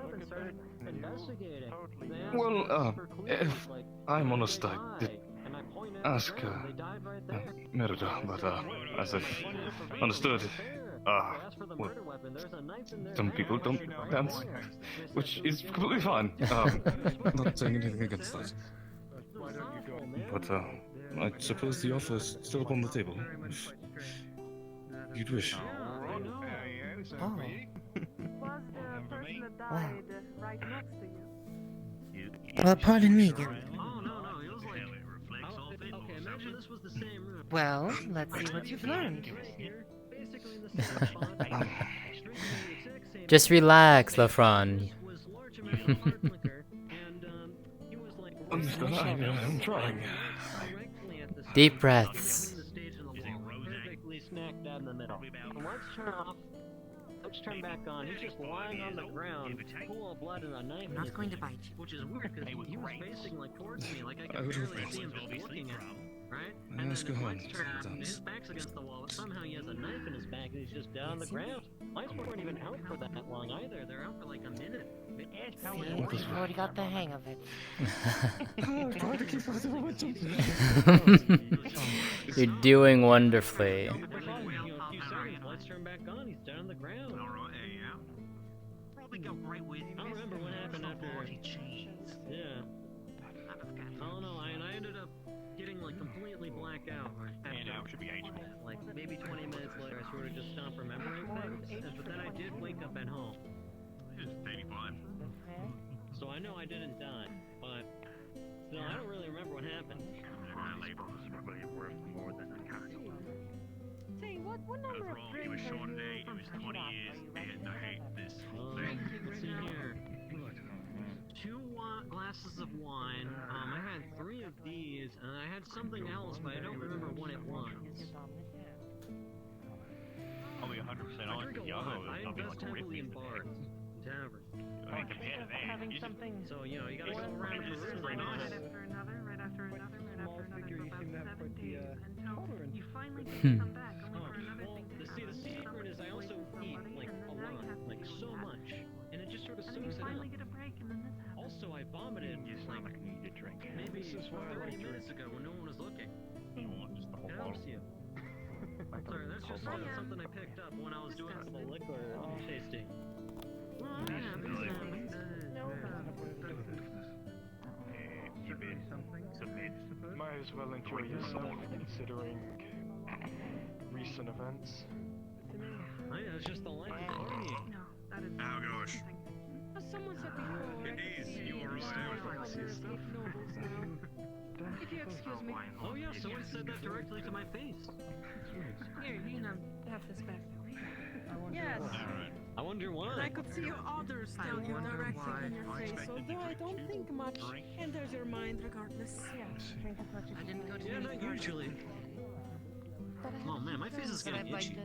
Investigating. Well, if I'm honest, I did ask Merida, but as I've understood, well, some people don't dance, which is completely fine. Not saying anything against that. But I suppose the offer is still upon the table, if you'd wish. Oh. Wow. Pardon me again. Well, let's see what you've learned. Just relax, Lefron. I'm trying. Deep breaths. Let's turn back on. He's just lying on the ground, pool of blood and a knife in his going to hand, bite you. which is weird because he was facing like towards me, like I could barely see him just looking at me, right? And then his lights turn out, and his back's against the wall, but somehow he has a knife in his back and he's just down on the ground. Lights weren't even out for that long either. They're out for like a minute. See, you've already got the hang of it. You're doing wonderfully. Lights turn back on. He's down on the ground. Probably go right with. I don't remember what happened after. Yeah. Oh no, I ended up getting like completely blacked out. Should be like maybe 20 minutes later, I sort of just stopped remembering things. But then I did wake up at home. So I know I didn't die, but still, I don't really remember what happened. Say, what number of He was short today, he was 20 years dead. I hate this whole thing. Let's see here. 2 glasses of wine. I had 3 of these, and I had something else, but I don't remember what it was. I'll be 100% honest with you. I invest heavily in bars, taverns. I ain't compared to that. Having something. So you know you gotta go around the room right Right now. after another, right after another, right after another, figure, you for seem to about have 7 quite the, days until tolerance. you finally get Hmm. to come back. Only for another Well, thing to the happen. secret is I also eat like a lot, like so much, and it just sort of And then you soaks it up. finally get a break, and then this happens. Also, I vomited like I need a drink. maybe This is why I 30 like minutes ago when no one was looking. You want just the whole It bottle? helps you. Sorry, that's just something I picked up when I was doing some liquor tasting. Might as well enjoy yourself considering recent events. Oh yeah, it's just the life of partying. No, that is Oh gosh. As someone said before, It is. You are right. if you excuse me. Oh yeah, someone said that directly to my face. Here, you can have this back. Yes. I wonder why. I could see others tell you directly in your face, although I don't think much enters your mind regardless. I didn't go to yeah, not usually. Oh man, my face is getting itchy.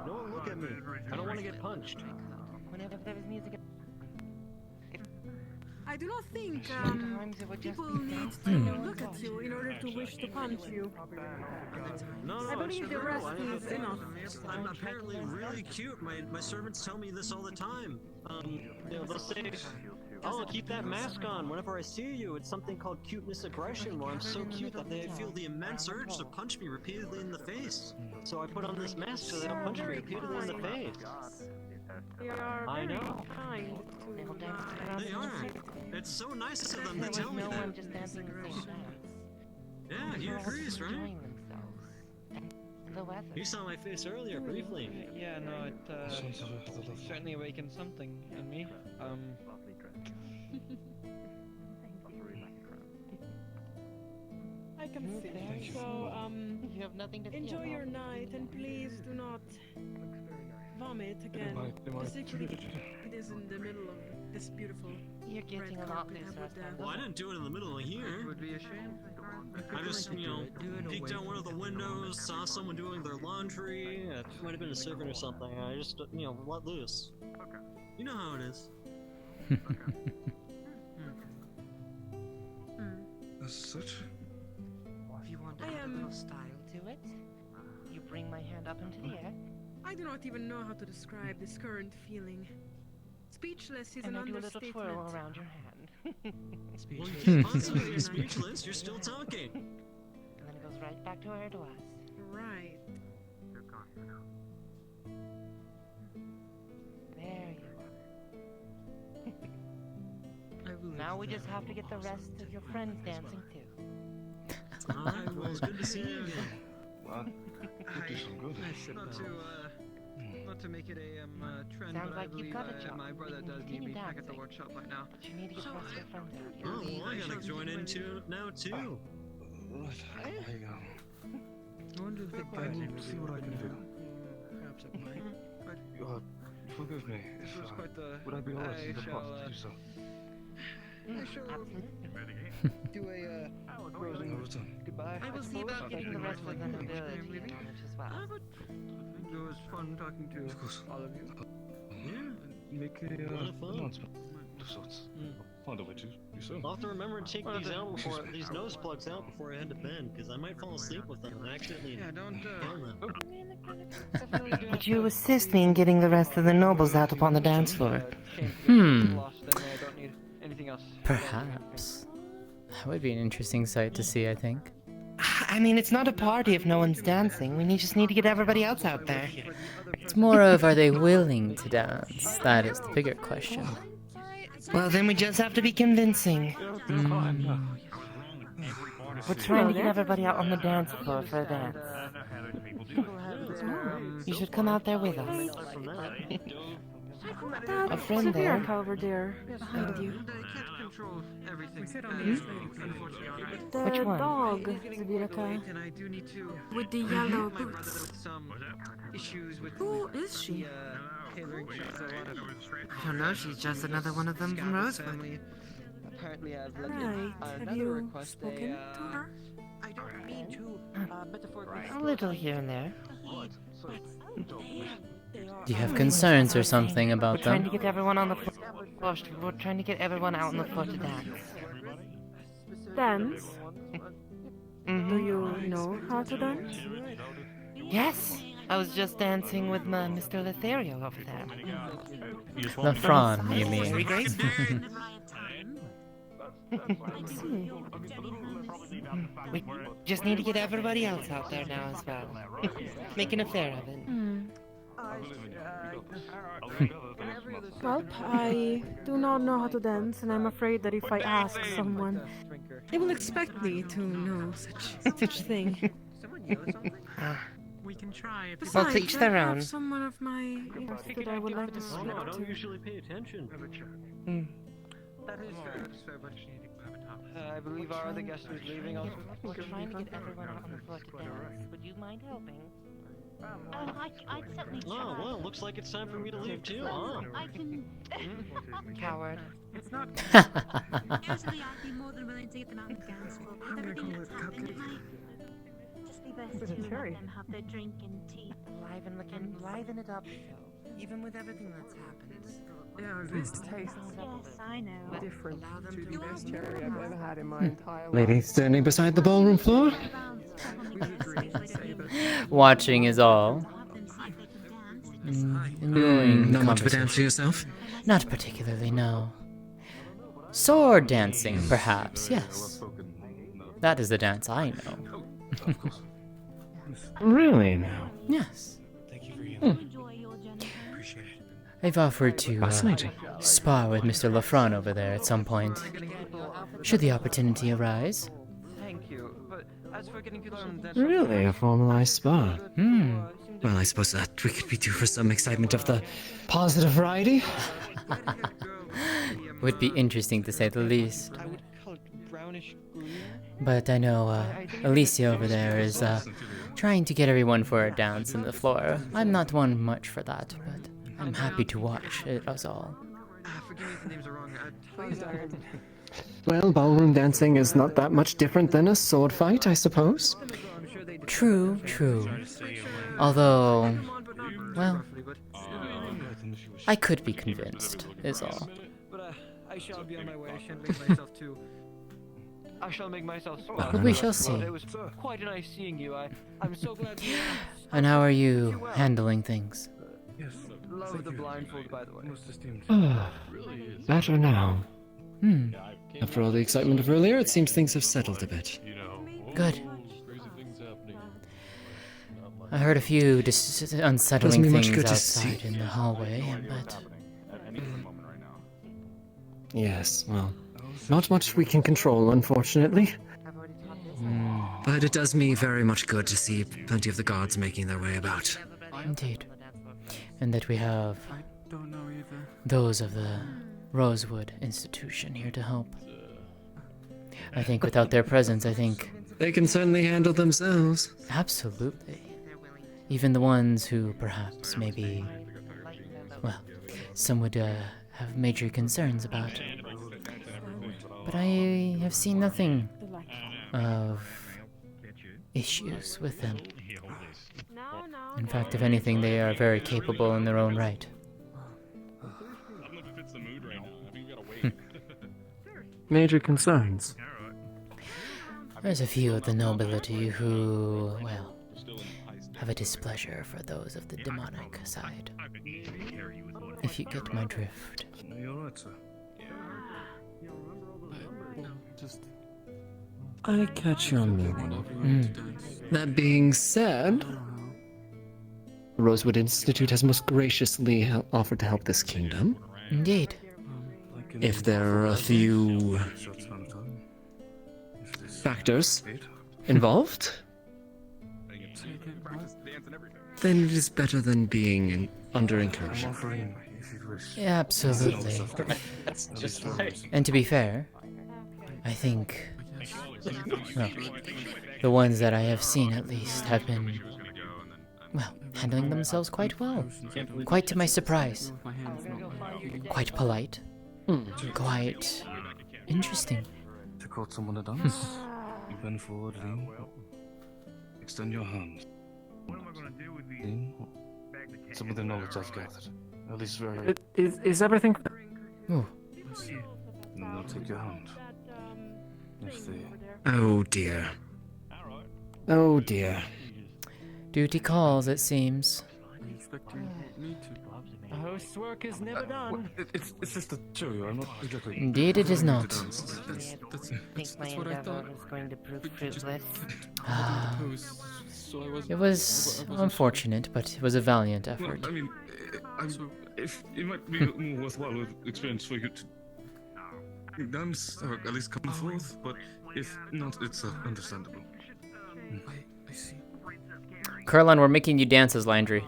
No one look at me. I don't want to get punched. Whenever there is music. I do not think Sometimes it would just people be need dancing. to look at you in order to wish to punch you. No, I believe the rest is enough. I'm apparently really cute. My servants tell me this all the time. You know, they'll say, "Oh, keep that mask on." Whenever I see you, it's something called cuteness aggression, where I'm so cute that they feel the immense urge to punch me repeatedly in the face. So I put on this mask so they don't punch me repeatedly in the face. They are I very know. kind to They are. It's so nice of them to tell me no that. one just dancing the same dance. Yeah, he agrees, right? Enjoying themselves. And the weather. You saw my face earlier, briefly. Yeah, no, it certainly awakened something in me. I can see it. So, you have nothing to feel enjoy your about. night and please do not vomit again. Particularly, it is in the middle of this beautiful You're getting red a lot carpet. I looser would, as time Well, I didn't do it in the middle of here. Would be a shame. I just, you know, peeked out one of the windows, saw someone doing their laundry. It might have been a servant or something. I just, you know, let loose. You know how it is. As such. If you want to add a little style to it, you bring my hand up into the air. I do not even know how to describe this current feeling. Speechless is And an I do a little understatement. twirl around your hand. Well, you keep possibly being speechless. You're still talking. And then it goes right back to where it was. Right. There you are. Now we just have to get the rest of your friends dancing too. Alright, well, it's good to see you again. Wow. You do some good. Not to make it a trend, Sounds but like I you've believe got a job. my brother You can does need continue me back at the dancing. workshop right now. But you need to get the rest of your friends out here. Oh, well, I gotta join in too now too. Right. I wonder if I will see what I can do. Perhaps it might. But Forgive me this if was quite the. would I be alright I to depart shall, to do so? I shall do a closing goodbye. I will see about getting the rest of the nobility acknowledged as well. It was fun talking to all of you. Yeah. Make a announcement of sorts. Find a way to do so. I'll have to remember to take these out before these nose plugs out before I head to bed, because I might fall asleep with them and accidentally kill them. Would you assist me in getting the rest of the nobles out upon the dance floor? Perhaps. That would be an interesting sight to see, I think. I mean, it's not a party if no one's dancing. We just need to get everybody else out there. It's more of, are they willing to dance? That is the bigger question. Well, then we just have to be convincing. We're trying to get everybody out on the dance floor for a dance. You should come out there with us. A friend there. Over there, behind you. The Which one? dog, Zbirka, with the yellow boots. Who is she? I don't know, she's just another one of them from Rosewood. Apparently, I've Right. Have you spoken to her? I don't mean to. Metaphorically. A little here and there. Do you have concerns or something about We're trying them? to get everyone on the floor. We're trying to get everyone out on the floor to dance. Dance? Do you know how to dance? Yes, I was just dancing with Mr. Lothario over there. Lafron, you Very mean? graceful. I see. We just need to get everybody else out there now as well. Making a fair of it. Well, I do not know how to dance, and I'm afraid that if I ask someone, they will expect me to know such thing. We can try. Well, to each their I have own. someone of my interest that I would like to speak I don't to. usually pay attention. That is true, but I believe our other guest is leaving also. We're trying to get everyone out on the floor to dance. Would you mind helping? I'd certainly try. Oh, well, looks like it's time for me to leave too, huh? I can. Coward. It's not. Usually, I'd be more than willing to get them out on the dance floor. With everything that's happened, it might just be best to let them have their drink and tea. Liven it up, show. Even with everything that's happened. Yeah, this tastes Yes, I know. different to the best cherry I've ever had in my entire life. Lady standing beside the ballroom floor. Watching is all. Enjoying Not much of a conversation. dancer yourself? Not particularly, no. Sword dancing, perhaps, yes. That is the dance I know. Really now? Yes. Thank you for your Appreciate it. I've offered to Fascinating. spar with Mr. Lafron over there at some point, should the opportunity arise. Thank you, but as for getting people on dance Really? A formalized spa? Hmm. Well, I suppose that we could be due for some excitement of the positive variety. Would be interesting to say the least. I would call it brownish green. But I know Alicia over there is trying to get everyone for a dance on the floor. I'm not one much for that, but I'm happy to watch it as all. Forgive me if the names are wrong. Please don't. Well, ballroom dancing is not that much different than a sword fight, I suppose. True, true. Although, well, I could be convinced, is all. But I shall be on my way. I shall make myself too. I shall make myself smart. We shall see. It was quite nice seeing you. I'm so glad you. And how are you handling things? Yes. Love the blindfold, by the way. Most esteemed. Better now. Hmm. After all the excitement of earlier, it seems things have settled a bit. Good. I heard a few unsettling Doesn't be much things good to outside see. in the hallway, but Yes, well, not much we can control, unfortunately. But it does me very much good to see plenty of the guards making their way about. indeed. And that we have those of the Rosewood institution here to help. I think without their presence, I think... They can certainly handle themselves. Absolutely. Even the ones who perhaps maybe... Well, some would have major concerns about. But I have seen nothing of issues with them. In fact, if anything, they are very capable in their own right. Major concerns. There's a few of the nobility who, well, have a displeasure for those of the demonic side. If you get my drift. You're right, sir. I catch your meaning. That being said, the Rosewood Institute has most graciously offered to help this kingdom. Indeed. If there are a few factors involved, then it is better than being under incursion. Yeah, absolutely. And to be fair, I think, well, the ones that I have seen at least have been, well, handling themselves quite well. Quite to my surprise. Quite polite. Quite interesting. To call someone a dance, you bend forward, lean. Extend your hands. Lean. some of the knowledge I've gathered. At least very... Is everything... Ooh. And they'll take your hand. If they... Oh dear. Oh dear. Duty calls, it seems. The host's work is never done. It's just a show. I'm not exactly... Indeed it is not. Think my endeavor was going to prove fruitless. It was unfortunate, but it was a valiant effort. Well, I mean, if it might be more worthwhile experience for you to dance, or at least come forth, but if not, it's understandable. I see. Caroline, we're making you dance as Landry.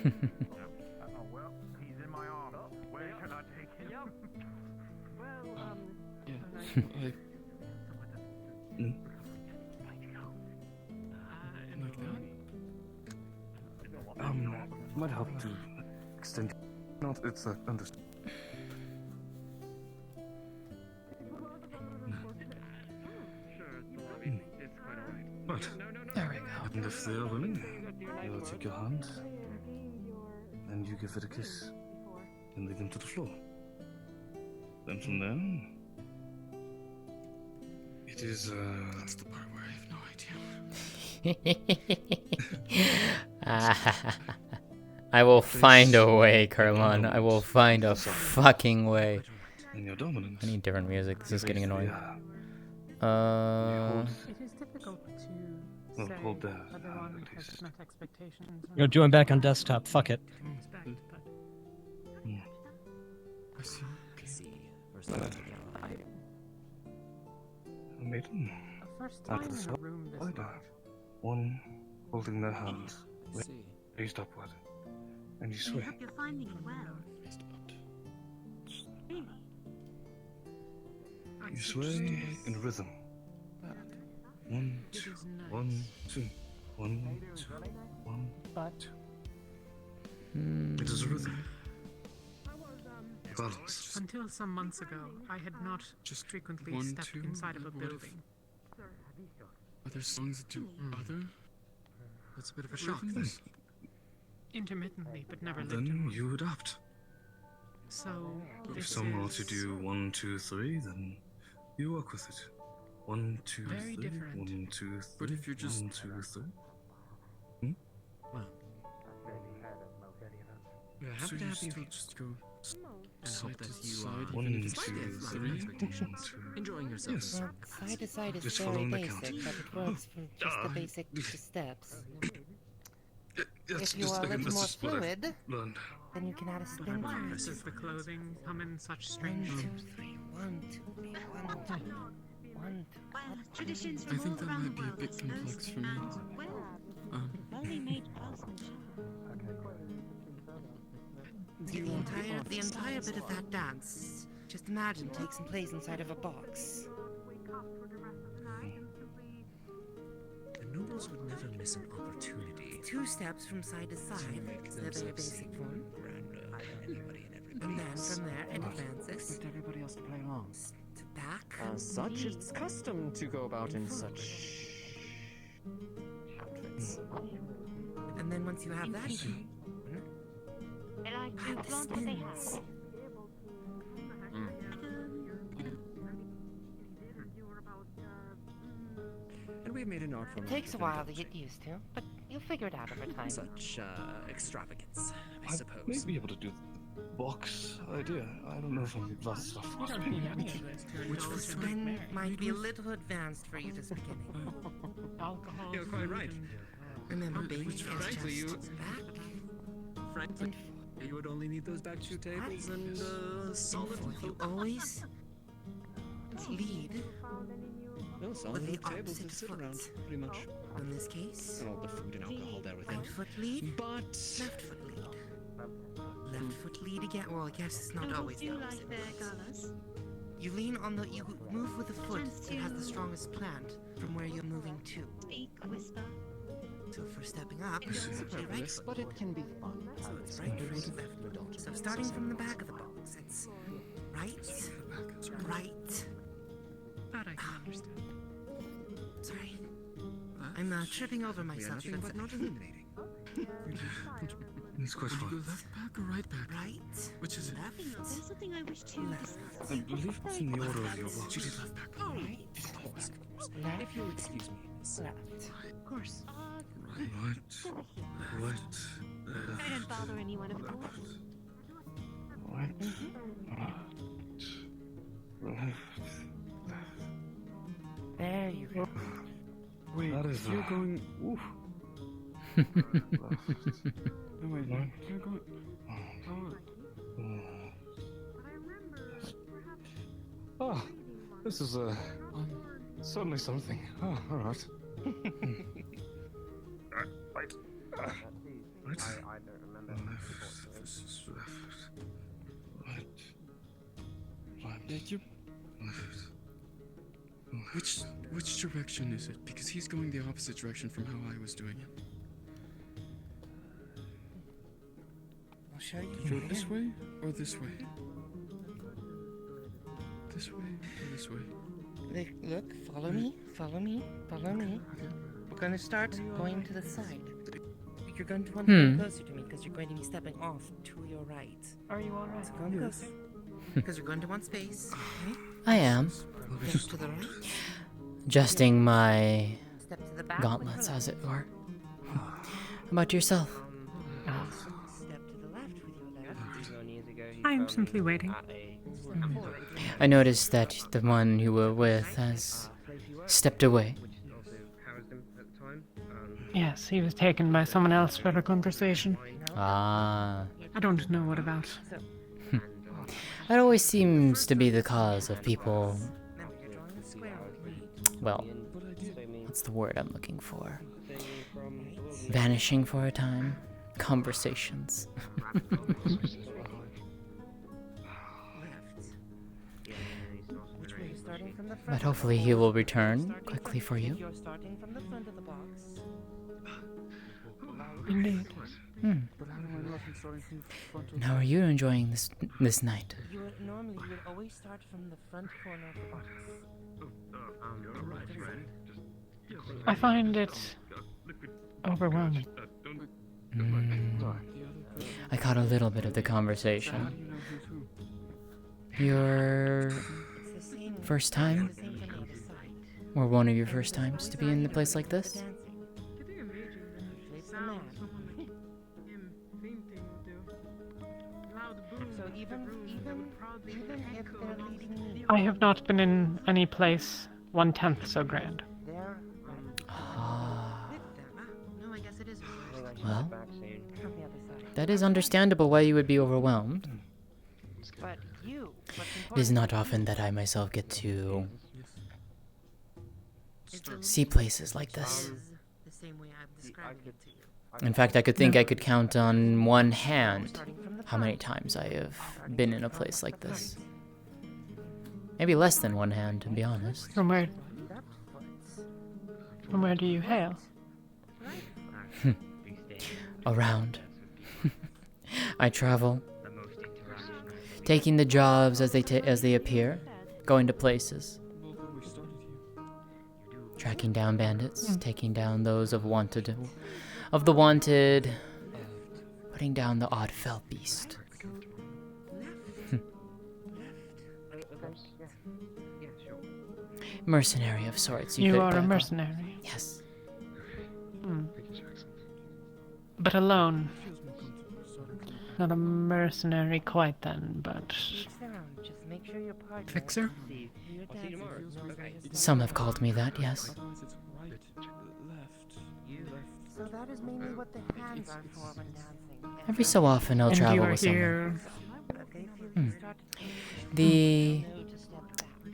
Well, he's in my arms. Where can I take him? Might help to extend. Not, it's understood. But, there we go. And if they are willing, they'll take your hand, and you give it a kiss, and lead them to the floor. Then from there, it is, that's the part where I have no idea. I will find a way, Caroline. I will find a fucking way. In your dominance. I need different music. This is getting annoying. It is difficult to say hold there. everyone has met expectations. Yo, join back on desktop. Fuck it. I see. A maiden. First At time the in a room this side, large. one holding their hands, raised upward, and you I sway. hope you're finding it well. Really? You sway in rhythm. 1, 2, 1, 2, 1, 2, 1, 2. It is a rhythm. Balance. Until some months ago, I had not frequently stepped inside of a building. Are there songs that do other? That's a bit of a shock. Intermittently, but never lived in Then one. you adapt. So, If this someone were to is do 1, 2, 3, then you work with it. 1, 2, Very 3, different. 1, 2, 3. But if you're just- 1, 2, 3. Well, we're happy to have you just go and hope that you are 1, 2, 3, 1, 2. enjoying yourself. Yes. Well, side to side is Just very following the basic, count. but it works for just the basic steps. Yes, If you just are a again, little more this is what I've fluid, learned. then you can add a spin Why to does it. the clothing come in such 1, strange 2, shapes? 3, 1, 2, 3, 1, 2, 1, 2. Well, traditions I from think all that around might the be a world, bit I suppose. complex for me. Well, only made craftsmanship. The entire bit of that dance, just imagine, takes place inside of a box. The nobles would never miss an opportunity. 2 steps from side to side, the very basic form. And then from there, it advances. Expect everybody else to play along. To back. As such, it's custom to go about in such outfits. And then once you have that, I like add the blonde that they have. spins. And we've made an art form. It takes a while to get used to, but you'll figure it out over time. Such extravagance, I I suppose. may be able to do the box idea. I don't know if I need that stuff. Which was Spin might be a little advanced for you just beginning. Alcohol. You're quite right. Remember, baby, Which, it's frankly, just you- back. Frankly, you would only need those back 2 tables and solid. You always lead No, solid with the wood tables opposite to sit foot. around, pretty much. In this case, And all the food and alcohol there within. right foot lead, But left foot lead. Left foot lead again. Well, I guess it's not always the Do opposite. like their galas. You lean on the. You move with the foot that has the strongest plant from where you're moving to. Speak, whisper. So for stepping up, It's it's a right risk, but it can be fun. So it's right foot, left foot. So starting from the back of the box, it's right, right. That I can understand. Sorry. I'm tripping over myself. Nothing but not illuminating. It's quite Would you fun. go left back or right back? Right. Which is it? There's something I wish to I believe it's in the order of your She did left back. Right. If you'll excuse me. Left. Of course. What? I don't bother anyone, of course. What? Left. There you go. Wait, That is you're going. Oof. left. No, wait, Right. you're going. Oh, this is certainly something. Oh, all right. Right. Right. I don't remember. Left. This is left. Right. Right. Yeah, you. Left. Which direction is it? Because he's going the opposite direction from how I was doing it. I'll show you. Go this way or this way? This way or this way? Look, follow me, follow me, follow me. We're gonna start going to the side. You're going to want to come closer to me because you're going to be stepping off to your right. Are you alright? So come closer. Because you're going to want space. Okay? I am. Step to the right. Adjusting my Step to the back. gauntlets, as it were. How about yourself? Step to the left with your left. I am simply waiting. I noticed that the one you were with has stepped away. Yes, he was taken by someone else for a conversation. Ah. I don't know what about. That always seems to be the cause of people. Well, what's the word I'm looking for? Vanishing for a time. Conversations. Which way? You're starting from the front. But hopefully he will return quickly for you. You're starting from the front of the box. Indeed. And how are you enjoying this night? Normally you would always start from the front corner of the box. I find it overwhelming. I caught a little bit of the conversation. Your first time? Or one of your first times to be in a place like this? I have not been in any place 1/10 so grand. Well, that is understandable why you would be overwhelmed. It is not often that I myself get to see places like this. In fact, I could think I could count on one hand how many times I have been in a place like this. Maybe less than one hand, to be honest. From where do you hail? Around. I travel, taking the jobs as they appear, going to places, tracking down bandits, taking down those of the wanted, putting down the odd fell beast. Mercenary of sorts. You are a mercenary. Yes. But alone. Not a mercenary quite then, but... Fixer? Some have called me that, yes. So that is mainly what the hands are for when dancing. Every so often I'll travel with someone.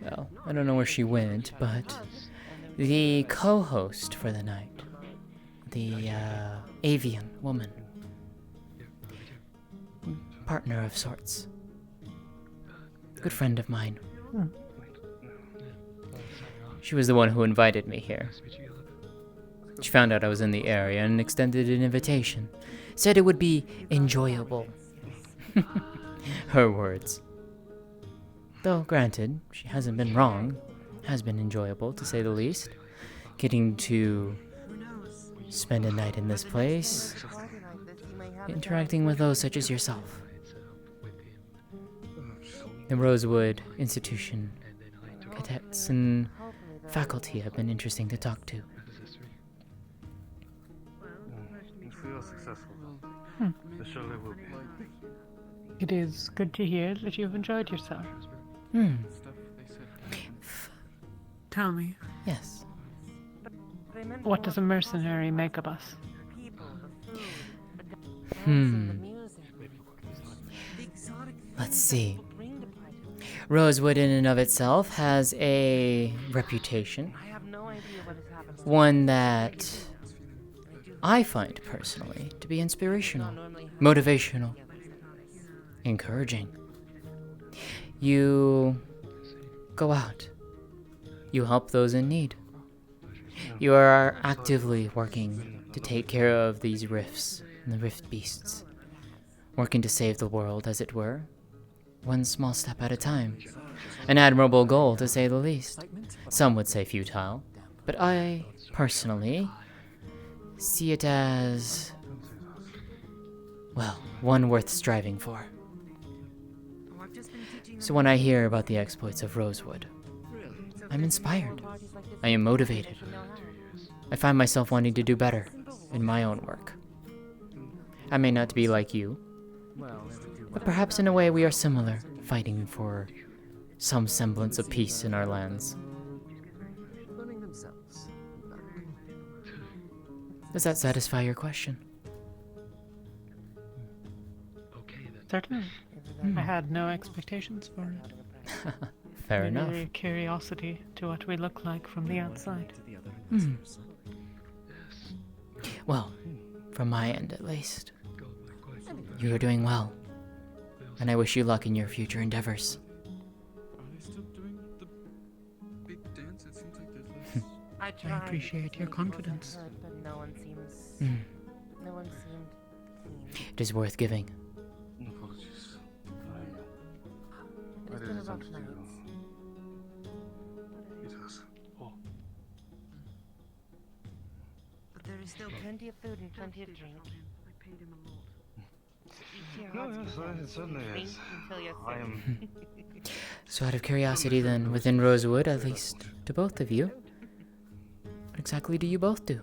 Well, I don't know where she went, but the co-host for the night, the avian woman, partner of sorts, good friend of mine. She was the one who invited me here. She found out I was in the area and extended an invitation. Said it would be enjoyable. Her words. Though, granted, she hasn't been wrong. Has been enjoyable, to say the least. Getting to spend a night in this place, interacting with those such as yourself. The Rosewood Institution cadets and faculty have been interesting to talk to. If we are successful, Hmm. the show will be. It is good to hear that you've enjoyed yourself. Hmm. Tell me. Yes. What does a mercenary make of us? Let's see. Rosewood in and of itself has a reputation. One that I find personally to be inspirational, motivational, encouraging. You go out. You help those in need. You are actively working to take care of these rifts and the rift beasts. Working to save the world, as it were. One small step at a time. An admirable goal, to say the least. Some would say futile, but I, personally, see it as, well, one worth striving for. So when I hear about the exploits of Rosewood, I'm inspired. I am motivated. I find myself wanting to do better in my own work. I may not be like you, but perhaps in a way we are similar, fighting for some semblance of peace in our lands. Does that satisfy your question? Certainly. I had no expectations for it. Fair enough. Merely curiosity to what we look like from the outside. Well, from my end at least, you are doing well, and I wish you luck in your future endeavors. I appreciate your confidence. No one seems. No one seemed keen. It is worth giving. Apologies. It's been a rough night. It has. Oh. But there is still plenty of food and plenty of drink. No, yes, it certainly is. I am. So out of curiosity then, within Rosewood, at least to both of you, what exactly do you both do?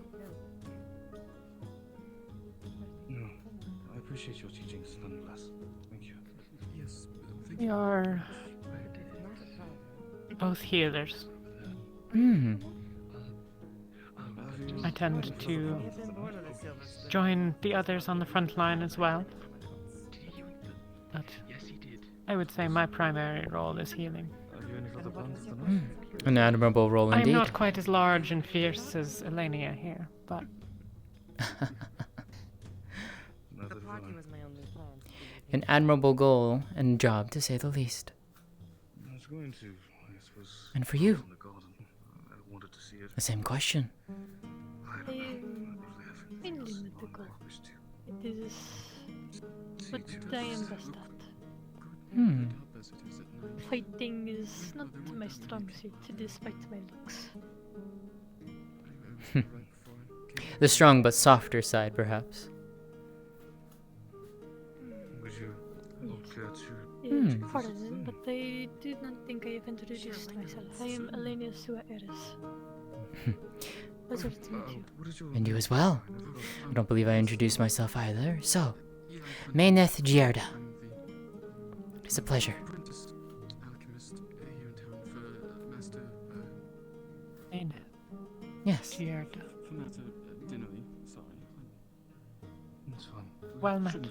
No, I appreciate your teachings nonetheless. Thank you. Yes. We are both healers. I tend to join the others on the front line as well. But I would say my primary role is healing. An admirable role indeed. I'm not quite as large and fierce as Elenia here, but... An admirable goal and job, to say the least. I was going to, I suppose. And for you? In the garden. I wanted to see it. The same question. It is what I am best at. Fighting is not my strong suit, despite my looks. The strong but softer side, perhaps. Would you care to? Yes, pardon, but I did not think I have introduced myself. I am Elenia Sua Eris. Pleasure to meet you. And you as well. I don't believe I introduced myself either. So, Maeneth Gierda. It's a pleasure. Maeneth. Yes. Gierda. It's fine. Well met.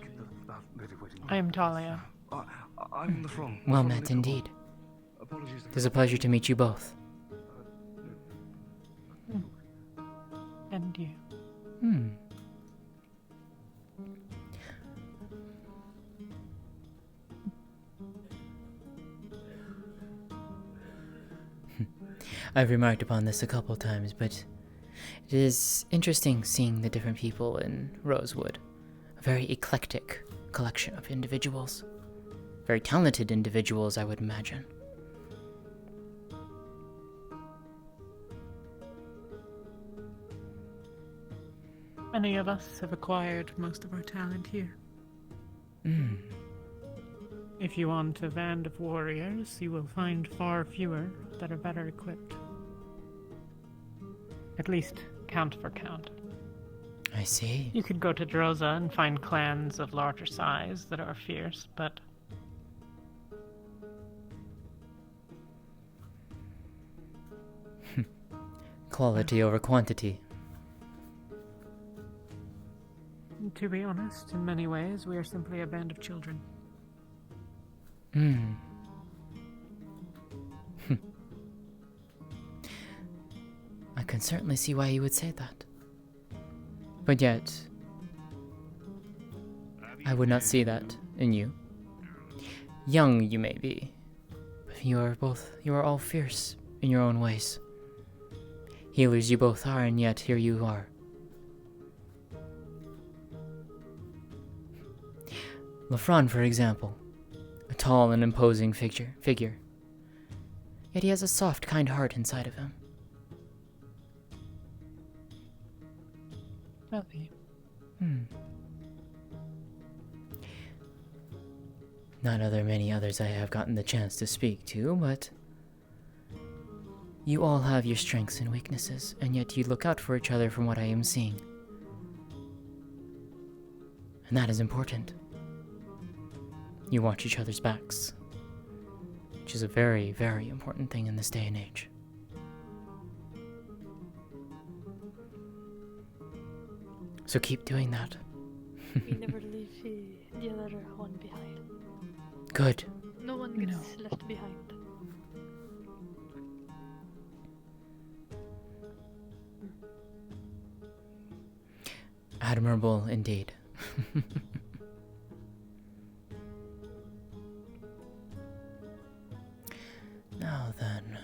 I am Talia. I'm the throng. Well met indeed. Apologies. It is a pleasure to meet you both. And you. I've remarked upon this a couple times, but it is interesting seeing the different people in Rosewood. A very eclectic collection of individuals. Very talented individuals, I would imagine. Many of us have acquired most of our talent here. Hmm. If you want a band of warriors, you will find far fewer that are better equipped. At least, count for count. I see. You could go to Droza and find clans of larger size that are fierce, but... Quality over quantity. To be honest, in many ways, we are simply a band of children. Hmm. I can certainly see why you would say that. But yet, I would not see that in you. Young you may be, but you are all fierce in your own ways. Healers you both are, and yet here you are. Lafron, for example, a tall and imposing figure. Yet he has a soft, kind heart inside of him. Healthy. Not many others I have gotten the chance to speak to, but you all have your strengths and weaknesses, and yet you look out for each other from what I am seeing. And that is important. You watch each other's backs, which is a very, very important thing in this day and age. So keep doing that. We never leave the other one behind. Good. No one gets left behind. Admirable indeed. Now then,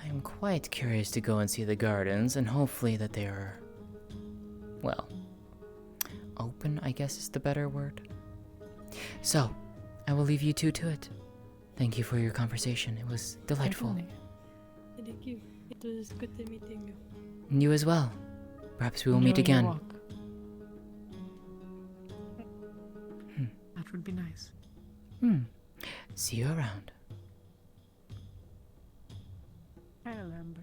I am quite curious to go and see the gardens, and hopefully that they are, well, open, I guess is the better word. So, I will leave you two to it. Thank you for your conversation. It was delightful. Thank you. It was good meeting you. And you as well. Perhaps we will meet Enjoy your again. walk. That would be nice. See you around. Hello, Amber.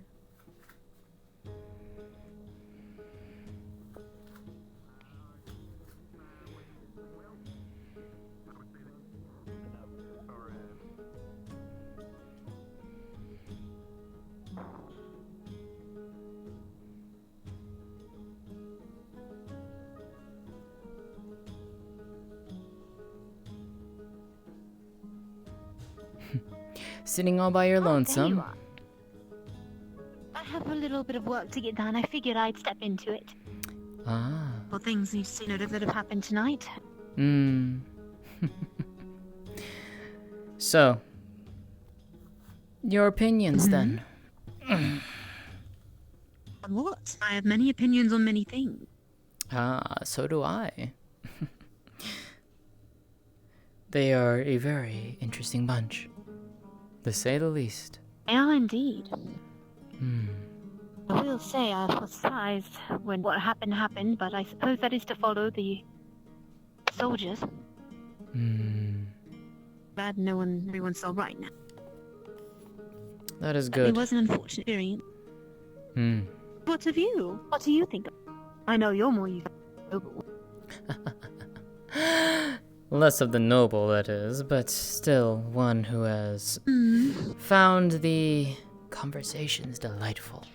Sitting all by your There lonesome. you are. I have a little bit of work to get done. I figured I'd step into it. Ah. For things you've seen that have happened tonight. So, your opinions then? On what? I have many opinions on many things. Ah, so do I. They are a very interesting bunch, to say the least. They are indeed. I will say I was surprised when what happened, but I suppose that is to follow the soldiers. Glad everyone's all right now. That is It good. was an unfortunate experience. What of you? What do you think of? I know you're more noble. Less of the noble, that is, but still one who has found the conversations delightful.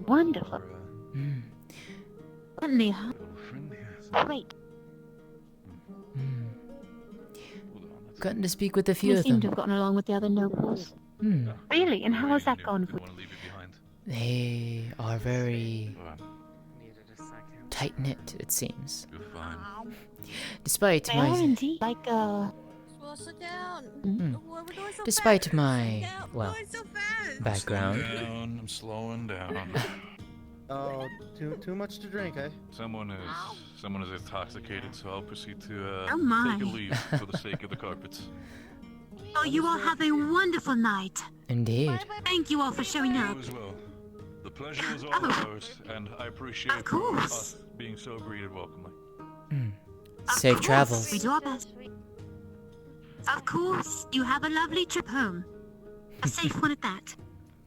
Wonderful. Certainly, huh? Great. Gotten to speak with a few You of seem to them. have gotten along with the other nobles. Really? And how has that gone for you? They are very tight-knit, it seems. Despite They my... are indeed. Like, Well, sit down. Why we're doing so Despite fast? my, Sit down. well, We're doing so fast. background. I'm slowing down. Oh, too much to drink, eh? Someone is intoxicated, so I'll proceed to Oh my. take a leave for the sake of the carpets. oh, you all have a wonderful night. Indeed. Thank you all for showing up. You as well. pleasure was all ours, and I appreciate us being so greeted welcomely. Safe travels. We do our best. Of course, you have a lovely trip home. A safe one at that.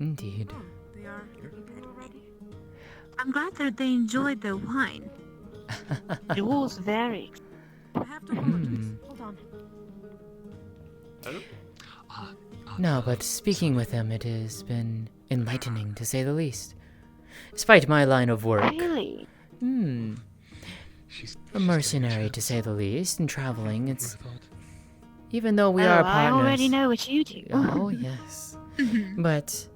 Indeed. They are in bed already. I'm glad that they enjoyed their wine. It was very. I have to hold on. No, but speaking with them, it has been enlightening, to say the least. Despite my line of work. Really? A mercenary, to say the least, and traveling, it's... Even though we are partners... I already know what you do. Oh, yes. But...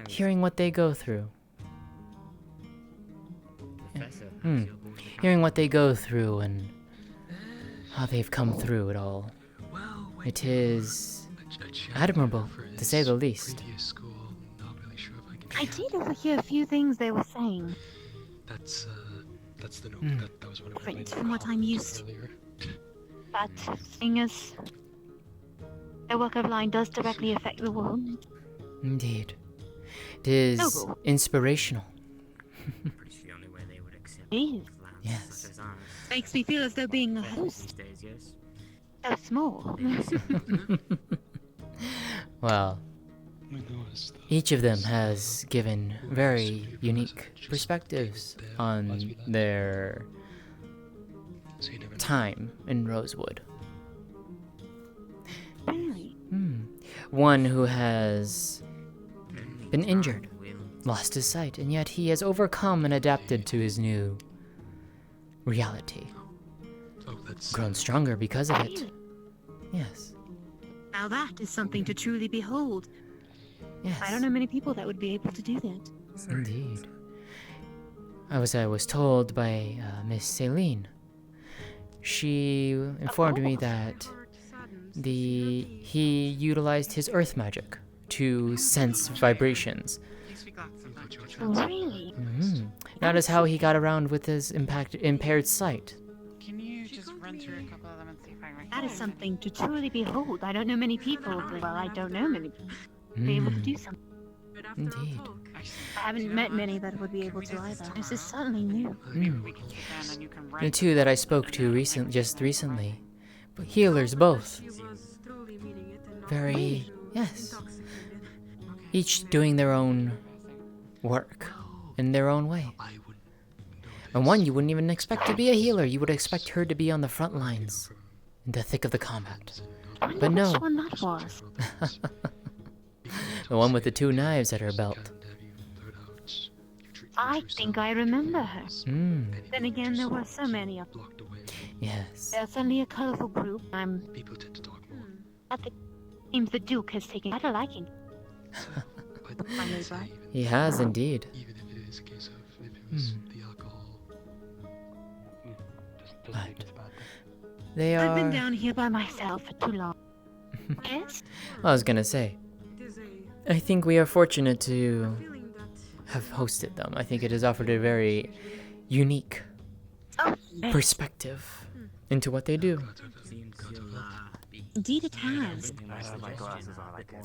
hearing what they go through... Hearing what they go through and how they've come through it all. It is admirable, to say the least. I did overhear a few things they were saying. That's the note. That was one of my Different from what I'm used to. But seeing as their work of line does directly affect the world. Indeed. It is inspirational. Yes. Makes me feel as though being a host so small. Well, each of them has given very unique perspectives on their time in Rosewood. One who has been injured, lost his sight, and yet he has overcome and adapted to his new reality. Grown stronger because of it. Yes. Now that is something to truly behold. Yes. I don't know many people that would be able to do that. Indeed. I was told by Miss Celine. She informed me that he utilized his earth magic to sense vibrations. Really? That is how he got around with his impaired sight. Can you just run through a couple of them and see if I can... That is something to truly behold. I don't know many people, well, I don't know many people who would be able to do something. Indeed. I haven't met many that would be able to either. This is certainly new. The two that I spoke to just recently, but healers both. Very, yes. Each doing their own work in their own way. And one you wouldn't even expect to be a healer. You would expect her to be on the front lines, in the thick of the combat. But no. Which one that was? The one with the 2 knives at her belt. I think I remember her. Then again, there were so many of them. Yes. They're certainly a colorful group. But it seems the Duke has taken quite a liking. He has indeed. But they are... I've been down here by myself for too long. Yes? I was gonna say, I think we are fortunate to have hosted them. I think it has offered a very unique perspective into what they do. Indeed it has.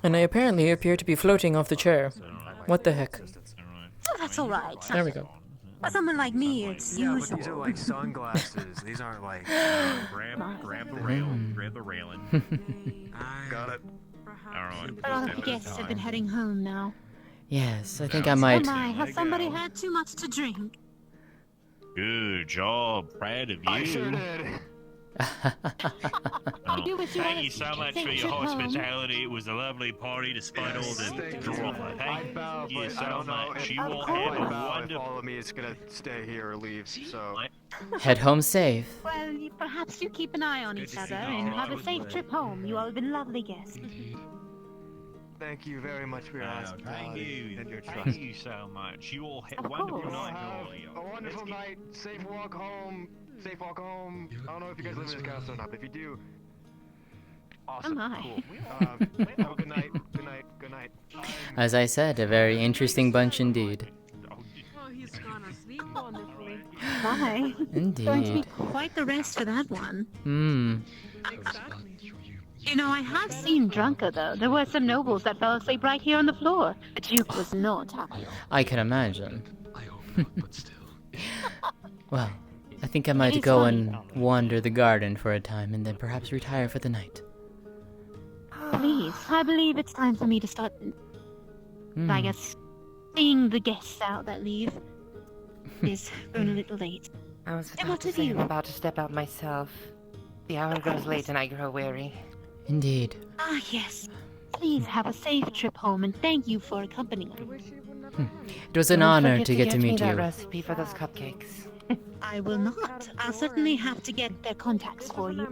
And I apparently appear to be floating off the chair. What the heck? Oh, that's alright. There we go. For someone like me, it's usual. These are like sunglasses. These aren't like... grab the rail. Grab the railing. Got it. Alright. A lot of the guests have been heading home now. Yes, I think I might. Oh my, has somebody had too much to drink? Good job. Proud of you. I sure did. Thank you so much for your hospitality. It was a lovely party despite all the drama. Thank you so much. You all have a wonderful... Follow me, it's gonna stay here or leave, so... Head home safe. Well, perhaps you keep an eye on each other and have a safe trip home. You all have been lovely guests. Thank you very much for your hospitality and your trust. Thank you so much. You all have a wonderful night. A wonderful night. Safe walk home. Safe walk home. I don't know if you guys live in this castle or not, but if you do, awesome. Cool. Have a good night. Good night. Good night. As I said, a very interesting bunch indeed. Oh, he's gonna sleep wonderfully. Why? Indeed. Going to be quite the rest for that one. You know, I have seen drunker, though. There were some nobles that fell asleep right here on the floor. The Duke was not happy. I can imagine. Well, I think I It might is go funny. and wander the garden for a time and then perhaps retire for the night. Please, I believe it's time for me to start, I guess, seeing the guests out that leave. Is grown a little late. I was And about what to of say you? I'm about to step out myself. The hour grows late and I grow weary. Indeed. Ah, yes. Please have a safe trip home, and thank you for accompanying me. It was an Don't honor forget to get to me meet that you. recipe for those cupcakes. I will not. I'll certainly have to get their contacts for you.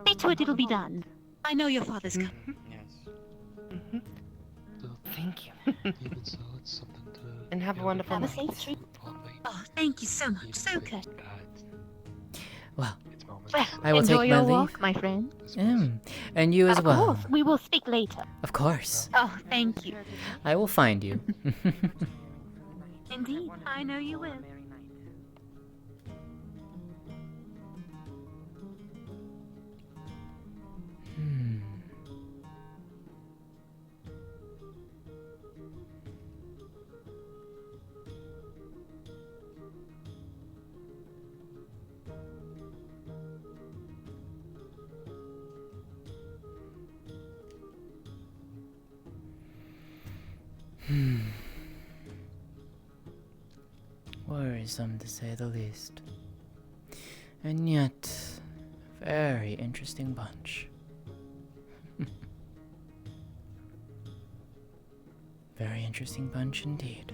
See to it, it'll be done. I know your father's coming. Thank you. And have a wonderful Have a night. safe trip. Oh, thank you so much. So good. Well, Well, I will enjoy take my your leave. walk, my friend. And you as Of well. course, we will speak later. Of course. Oh, thank you. I will find you. Indeed, I know you will. Worrisome to say the least. And yet, very interesting bunch. Very interesting bunch indeed.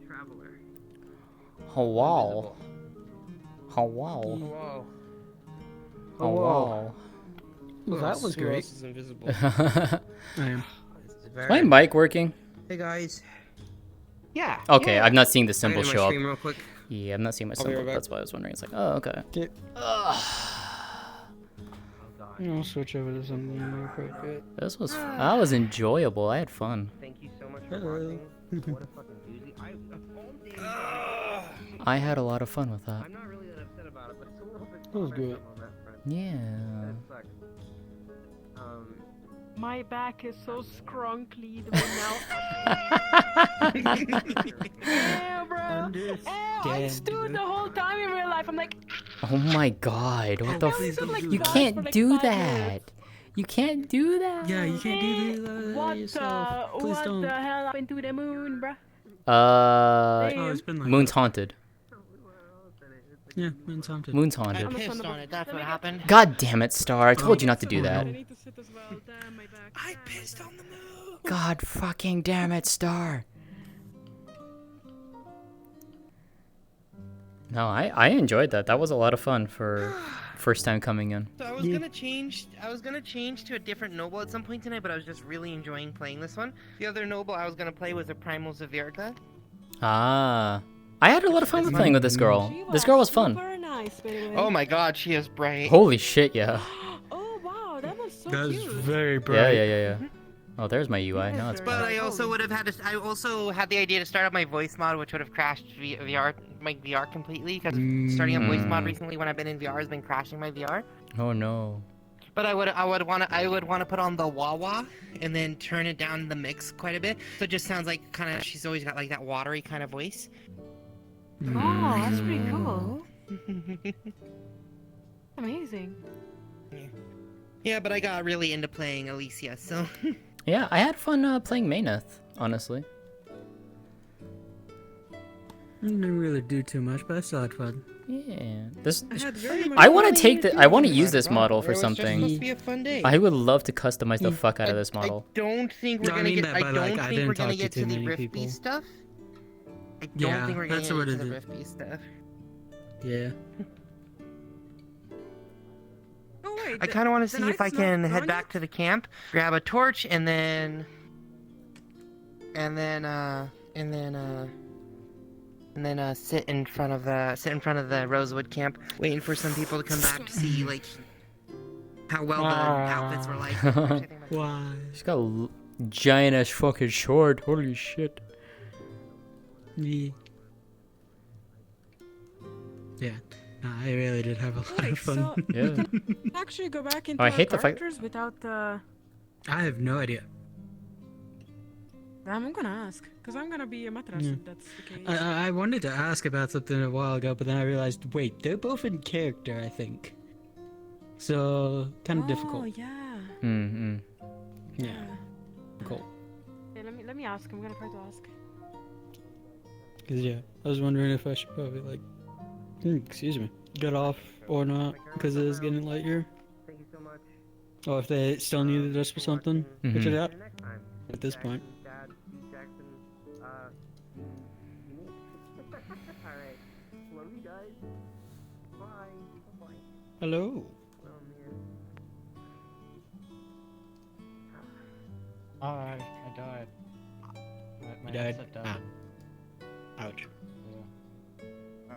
Traveler. Oh wow. Oh wow. Whoa. Oh wow. Well, that was Who great. else is invisible? I am. Is my mic working? Hey guys. Yeah. Okay, yeah. I'm not seeing the I'm symbol gonna show up. stream real quick. Yeah, I'm not seeing my I'll be symbol. right back. That's why I was wondering. It's like, oh, okay. I'll switch over to something more appropriate. This was that was enjoyable. I had fun. Thank you so much for watching. What a fucking doozy. I had a lot of fun with that. I'm not really that upset about it, but it's a little bit. That was good. On that front. Yeah. That sucks. My back is so scrunkly now. Ew, bro. Ew, I stood the whole time in real life. I'm like, Oh my god, what the Please don't do You that. can't For like do 5 that. You can't do that. Yeah, you can't do that what yourself. Please what don't. the hell happened to the moon, bruh? Oh, it's been like Moon's haunted. Yeah, Moon's haunted. Moon's haunted. I pissed on it, that's what happened. God damn it, Star. I told you not to do that. I pissed on the moon. God fucking damn it, Star. No, I enjoyed that. That was a lot of fun for first time coming in. So I was gonna change to a different noble at some point tonight, but I was just really enjoying playing this one. The other noble I was gonna play was a Primal Zavirka. Ah. I had a lot of fun with playing with this girl. This girl was fun. Super nice, by the way. Oh my god, she is bright. Holy shit, yeah. Oh wow, that was so That was cute. very bright. Yeah. Oh, there's my UI. Now it's But bright. I also would have had to. I also had the idea to start up my voice mod, which would have crashed my VR completely. Because starting up voice mod recently, when I've been in VR, has been crashing my VR. Oh no. But I would want to put on the wah-wah and then turn it down the mix quite a bit, so it just sounds like kind of she's always got like that watery kind of voice. Oh, that's pretty cool. Amazing. Yeah, but I got really into playing Alicia, so. Yeah, I had fun playing Maeneth, honestly. I didn't really do too much, but I still had fun. Yeah. This. I had very much I want fun. to take the. I want to use It this model for was just something. supposed to be a fun day. I would love to customize the fuck out of this model. Don't think we're No, I gonna mean get. that I by, don't like, I think didn't we're gonna talk to get too to the many Rifty people. stuff. I don't Yeah, think we're gonna that's get what to it the is. Rifty stuff. Yeah. Oh wait. I kind of want to see if I can head back to the camp, grab a torch, and then and then sit in front of the Rosewood camp, waiting for some people to come back to see like how well the outfits were like. Why? She's got a giant ass fucking sword. Holy shit. Yeah. Yeah. No, I really did have a lot of fun. So, Yeah. actually go back into I our hate the fact- characters without I have no idea. I'm gonna ask, because I'm gonna be a matras Yeah. if that's the case. I wanted to ask about something a while ago, but then I realized, wait, they're both in character, I think. So, kind of difficult. Oh, yeah. Mm-hmm. Yeah. Cool. Okay, let me ask. I'm gonna try to ask. Cause yeah, I was wondering if I should probably like, excuse me, get off or not, because it is getting late here. Thank you so much. Or if they still needed us for something. Which Mhm. is at Next time. at this point. Dad, Steve Jackson, unique. Alright. Love you guys. Bye. Bye. Hello. Oh man. I died. My You died? headset died. Ah. Ouch. Yeah.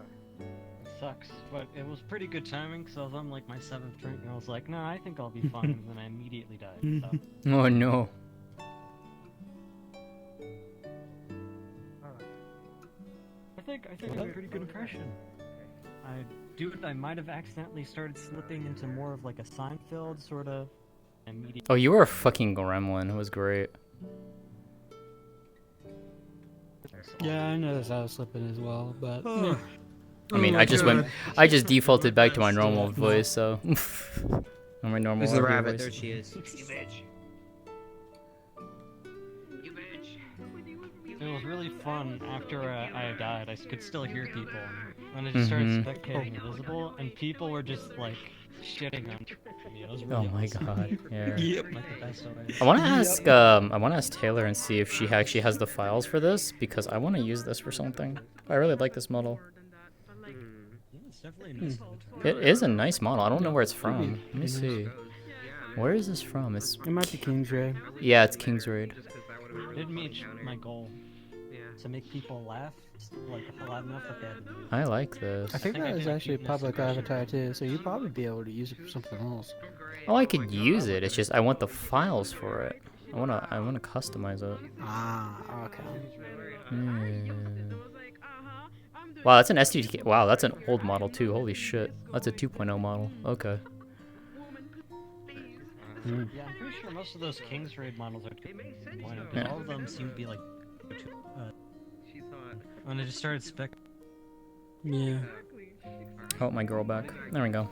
It sucks, but it was pretty good timing because I was on like my 7th drink and I was like, no, I think I'll be fine, and then I immediately died. So. Oh no. I think I had a pretty good impression. I might have accidentally started slipping into more of like a Seinfeld sort of immediate. Oh, you were a fucking gremlin. It was great. Yeah, I noticed I was slipping as well, but yeah. I mean, I just defaulted back to my normal voice, so. My normal Who's the RV rabbit? voice. There she is. It was really fun after I died. I could still hear people, and I just started spectating Invisible, and people were just like shitting on me. It was really Oh my awesome. god. Yeah. Yep. Like the best way. I want to ask Taylor and see if she actually has the files for this, because I want to use this for something. I really like this model. Yeah, it's definitely a nice It is a nice model. I don't know where it's from. Let me see. Where is this from? It might be Kingsraid. Yeah, it's Kingsraid. Did meet my goal to make people laugh like loud enough that they had to leave. I like this. I think that is actually a public avatar too, so you'd probably be able to use it for something else. Oh, I could use it. It's just I want the files for it. I wanna customize it. Ah, okay. Wow, that's an SDK. Wow, that's an old model too. Holy shit. That's a 2.0 model. Okay. Yeah, I'm pretty sure most of those Kingsraid models are 2.0, but all of them seem to be like. When I just started spec. Yeah. Oh, my girl back. There we go.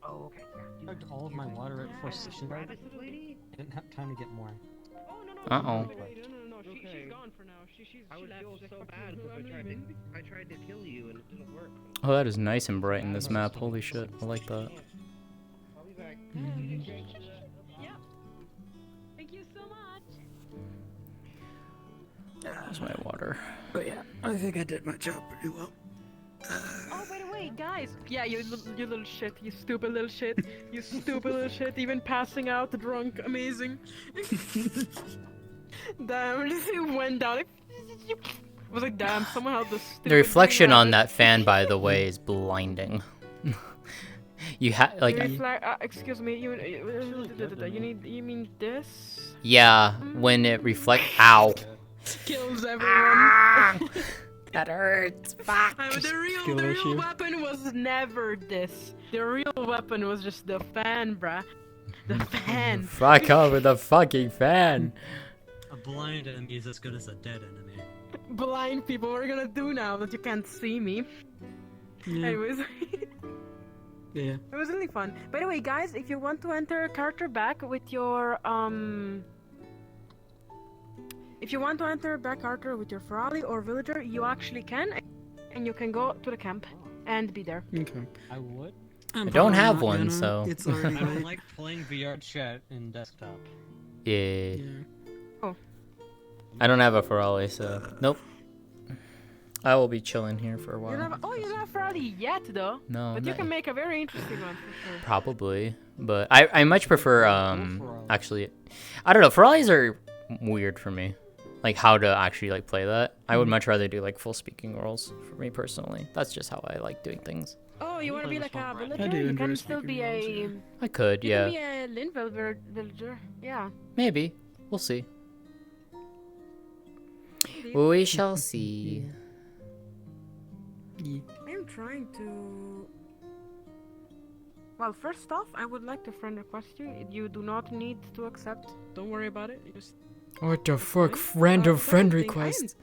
Oh, okay. I chugged all of my water right before station died. I didn't have time to get more. Uh-oh. No, she's gone for now. I would feel so bad because I tried to kill you and it didn't work. Oh, that is nice and bright in this map. Holy shit. I like that. I'll be back. Yeah. Thank you so much. There's my water. But yeah, I think I did my job pretty well. Oh, by the way, guys. Yeah, you little shit. You stupid little shit. You stupid little shit. Even passing out drunk. Amazing. Damn, it went down. I was like, damn, someone held the stupid The reflection thing on out. that fan, by the way, is blinding. You have like. Excuse me, you mean this? Yeah, when it reflects. Ow. Kills everyone. That hurts. Fuck. The real weapon was never this. The real weapon was just the fan, bruh. The fan. Fuck off with the fucking fan. A blind enemy is as good as a dead enemy. Blind people, what are you gonna do now that you can't see me? Yeah. Anyways. Yeah. It was really fun. By the way, guys, if you want to enter a character back with your if you want to enter back character with your Ferrari or villager, you actually can, and you can go to the camp and be there. Okay. I would. I don't have one, so. It's I alright. don't like playing VR chat in desktop. Yeah. Oh. I don't have a Ferrari, so. Nope. I will be chilling here for a You while. don't have, oh, you don't have Ferrari yet, though. No, But you not can make a very interesting one for sure. Probably, but I much prefer actually, I don't know. Ferraris are weird for me. Like how to actually like play that. I would much rather do like full speaking roles for me personally. That's just how I like doing things. Oh, you want to be like a I villager? do You enjoy can still speaking be roles, a. I could, You yeah. can be a Linville villager. Yeah. Maybe. We'll see. Maybe. We shall see. I'm trying to. Well, first off, I would like to friend request you. You do not need to accept. Don't worry about it. You just. What the fuck? Random friend request.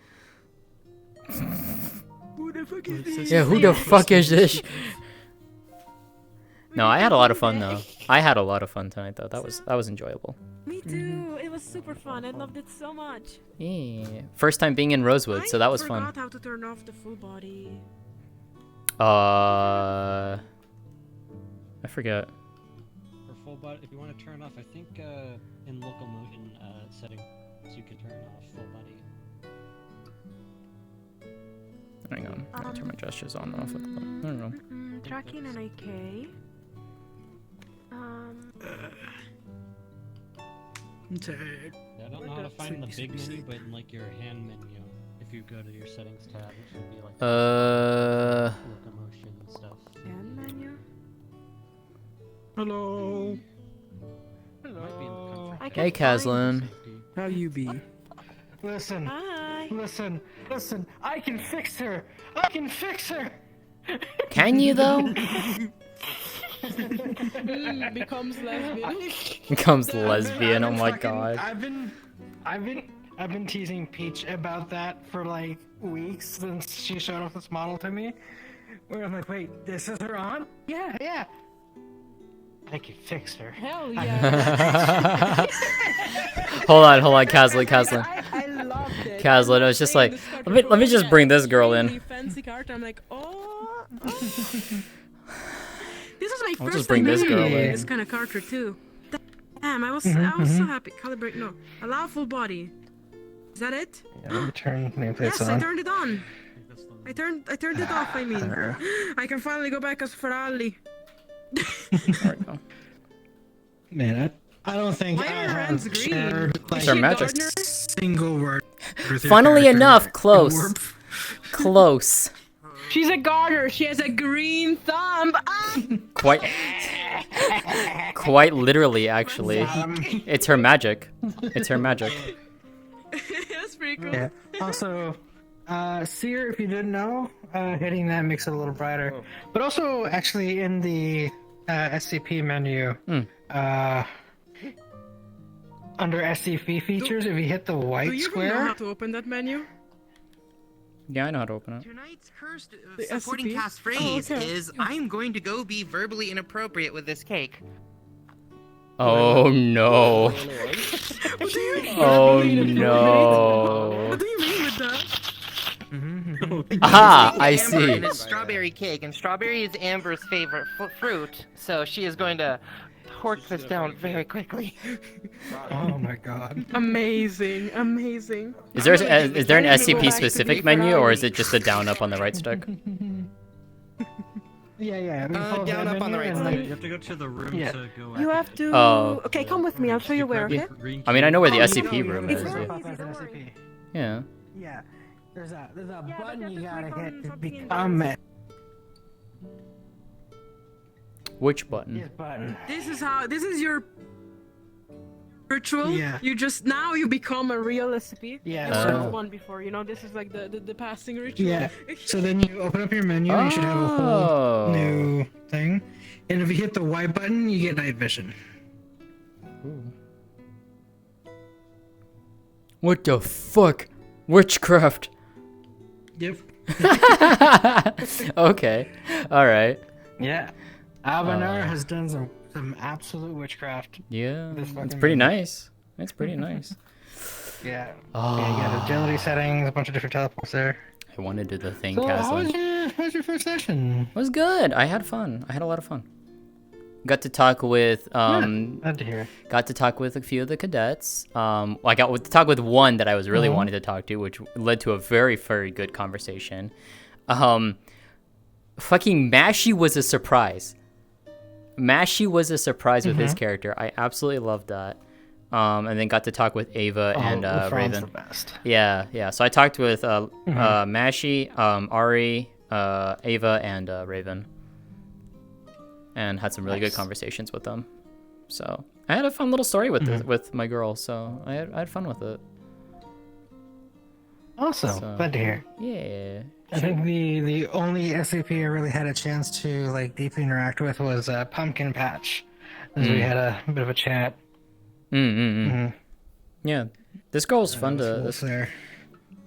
Who the fuck is this? Yeah, who the fuck is this? No, I had a lot of fun though. I had a lot of fun tonight though. That was enjoyable. Me too. It was super fun. I loved it so much. Yeah. First time being in Rosewood, so that was I fun. forgot how to turn off the full body. I forget. For full body, if you want to turn off, I think in locomotion settings you can turn off full body. Hang on. I'm gonna turn my gestures on and off. I don't know. Tracking and AK. Yeah, I don't know how to find the big menu, but in like your hand menu, if you go to your settings tab, it should be like locomotion and stuff. Hand menu. Hello. Hello. Hey, Kaslin. How you be? Listen. Hi. Listen. I can fix her. I can fix her. Can you though? Becomes lesbian. Becomes lesbian. Oh my fucking- god. I've been teasing Peach about that for like weeks since she showed off this model to me. Where I'm like, wait, this is her on? Yeah. I can fix her. Hell yeah. Hold on, Kaslin. I loved it. Kaslin, I was just like, let me just bring this girl in. Fancy card. I'm like, oh. This is my I'll first just bring time this girl using in. this kind of card trick too. Damn, I was so happy. Calibrate, no. Allow full body. Is that it? Yeah, let me turn nameplates Yes, on. I turned it on. I turned it off. I mean, I can finally go back as Ferrari. There we go. Man, I don't think Why I are her have hands green? shared It's our magic. single word. with your Funnily character. enough, close. Close. She's a garter. She has a green thumb. Ah! Quite literally, actually. It's her magic. It's her magic. That's pretty cool. Yeah. Also, Seer, if you didn't know, hitting that makes it a little brighter. But also, actually, in the SCP menu, under SCP features, if you hit the Do white you even know square, how to open that menu? Yeah, I know how to open it. Tonight's cursed The supporting SCP? cast phrase Oh, okay. is I'm going to go be verbally inappropriate with this cake. Oh no. What do you mean? Oh no. What do you mean with that? Aha, I Amber, see. and it's strawberry cake, and strawberry is Amber's favorite fruit, so she is going to torch this down very quickly. oh my god. Amazing. Is there an SCP specific menu or is it just a down up on the right stick? Yeah. Down up on the right You side. have to go to the room Yeah. to go. You have to. Oh. Okay, come with me. I'll show you where. Okay. I mean, I know where the Oh, SCP you know, room you is. know, Yeah. pop as an SCP. Yeah. Yeah. There's a button you gotta hit to become it. Which button? This button. This is your ritual. Yeah. You become a real SCP. Yeah, You so- weren't one before, you know. This is like the passing ritual. Yeah. So then you open up your menu and you should have a Oh. whole new thing. And if you hit the Y button, you get night vision. What the fuck? Witchcraft. Yep. Okay. Alright. Yeah. Albanar has done some absolute witchcraft. Yeah. This It's fucking pretty game. nice. It's pretty nice. Yeah. Oh. Yeah, you got agility settings, a bunch of different teleports there. I wanted to do the thing, So, how was Kaslin. your first session? It was good. I had fun. I had a lot of fun. Got to talk with Glad to hear. got to talk with a few of the cadets. I got to talk with one that I was really Mhm. wanting to talk to, which led to a very, very good conversation. Fucking Mashy was a surprise. Mashy was a surprise with his character. I absolutely loved that. and then got to talk with Ava and Fran's Raven. the best. Yeah, yeah. So I talked with Mashi, Ari, Ava, and Raven, and had some really good conversations with them. So I had a fun little story with with my girl. So I had fun with it. Awesome. So, Glad to hear. Yeah. I think the only SCP I really had a chance to like deeply interact with was Pumpkin Patch, as we had a bit of a chat. Yeah, this girl's fun to.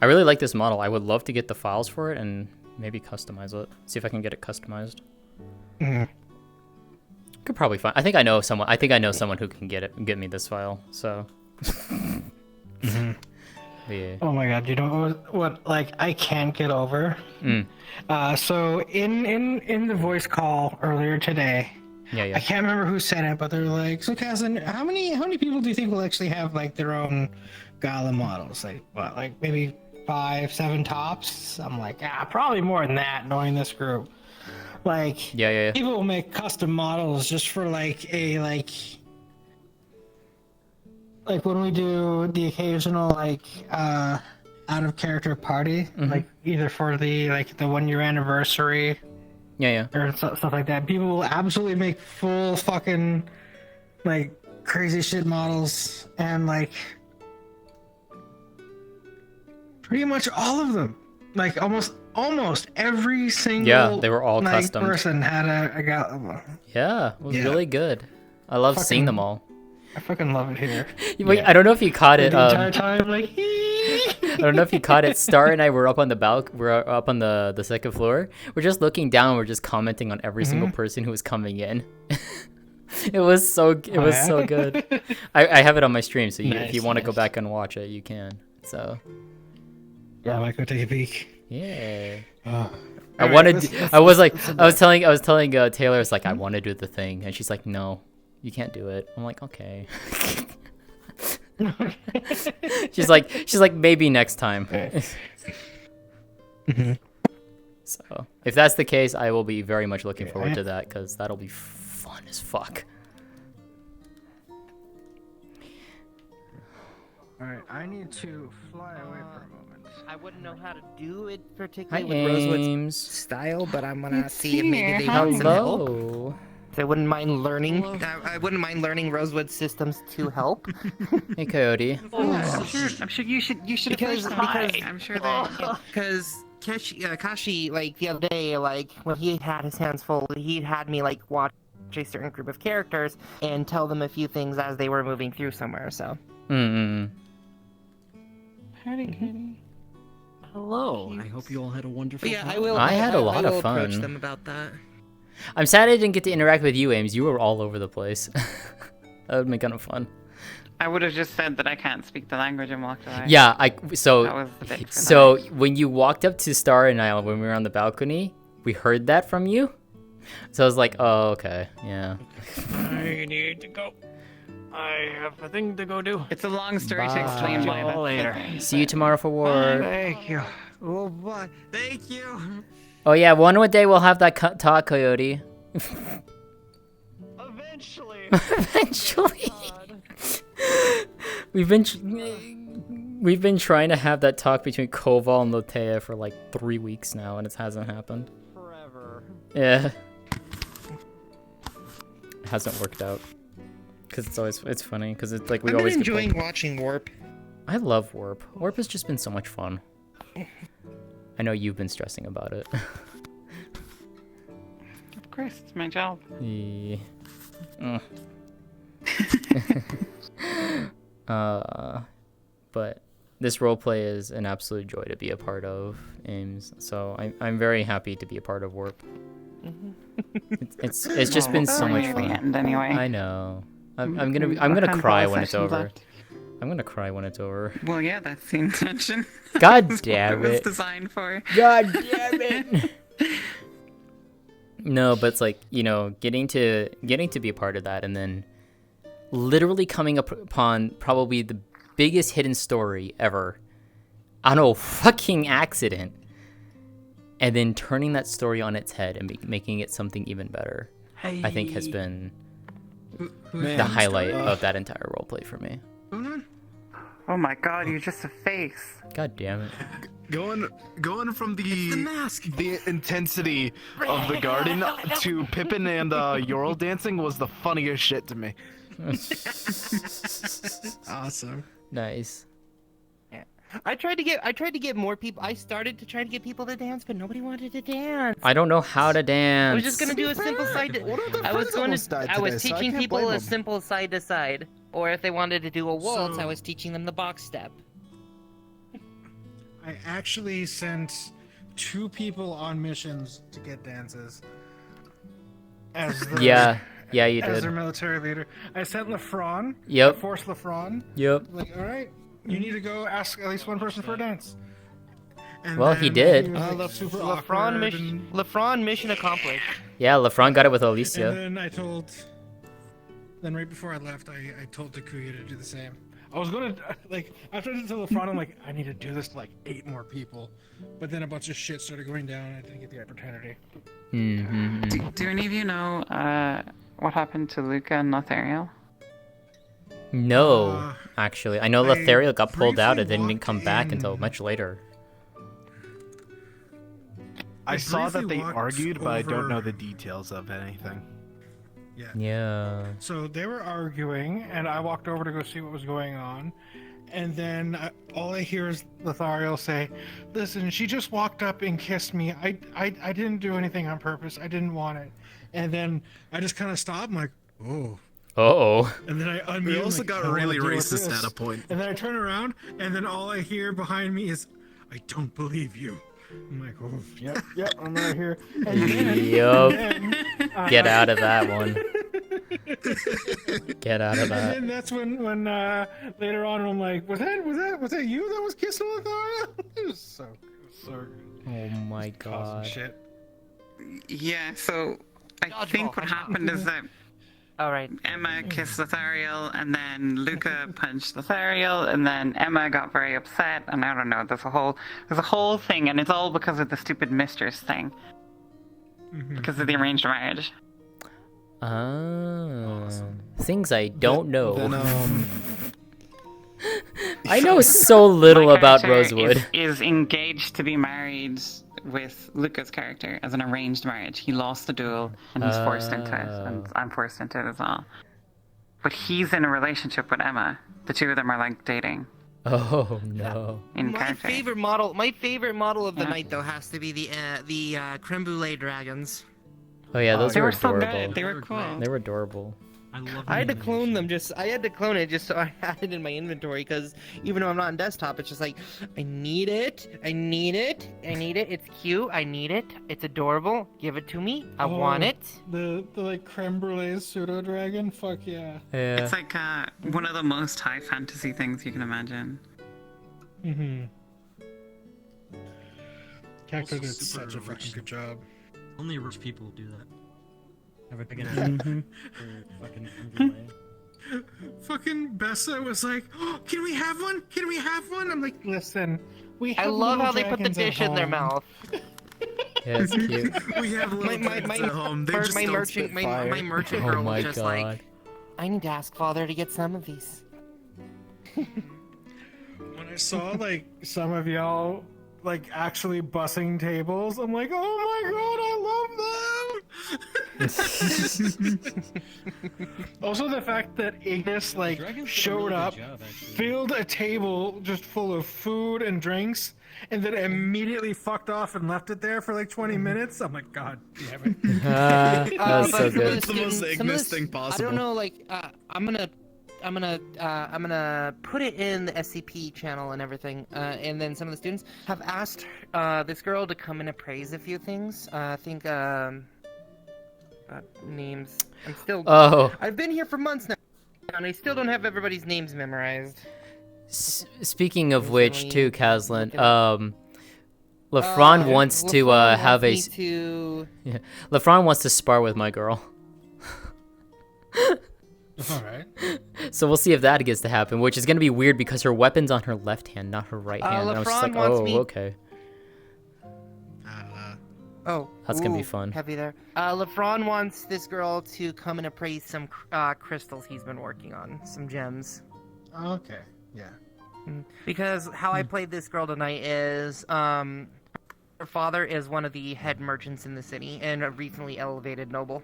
I really like this model. I would love to get the files for it and maybe customize it. See if I can get it customized. Could probably find. I think I know someone. I think I know someone who can get me this file. So. Yeah. Oh my god, you know what like I can't get over? So in the voice call earlier today, I can't remember who said it, but they're like, so Caslin, how many people do you think will actually have like their own Gala models? Like what, like maybe 5-7 tops? I'm like, probably more than that, knowing this group. Like people will make custom models just for like a like when we do the occasional like out of character party, like either for the 1 year anniversary, or stuff like that. People will absolutely make full fucking like crazy shit models, and like pretty much all of them, like almost every single they were all custom person had a Gala. Yeah, it was really good. I love seeing them all. I fucking love it here. Wait, I don't know if you caught it. The entire time, like. I don't know if you caught it. Star and I were up on the we're up on the second floor. We're just looking down. We're just commenting on every single person who was coming in. It was so good. I have it on my stream, so if you want to go back and watch it, you can. So. Yeah, I might go take a peek. Yeah. I was telling Taylor, it's like I want to do the thing, and she's like, no. You can't do it. I'm like, okay. she's like, maybe next time. So, if that's the case, I will be very much looking forward to that, because that'll be fun as fuck. Alright, I need to fly away for a moment. I wouldn't know how to do it particularly Hi, with Rosewood's Ames. style, but I'm gonna see if maybe they want some help. I wouldn't mind learning. I wouldn't mind learning Rosewood systems to help. Hey, Coyote. I'm sure you should because I'm sure that because Kashi like the other day, like when he had his hands full, he had me like watch a certain group of characters and tell them a few things as they were moving through somewhere. So. Howdy, Kitty. Hello. I hope you all had a wonderful time. I had a lot of fun. Approach them about that. I'm sad I didn't get to interact with you, Ames. You were all over the place. That would be kind of fun. I would have just said that I can't speak the language and walked away. Yeah, That was the big so when you walked up to Star and I when we were on the balcony, we heard that from you. So I was like, oh, okay, yeah. I need to go. I have a thing to go do. It's a long story to explain why. Later. See you tomorrow for work. Thank you. Oh boy, thank you. Oh yeah, one more day we'll have that talk, Coyote. Eventually. Eventually. We've been trying to have that talk between Koval and Lotea for like 3 weeks now, and it hasn't happened. Forever. Yeah. It hasn't worked out. Cause it's funny because it's like we always. I've been enjoying watching Warp. I love Warp. Warp has just been so much fun. I know you've been stressing about it. Of course, it's my job. Yeah. But this roleplay is an absolute joy to be a part of, Ames. So I'm very happy to be a part of Warp. It's just been so much fun. End anyway. I know. I'm gonna cry when it's over. I'm gonna cry when it's over. Well, yeah, that's the intention. God That's damn what it was it. designed for. God damn it. No, but it's like, you know, getting to be a part of that, and then literally coming upon probably the biggest hidden story ever on a fucking accident, and then turning that story on its head and making it something even better, I think has been the highlight of that entire roleplay for me. going on? Oh my god, you're just a face. God damn it. Going from the intensity of the garden to Pippin and Yorl dancing was the funniest shit to me. Awesome. Nice. Yeah. I tried to get more people. I started to try to get people to dance, but nobody wanted to dance. I don't know how to dance. I was just gonna do a simple side. I was teaching people a simple side to side, or if they wanted to do a waltz, I was teaching them the box step. I actually sent 2 people on missions to get dances. As their, yeah, you as did. their military leader. I sent Lafron. Yep. I forced Lafron. Yep. Like, all right, you need to go ask at least one person for a dance. And Well, he did. Lafron mission accomplished. Yeah, LeFron got it with Alicia. And then then right before I left, I told Takuya to do the same. I was gonna, like, after I did to LeFron, I'm like, I need to do this to, like, 8 more people. But then a bunch of shit started going down, and I didn't get the opportunity. Do any of you know what happened to Luca and Lothariel? No, actually. I know Lothariel got pulled out and didn't come back until much later. I saw that they argued, but I don't know the details of anything. Yeah. So they were arguing, and I walked over to go see what was going on. And then all I hear is Lothariel say, "Listen, she just walked up and kissed me. I didn't do anything on purpose. I didn't want it." And then I just kind of stopped. I'm like, "Oh." Uh-oh. And then I unmute. We also like, got I wanna really deal with racist this. at a point. And then I turn around, and then all I hear behind me is, "I don't believe you." I'm like, "Oh, yep, I'm right here." And then, Yup. Get out of that one. Get out of that. And then that's when later on I'm like, was that you that was kissing Lothariel? It was so good. Oh my god. Shit. Yeah, so I think what happened is that Emma kissed Lothariel, and then Luca punched Lothariel, and then Emma got very upset, and I don't know, there's a whole thing, and it's all because of the stupid mistress thing. Because of the arranged marriage. Things I don't know. Then, I know so little My about character Rosewood. Is engaged to be married with Luca's character as an arranged marriage. He lost the duel, and he's forced into it, and I'm forced into it as well. But he's in a relationship with Emma. The two of them are like dating. Oh no. In My character. favorite model of the night though has to be the creme brulee dragons. Oh yeah, those They were were so adorable. good. They were cool. They were adorable. I had to clone them. I had to clone it just so I had it in my inventory because even though I'm not on desktop, it's just like I need it. It's cute. I need it. It's adorable. Give it to me. I want it. The like creme brulee pseudo dragon. Fuck yeah. It's like one of the most high fantasy things you can imagine. Cactus did such a fucking good job. Only rich people do that. Everything Fucking Bessa was like, oh, "Can we have one? Can we have one?" I'm like, "Listen, we have I love little how they put the dragons at dish in their home." mouth. Yeah, it's cute. We have little dragons at home. They just my don't merchant, spit my fire. merchant Oh girl my was just god. like, I need to ask Father to get some of these. When I saw like some of y'all like actually bussing tables, I'm like, "Oh my god, I love them!" Also, the fact that Ignis like showed up, filled a table just full of food and drinks, and then immediately fucked off and left it there for like 20 minutes. I'm like, God damn it. That was so but good. It's the most Ignis thing possible. I don't know, like, I'm gonna put it in the SCP channel and everything, and then some of the students have asked this girl to come and appraise a few things. I think names. I'm still. Oh. I've been here for months now, and I still don't have everybody's names memorized. Speaking of which, too, Kazlan, LeFron wants to have a. Yeah, LeFron wants to spar with my girl. Alright. So we'll see if that gets to happen, which is gonna be weird because her weapon's on her left hand, not her right hand. And I was just like, oh, okay. Oh, That's gonna be fun. Heavy there. LeFron wants this girl to come and appraise some crystals he's been working on, some gems. Okay, yeah. Because how I played this girl tonight is, her father is one of the head merchants in the city and a recently elevated noble.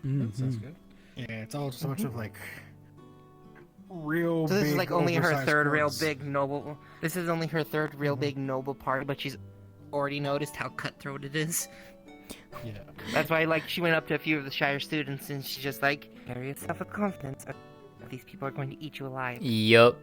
Sounds good. Yeah, it's all just a bunch of like real. So this big, is like only her oversized third real quotes. big noble. This is only her third real big noble party, but she's already noticed how cutthroat it is. Yeah. That's why, like, she went up to a few of the Shire students and she's just like, carry yourself with confidence. These people are going to eat you alive. Yup.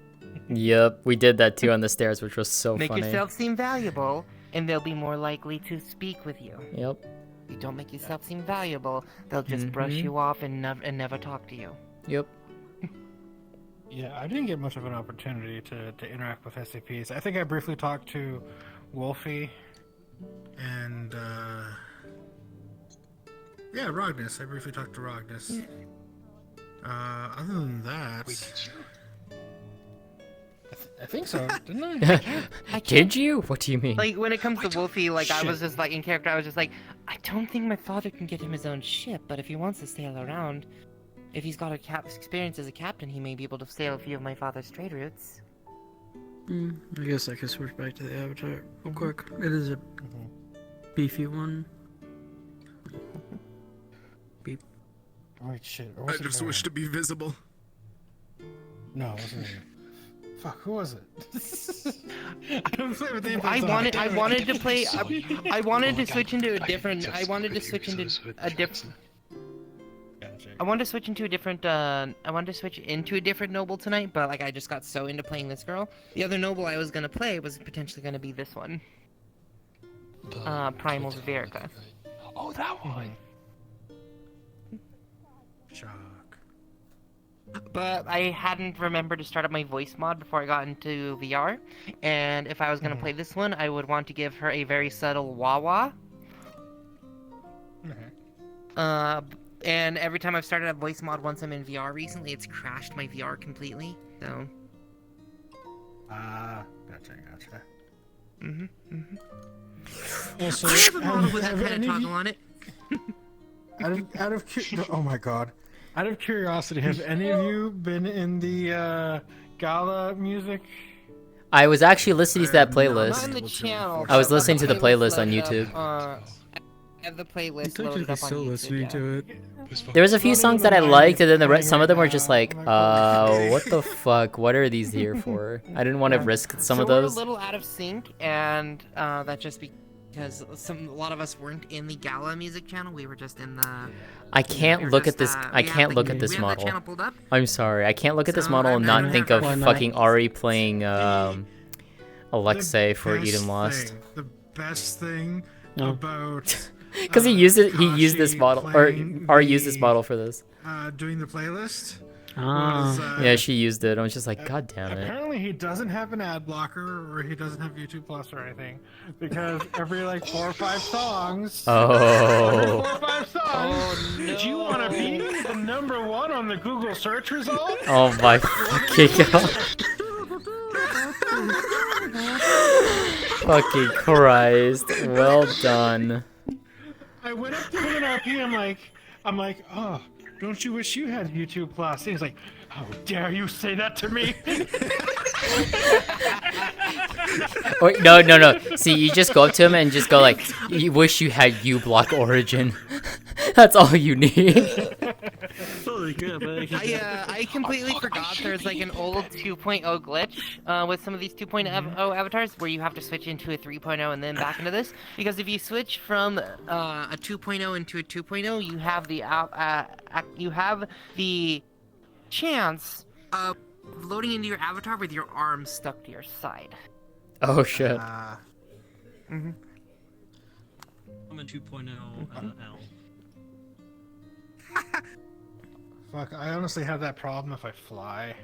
Yup. We did that too on the stairs, which was so Make funny. yourself seem valuable, and they'll be more likely to speak with you. Yep. If you don't make yourself seem valuable, they'll just brush you off and never talk to you. Yep. Yeah, I didn't get much of an opportunity to interact with SCPs. I think I briefly talked to Wolfie and yeah, Rognus. I briefly talked to Rognus. Other than that, I think so, didn't I? Did you? What do you mean? Like, when it comes to Wolfie, like, I was just, like, in character, I was just like, I don't think my father can get him his own ship, but if he wants to sail around, if he's got a experience as a captain, he may be able to sail a few of my father's trade routes. I guess I could switch back to the avatar real quick. It is a beefy one. Beep. Right, shit. I just wish to be visible. No, it wasn't you. Fuck, who was it? I don't play with the I wanted to play. I wanted to switch into a different. I wanted to switch into a different. I wanted to switch into a different. I wanted to switch into a different noble tonight, but like I just got so into playing this girl. The other noble I was gonna play was potentially gonna be this one. Primal's Verica. Oh, that one. Shock. But I hadn't remembered to start up my voice mod before I got into VR, and if I was gonna play this one, I would want to give her a very subtle wah-wah. And every time I've started a voice mod once I'm in VR recently, it's crashed my VR completely, so... Gotcha. Also, I have a model with that kind of toggle on it. Oh my god. Out of curiosity, have any of you been in the gala music? I was actually listening to that playlist. Not in the channel. I was listening to the playlist on YouTube. I have the playlist loaded up on still YouTube, listening to it. There was a few songs that I liked, and then some of them were just like, what the fuck? What are these here for? I didn't want to risk some of those. We're a little out of sync, and that just because a lot of us weren't in the gala music channel. We were just in the. I can't look at this. I can't look at this model. I'm sorry. I can't look at this model and not think of fucking Ari playing Alexei for Eden Lost. The best thing about. Because he used it. He used this model, or Ari used this model for this. Doing the playlist. Yeah, she used it. I was just like, God damn it. Apparently, he doesn't have an ad blocker, or he doesn't have YouTube Plus or anything, because every like 4 or 5 songs. Every 4 or 5 songs. No. Do you want to be the #1 on the Google search results? Oh my fucking god. Fucking Christ. Well done. I went up to him in RP. I'm like, oh. Don't you wish you had YouTube Plus? And he's like, how dare you say that to me? Wait, no. See, you just go up to him and just go like, you wish you had uBlock Origin. That's all you need. I completely forgot there's like an old 2.0 glitch with some of these 2.0 avatars where you have to switch into a 3.0 and then back into this. Because if you switch from a 2.0 into a 2.0, you have the chance of loading into your avatar with your arms stuck to your side. Oh shit. I'm a 2.0 L. Fuck, I honestly have that problem if I fly.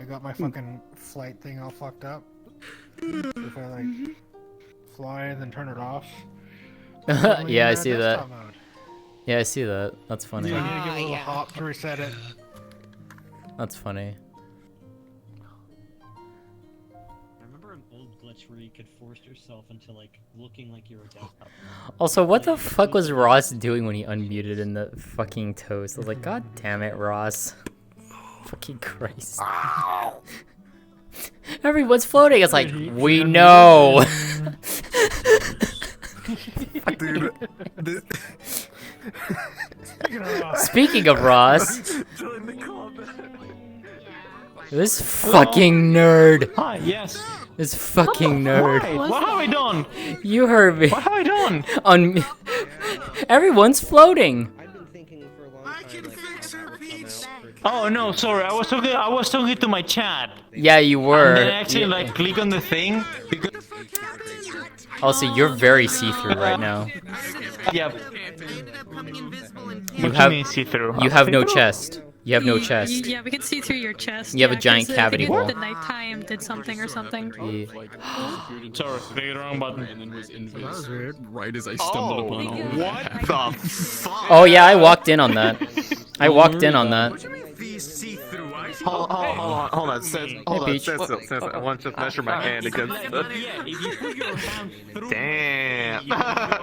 I got my fucking flight thing all fucked up. If I like fly and then turn it off. Yeah, I see that. Yeah, I see that. That's funny. So I need to give a little hop to reset it. That's funny. I remember an old glitch glitch where you could force yourself into like looking like you were dead. Also, what the fuck was Ross doing when he unmuted in the fucking toast? I was like, God damn it, Ross. Fucking Christ. Everyone's floating. It's like, we know. Dude. Speaking of Ross. This fucking nerd. Hi, yes. This fucking nerd. Hi, what have I done? You heard me. What have I done? Everyone's floating. Oh no, sorry. I was talking to my chat. Yeah, you were. And then I actually like click on the thing because. Also, you're very see-through right now. Yep. You What do have you mean see-through? You have no chest. You have no chest. Yeah, we can see through your chest. You have a yeah, giant 'cause cavity I think hole. the nighttime did something or something. Sorry, the wrong button. And then was invis right as I stumbled upon all of What that. the fuck? Oh yeah, I walked in on that. I walked in on that. Hold on, Peach. I want to measure my hand against the... Damn.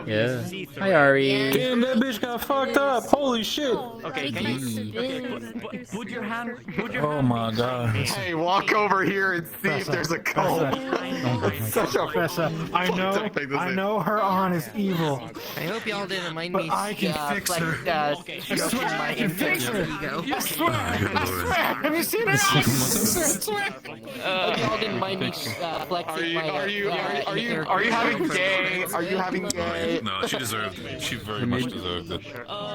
Yeah. Hi, Ari. Damn, that bitch got fucked up. Holy shit. Okay, can you put your hand? Oh my god. Hey, walk over here and see if there's a cult. It's such a Professor, I know her aunt is evil. I hope y'all didn't mind But me. I can fix her. I swear I can fix her. I swear. I swear. Have you seen her? I swear. Hope y'all didn't mind me flexing my. Are you having gay? Are you having gay? No, she deserved it. She very much deserved it.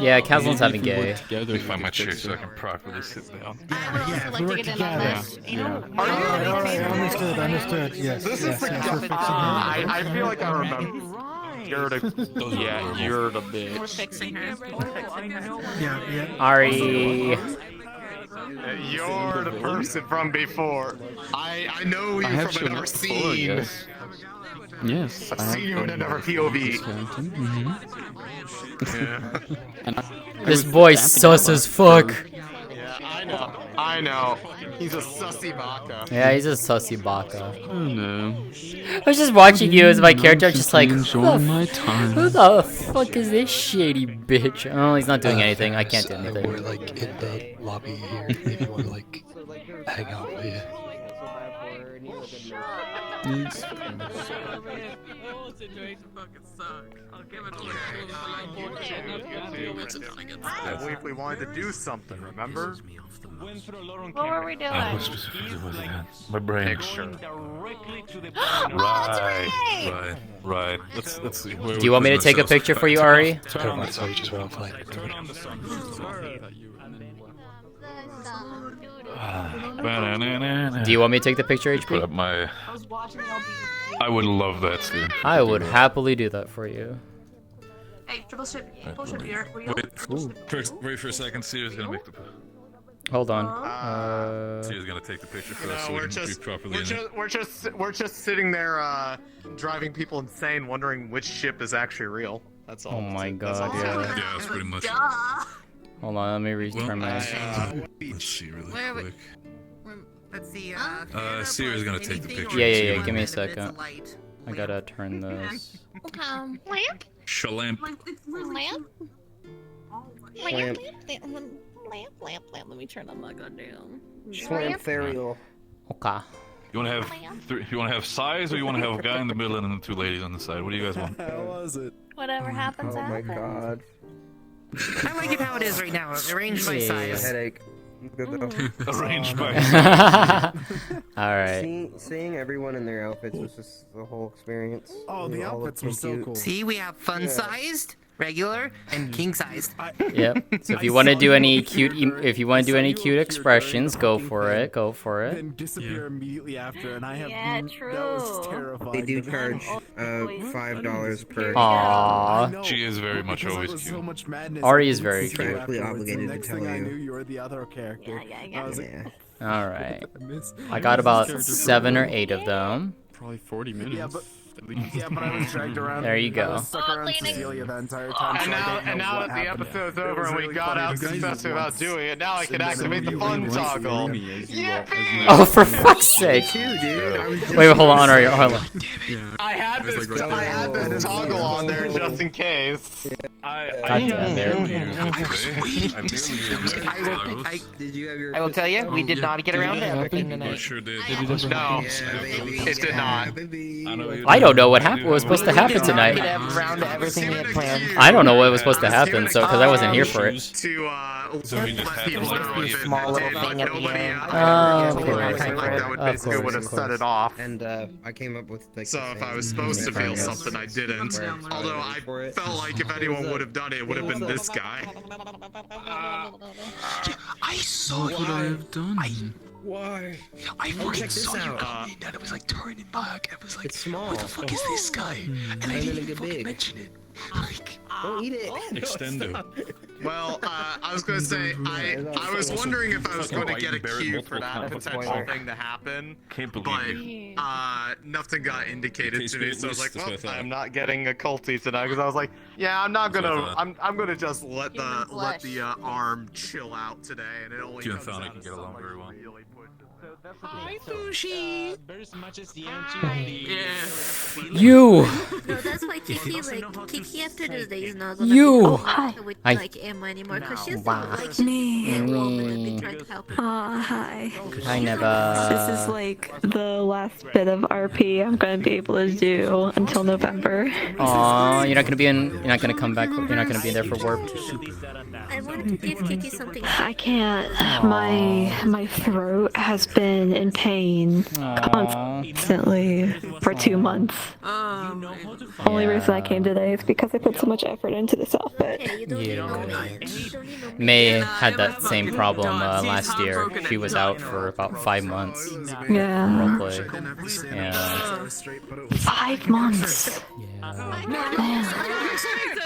Yeah, Kazlin's having gay. Let me find my chair so I can properly sit down. Yeah, we work together. Understood. Yes. This yes, is the yes, guy. we're fixing her. I feel like I remember. You're the We're bitch. fixing her. Yeah. Ari. You're the person from before. I know you from another scene. Yes. I've seen you in another POV. This boy's sus as fuck. Yeah, I know. He's a sussy baka. Yeah, he's a sussy baka. Oh no. I was just watching you as my character, just like, enjoying my time. who the fuck is this shady bitch? Oh, he's not doing anything. I can't do anything. We're like in the lobby here if you want to like hang out with you. If we wanted to do something, remember? What were we doing? What specifically was it? My brain. Picture. Right. Let's see. Do you want me to take a picture for you, Ari? Turn on the So you just went offline. Turn on the sun. Do you want me to take the picture, Put up HP? my. I would love that, Stu. I would happily do that for you. Hey, triple ship here. Wait for a second. Sierra's gonna make the. Hold on. Sierra's gonna take the picture for us No, so we we're can be just properly in it. we're just sitting there driving people insane, wondering which ship is actually real. That's all. Oh my That's god, all. yeah. Yeah, that's pretty much. Hold on, let me return my. Let's see really Where we- quick. Let's see. Sierra's gonna take the picture. Yeah. Give me a second. I gotta turn this. Lamp? Shalamp. Lamp? Lamp. Lamp. Let me turn on my goddamn. Slamtherial. Okay. You wanna have you wanna have size or you wanna have a guy in the middle and then 2 ladies on the side? What do you guys want? How was it? Whatever happens, Oh my happens. god. I like it how it is right now. Arranged by size. Headache. Good though. Arranged by Alright. Seeing everyone in their outfits was just the whole experience. Oh, They all looked cute. See, we have fun-sized, regular, and king-sized. Yep. So if you want to do any cute expressions, go for it. Go for it. Then disappear immediately after, and I have Yeah, that true. was terrifying. They do charge $5 per. Aww. She is very much always So cute. much madness. Ari is very Contractually cute. Contractually obligated to Next tell thing I you. knew, you were the other character. I was like, Alright. I got about 7 or 8 of them. Probably 40 minutes. yeah, but Yeah, but I was dragged around. There you I go. was stuck around Cecilia the entire time. And so I now, don't know and now what that the happened. episode's It over was and we really got funny. out You guys successfully without once doing it, now I can said activate the you fun once toggle. me as you Oh, for fuck's sake! Wait, hold on, Ario, hold on. I had this toggle on there just in case. I will tell you, we did not get around to everything tonight. No, it did not. I don't know what happened. What was supposed to happen tonight? Around to everything we had planned. I don't know what was supposed to happen, so because I wasn't here for it. So he just had a small little thing at the end. That would basically would have set it off. And I came up with like. So if I was supposed to feel something, I didn't. Although I felt like if anyone would have done it, it would have been this guy. I saw what I have done. Why? I fucking saw you come in and it was like turning back. It was like, it's small. What the fuck is this guy? And I didn't even fucking mention it. Like, don't eat it. Extendo. Well, I was gonna say, I was wondering if I was going to get a cue for that potential thing to happen, but nothing got indicated to me, so I was like, well, I'm not getting a culty tonight, because I was like, yeah, I'm not gonna, I'm gonna just let the arm chill out today, and it only comes out can get along very well. Hi, Sushi. There's much as the You. No, that's why Kiki, like, Kiki after this day is not gonna You. be with, like, Emma anymore, because she's not, like, a woman and been trying to help her. Hi. I never. This is like the last bit of RP I'm gonna be able to do until November. Aw, you're not gonna be in. You're not gonna come back. You're not gonna be there for warp. I wanted to give Kiki something. I can't. My throat has been in pain constantly for 2 months. Only reason I came today is because I put so much effort into this outfit. May had that same problem last year. She was out for about 5 months. Yeah. Roleplay. Yeah. 5 months.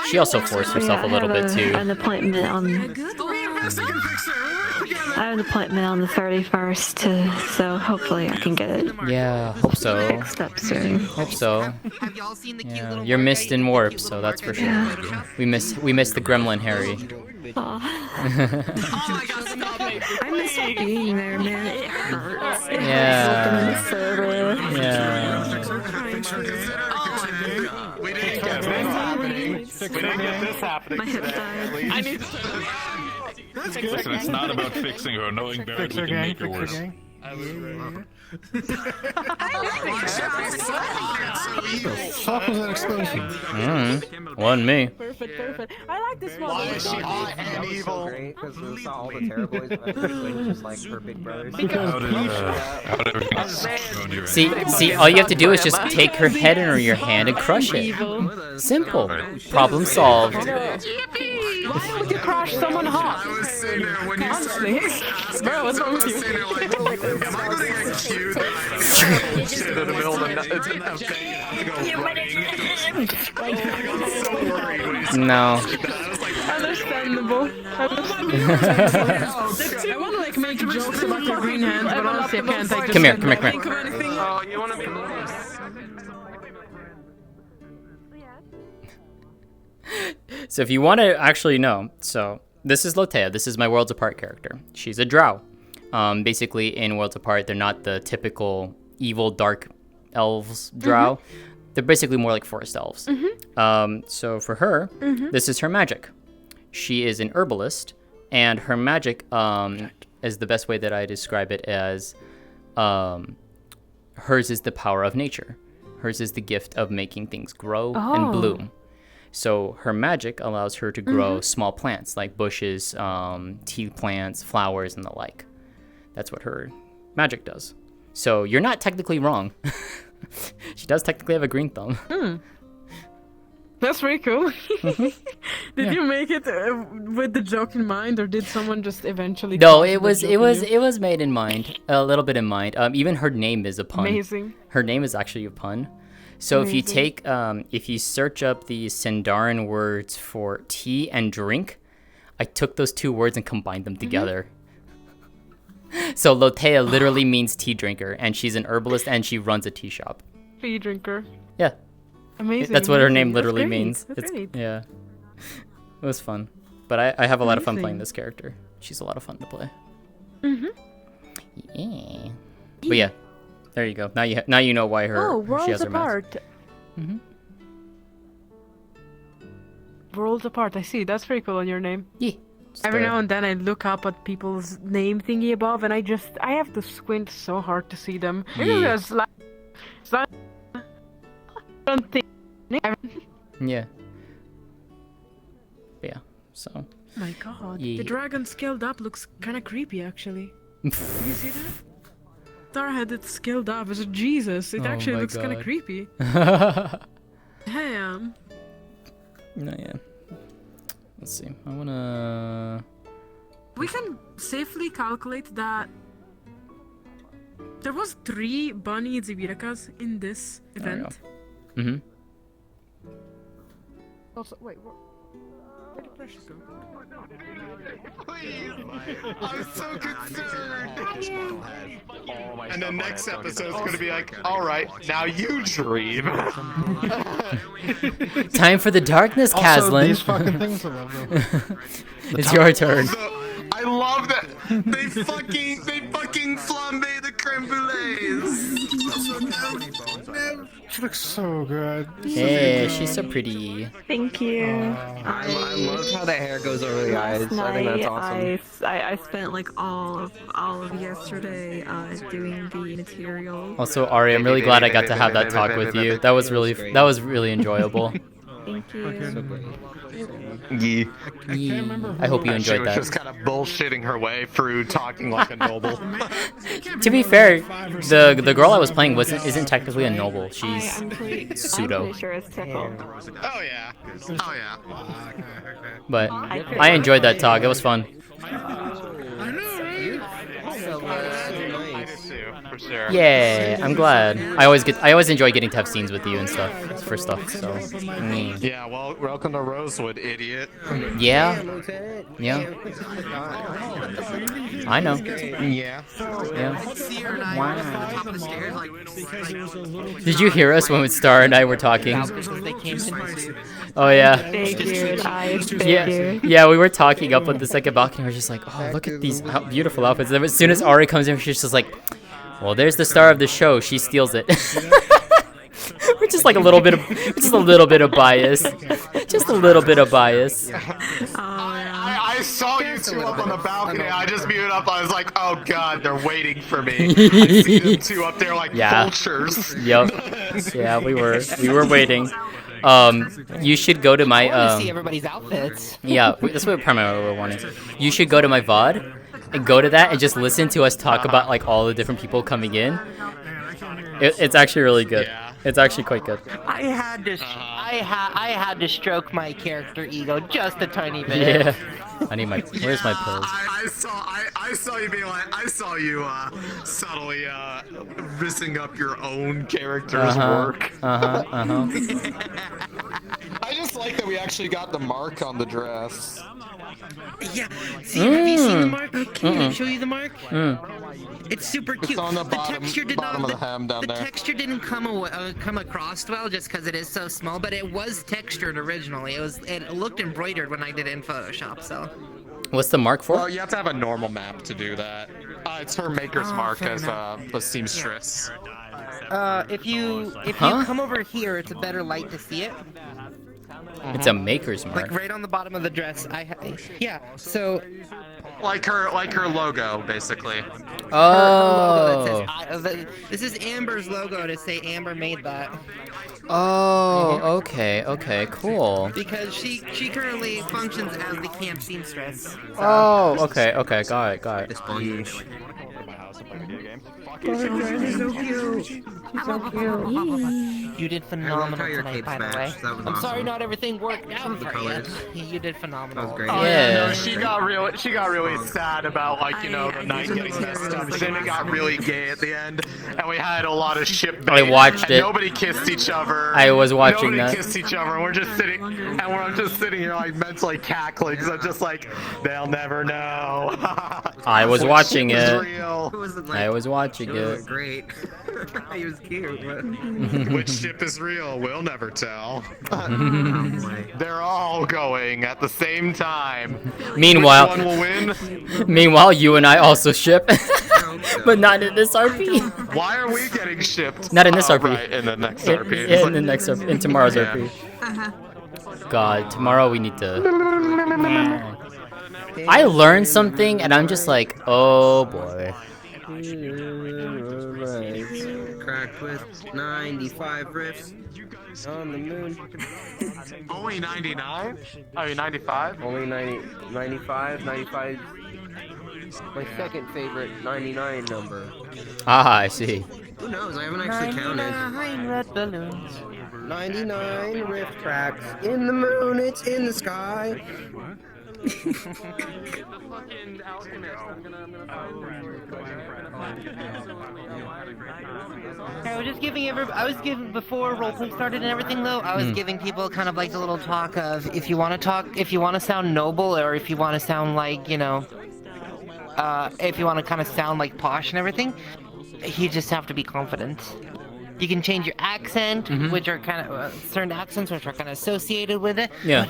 She also forced herself a little bit too. I have an appointment on the 31st, so hopefully I can get it. Yeah, hope so. Fixed up soon. Hope so. Yeah, you're missed in warp, so that's for sure. Yeah. We miss the Gremlin Harry. I miss being there, man. It hurts. It Yeah. hurts looking in the server. Yeah. We didn't get this happening. My hip died. I need Listen, it's not about fixing her. Knowing Barrett, we can make her worse. Fuck was that explosion? Wasn't me. Perfect. I like this one. Why is she hot and evil? Great, because we saw all the terrible just like her big brothers. How did everything go in your See, all you have to do is just take her head in your hand and crush it. Simple. Problem solved. Why would you crush someone hot? I was sitting there when you Honestly. Bro, what's wrong with you? Am I gonna get cute? I shit in the middle of the night. It's in No. Understandable. I want to like make jokes about your green hands, but honestly I can't. I just Come here. think of anything. Oh, you wanna be So if you want to actually know, so this is Lotea. This is my Worlds Apart character. She's a drow. Basically, in Worlds Apart, they're not the typical evil dark elves drow. They're basically more like forest elves. So for her, this is her magic. She is an herbalist, and her magic is the best way that I describe it as hers is the power of nature. Hers is the gift of making things grow and bloom. So her magic allows her to grow small plants like bushes, tea plants, flowers, and the like. That's what her magic does. So you're not technically wrong. She does technically have a green thumb. That's pretty cool. Did you make it with the joke in mind, or did someone just eventually? No, it was made in mind, a little bit in mind. Even her name is a pun. Amazing. Her name is actually a pun. So if you take, if you search up the Sindarin words for tea and drink, I took those two words and combined them together. So Lotea literally means tea drinker, and she's an herbalist and she runs a tea shop. Tea drinker. Yeah. Amazing. That's what her name amazing. literally That's great. means. That's great. Yeah. It was fun. But I have a lot of fun playing Amazing. this character. She's a lot of fun to play. Mm-hmm. Yeah. But yeah, there you go. Now you know why Oh, she has Worlds her mask. Apart. Worlds Apart. I see. That's very cool on your name. Yeah. Every now and then I look up at people's name thingy above, and I have to squint so hard to see them. Yeah. It's like I don't think. Yeah. Yeah. So. Oh my god. Yeah. The dragon scaled up looks kind of creepy, actually. Did you see that? Starhead, it's scaled up. It's Jesus. It Oh actually my looks kind of God. creepy. Damn. No, yeah. Let's see. I wanna. We can safely calculate that there was 3 bunny Zibirakas in this There we go. event. Mm-hmm. Also, wait, where did Precious go? Please! I'm so concerned! And the next episode's gonna be like, alright, now you dream! Time for the darkness, Caslin. these fucking things are lovely. It's your turn. I love that they fucking flambe the creme brulees. She looks so good. Hey, she's so pretty. Thank you. I love how the hair goes over the eyes. Last I think that's night, awesome. I spent like all of yesterday doing the material. Also, Ari, I'm really glad I got to have that talk with you. That was really enjoyable. Thank you. Yeah. I hope you She enjoyed was that. just kind of bullshitting her way through talking like a noble. To be fair, the girl I was playing isn't technically a noble. She's pseudo. I'm pretty sure it's Tickle. Oh yeah. Oh yeah. But I enjoyed that talk. It was fun. For sure. Yeah, I'm glad. I always enjoy getting to have scenes with you and stuff for stuff. So. Yeah, well, welcome to Rosewood, idiot. Yeah. Yeah. I know. Yeah. Did you hear us when Star and I were talking? Oh yeah. Figured, I Yeah, figured. yeah, we were talking up on the second balcony. We're just like, oh, look at these beautiful outfits. And as soon as Ari comes in, she's just like, well, there's the star of the show. She steals it. We're just like a little bit of bias. Just a little bit of bias. I saw you two up on the balcony. I just muted up. I was like, oh god, they're waiting for me. I see them two up there like vultures. Yep. Yeah, we were waiting. You should go to my I want to see everybody's outfits. Yeah, that's what primarily we're wanting. You should go to my VOD and go to that and just listen to us talk about like all the different people coming in. It's actually really good. It's actually quite good. I had to stroke my character ego just a tiny bit. Yeah. I need my. Where's my pills? I saw you being like, I saw you subtly rizzing up your own character's work. I just like that we actually got the mark on the dress. Yeah. See, have you seen the mark? Can I show you the mark? It's super cute. It's on the bottom, texture did bottom not, of the hem down there. The texture didn't come across well just because it is so small, but it was textured originally. It looked embroidered when I did it in Photoshop. So. What's the mark for? Well, you have to have a normal map to do that. It's her maker's mark as a seamstress. If you come over here, it's a better light to see it. It's a maker's mark. Like right on the bottom of the dress. So like her logo, basically. Oh. This is Amber's logo to say Amber made that. Oh, okay, cool. Because she currently functions as the camp seamstress. Oh, okay, got it. This sponge. So cute. So cute. You did phenomenal tonight, by the way. I'm sorry not everything worked out for you. You did phenomenal. That was great. Oh, yeah. No, she got really sad about the night getting messed up. Then it got really gay at the end, and we had a lot of ship bait. I watched and it. Nobody kissed each other. I was watching Nobody that. kissed each other. And we're just sitting, I'm just sitting here like mentally cackling. So I'm just like, they'll never know. I was watching it. Real. I was watching it. Great. He was cute. Which ship is real, we'll never tell. They're all going at the same time. Meanwhile, Which one will win? Meanwhile, you and I also ship, but not in this RP. Why are we getting shipped? Not in this RP. Right, in the next RP. In the next RP. In tomorrow's Yeah. RP. God, tomorrow we need to. I learned something, and I'm just like, oh boy. Cracked with 95 riffs on the moon. Only 99? I mean 95? Only 95. My second favorite 99 number. Ah, I see. Who knows? I haven't actually counted. 99 red balloons. 99 riff tracks. In the moon, it's in the sky. I was giving before roleplay started and everything though. I was giving people kind of like the little talk of if you want to sound noble or if you want to sound like if you want to kind of sound like posh and everything, you just have to be confident. You can change your accent, which are kind of certain accents which are kind of associated with it. Yeah.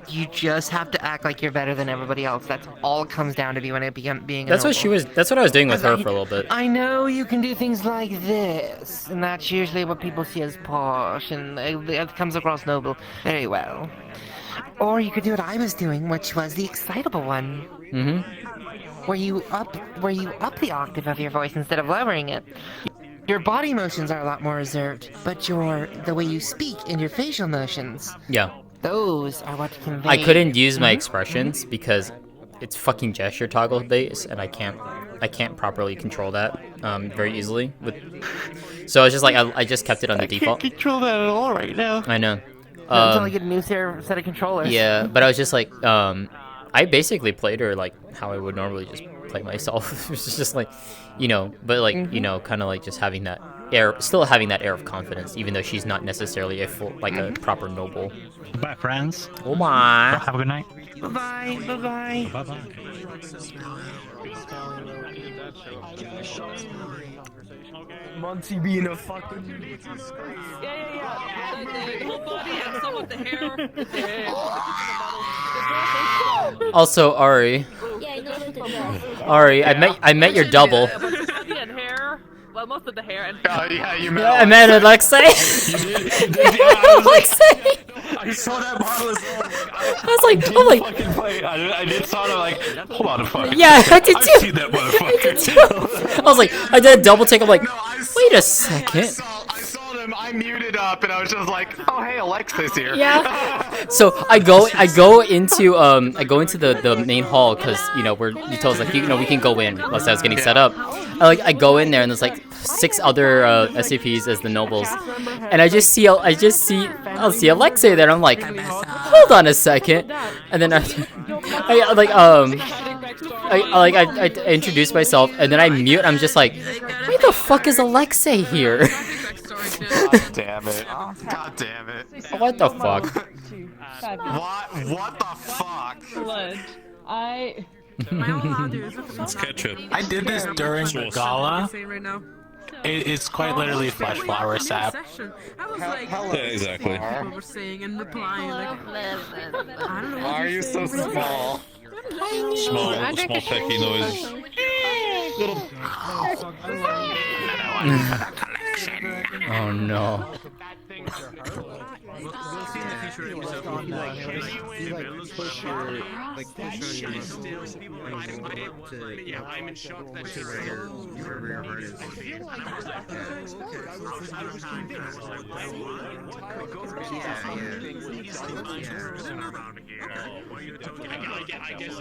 You just have to act like you're better than everybody else. That's all it comes down to being a That's what noble. That's what I was doing with her for a little bit. I know you can do things like this, and that's usually what people see as posh, and it comes across noble very well. Or you could do what I was doing, which was the excitable one. Where you up the octave of your voice instead of lowering it. Your body motions are a lot more reserved, but the way you speak and your facial motions. Yeah. Those are what convey. I couldn't use my expressions because it's fucking gesture toggle based, and I can't properly control that very easily. So it's just like I just kept it on the default. I can't control that at all right now. I know. Until I get a new set of controllers. Yeah, but I was just like, I basically played her like how I would normally just play myself. It was just like, but like, kind of like just having that air, still having that air of confidence, even though she's not necessarily a proper noble. Bye, friends. Oh my. Have a good night. Bye-bye. Bye-bye. Bye-bye. Monty being a fucking... Yeah. The whole body and some of the hair. Also, Ari. Yeah, I know what to do. Ari, I met your double. Body and hair. Well, most of the hair and yeah, you met I met Alexei. Alexei. I saw that bottle as well. I was like, Fucking play. I did sort of like, hold on a fucking Yeah, I second. did I've too. seen that motherfucker. I was like, I did a double take. I'm like, wait a second. I saw them, I muted up, and I was just like, oh hey, Alexa's here. Yeah. So I go into the main hall because you told us like we can go in once I was getting set up. I go in there and there's like 6 other SCPs as the nobles, and I see Alexei there. And I'm like, hold on a second, and then I introduce myself, and then I mute. I'm just like, why the fuck is Alexei here? God damn it. God damn it. What the fuck? What the fuck? It's ketchup. I did this during the gala. It's quite literally flesh flower sap. Yeah, exactly. people were saying and replying. I don't know. Why are you so small? Small techie noises. Oh no. We'll see in the future episode if you push your I'm in shock that your rear heart is. I guess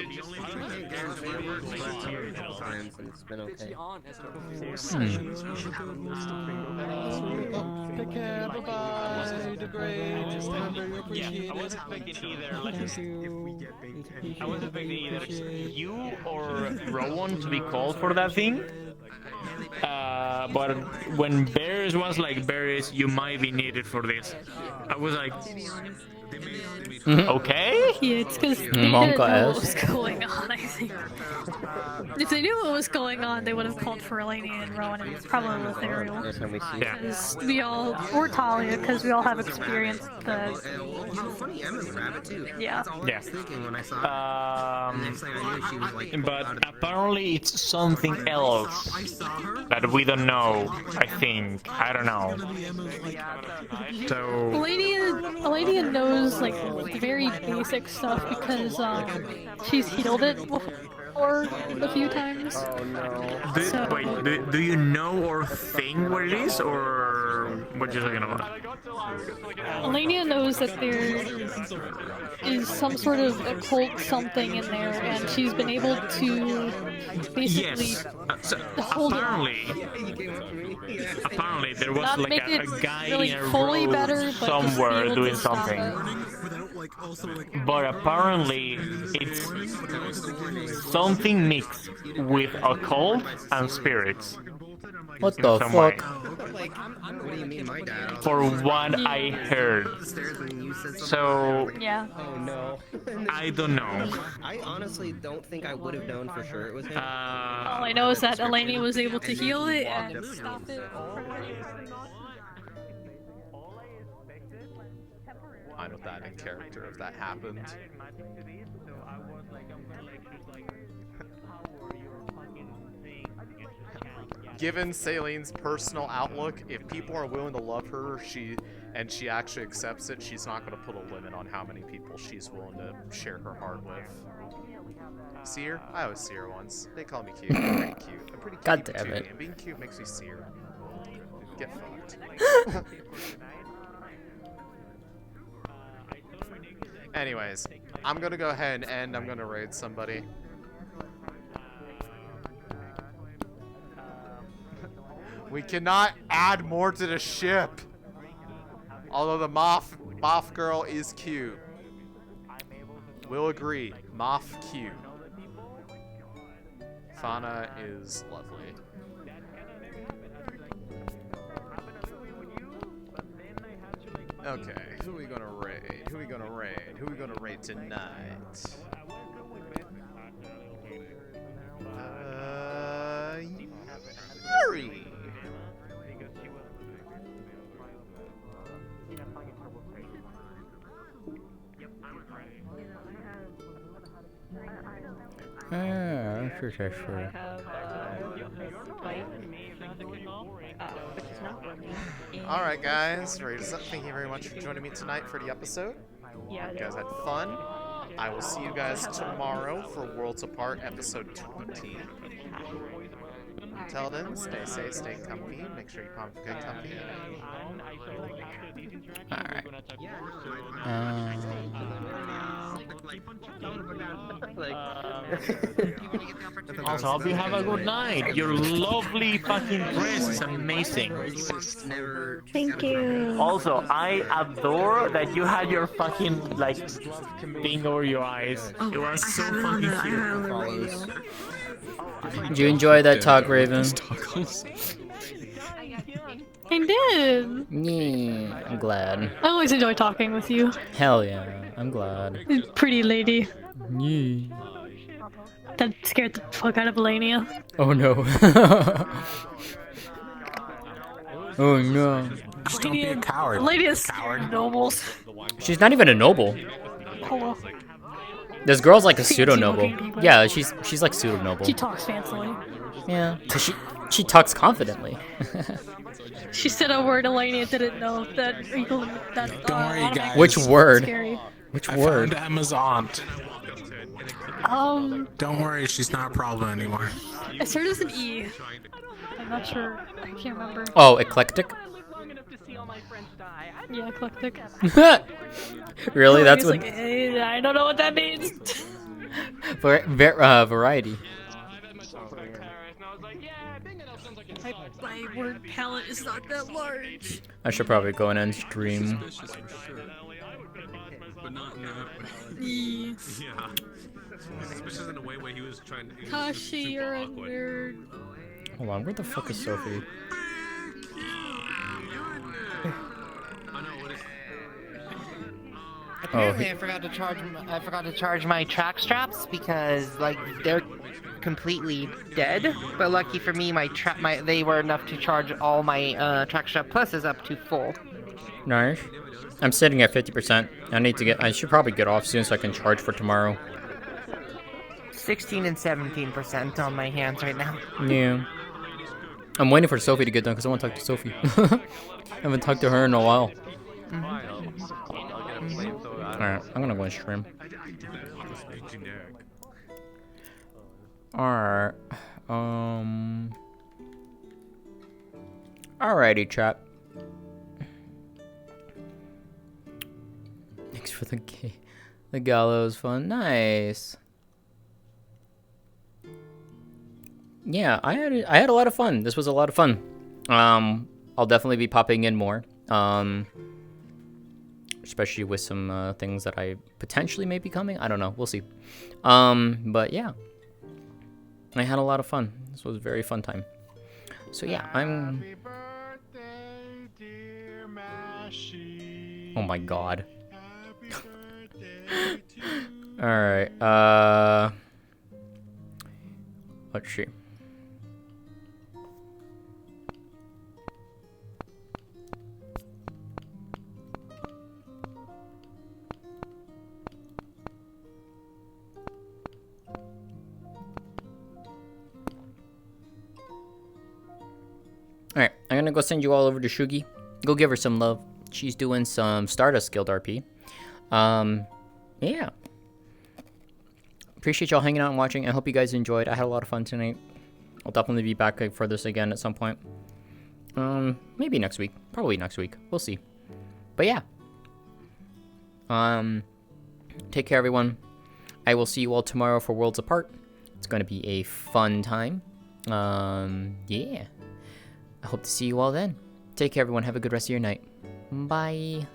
it's been okay. Take care, bye-bye, degrade, remember you appreciate it. I wasn't thinking either you or Rowan to be called for that thing. But when Bears was like, Bears, you might be needed for this, I was like, Okay? Yeah, it's because they didn't know what was going on, I think. If they knew what was going on, they would have called for Eleni and Rowan and probably with Ariel. Because or Talia, because we all have experienced the... funny, Emma's a rabbit too. Yeah. That's all I was thinking when I saw her. Next thing I knew, she was like... But apparently it's something else that we don't know, I think. I don't know. So... Elenia knows, like, the very basic stuff because, she's healed it before a few times. Oh no. Wait, do you know or think what it is, or what you're talking about? Elenia knows that there is some sort of occult something in there, and she's been able to basically hold Apparently there was not like make a it guy really in a fully road better, but somewhere just be able doing to stop something. But apparently it's something mixed with occult and spirits. What the fuck? What do you mean, my dad? For what I heard. So... Yeah. Oh no. I don't know. I honestly don't think I would have known for sure it was him. All I know is that Eleni was able to heal it and stop it. Fine with that in character if that happened. Given Saileen's personal outlook, if people are willing to love her, she actually accepts it, she's not going to put a limit on how many people she's willing to share her heart with. See her? I always see her once. They call me cute. I'm pretty cute. I'm pretty cute. God damn it. And being cute makes me see her. Get fucked. Anyways, I'm gonna go ahead and end. I'm gonna raid somebody. We cannot add more to the ship. Although the Moth girl is cute. We'll agree. Moth cute. Fauna is lovely. Okay, who are we gonna raid? Who are we gonna raid? Who are we gonna raid tonight? Yuri! Alright guys, raid us up. Thank you very much for joining me tonight for the episode. You guys had fun. I will see you guys tomorrow for Worlds Apart episode 20. Until then, stay safe, stay comfy, make sure you come for good company. Alright. Also, hope you have a good night. Your lovely fucking dress is amazing. Thank you. Also, I adore that you had your fucking, like, thing over your eyes. It was so fucking cute. Did you enjoy that talk, Raven? I did. Yeah, I'm glad. I always enjoy talking with you. Hell yeah, I'm glad. Pretty lady. Yeah. That scared the fuck out of Elenia. Oh no. Oh no. Just don't be a coward. Elenia's scared of nobles. She's not even a noble. Hello. This girl's like a Fancy pseudo noble. looking people. Yeah, she's like pseudo noble. She talks fancily. Yeah, 'cause she talks confidently. She said a word Elenia didn't know that. Don't worry, guys. Which word? Scary. Which I word? found Emma's aunt. Don't worry, she's not a problem anymore. It started with an E. I'm not sure. I can't remember. Oh, eclectic? Yeah, eclectic. Really? That's what? Like, hey, I don't know what that means. Variety. My word palette is not that large. I should probably go in and stream. But not in that way. Yeah. Suspicious in a way where he was trying to... Kashi, you're a nerd. Hold on, where the fuck is Sophie? apparently I forgot to charge my track straps because like they're completely dead. But lucky for me, they were enough to charge all my track strap pluses up to full. Nice. I'm sitting at 50%. I should probably get off soon so I can charge for tomorrow. 16 and 17% on my hands right now. Yeah. I'm waiting for Sophie to get done because I want to talk to Sophie. I haven't talked to her in a while. Alright, I'm gonna go and stream. Alright. Alrighty, chat. Thanks for the gala was fun. Nice. Yeah, I had a lot of fun. This was a lot of fun. I'll definitely be popping in more. Especially with some things that I potentially may be coming. I don't know. We'll see. But yeah, I had a lot of fun. This was a very fun time. So yeah, I'm. Oh my god. All right. Let's see. Alright, I'm gonna go send you all over to Shugi. Go give her some love. She's doing some Stardust Guild RP. Yeah. Appreciate y'all hanging out and watching. I hope you guys enjoyed. I had a lot of fun tonight. I'll definitely be back for this again at some point. Maybe next week. Probably next week. We'll see. But yeah. Take care, everyone. I will see you all tomorrow for Worlds Apart. It's gonna be a fun time. Yeah. I hope to see you all then. Take care, everyone. Have a good rest of your night. Bye.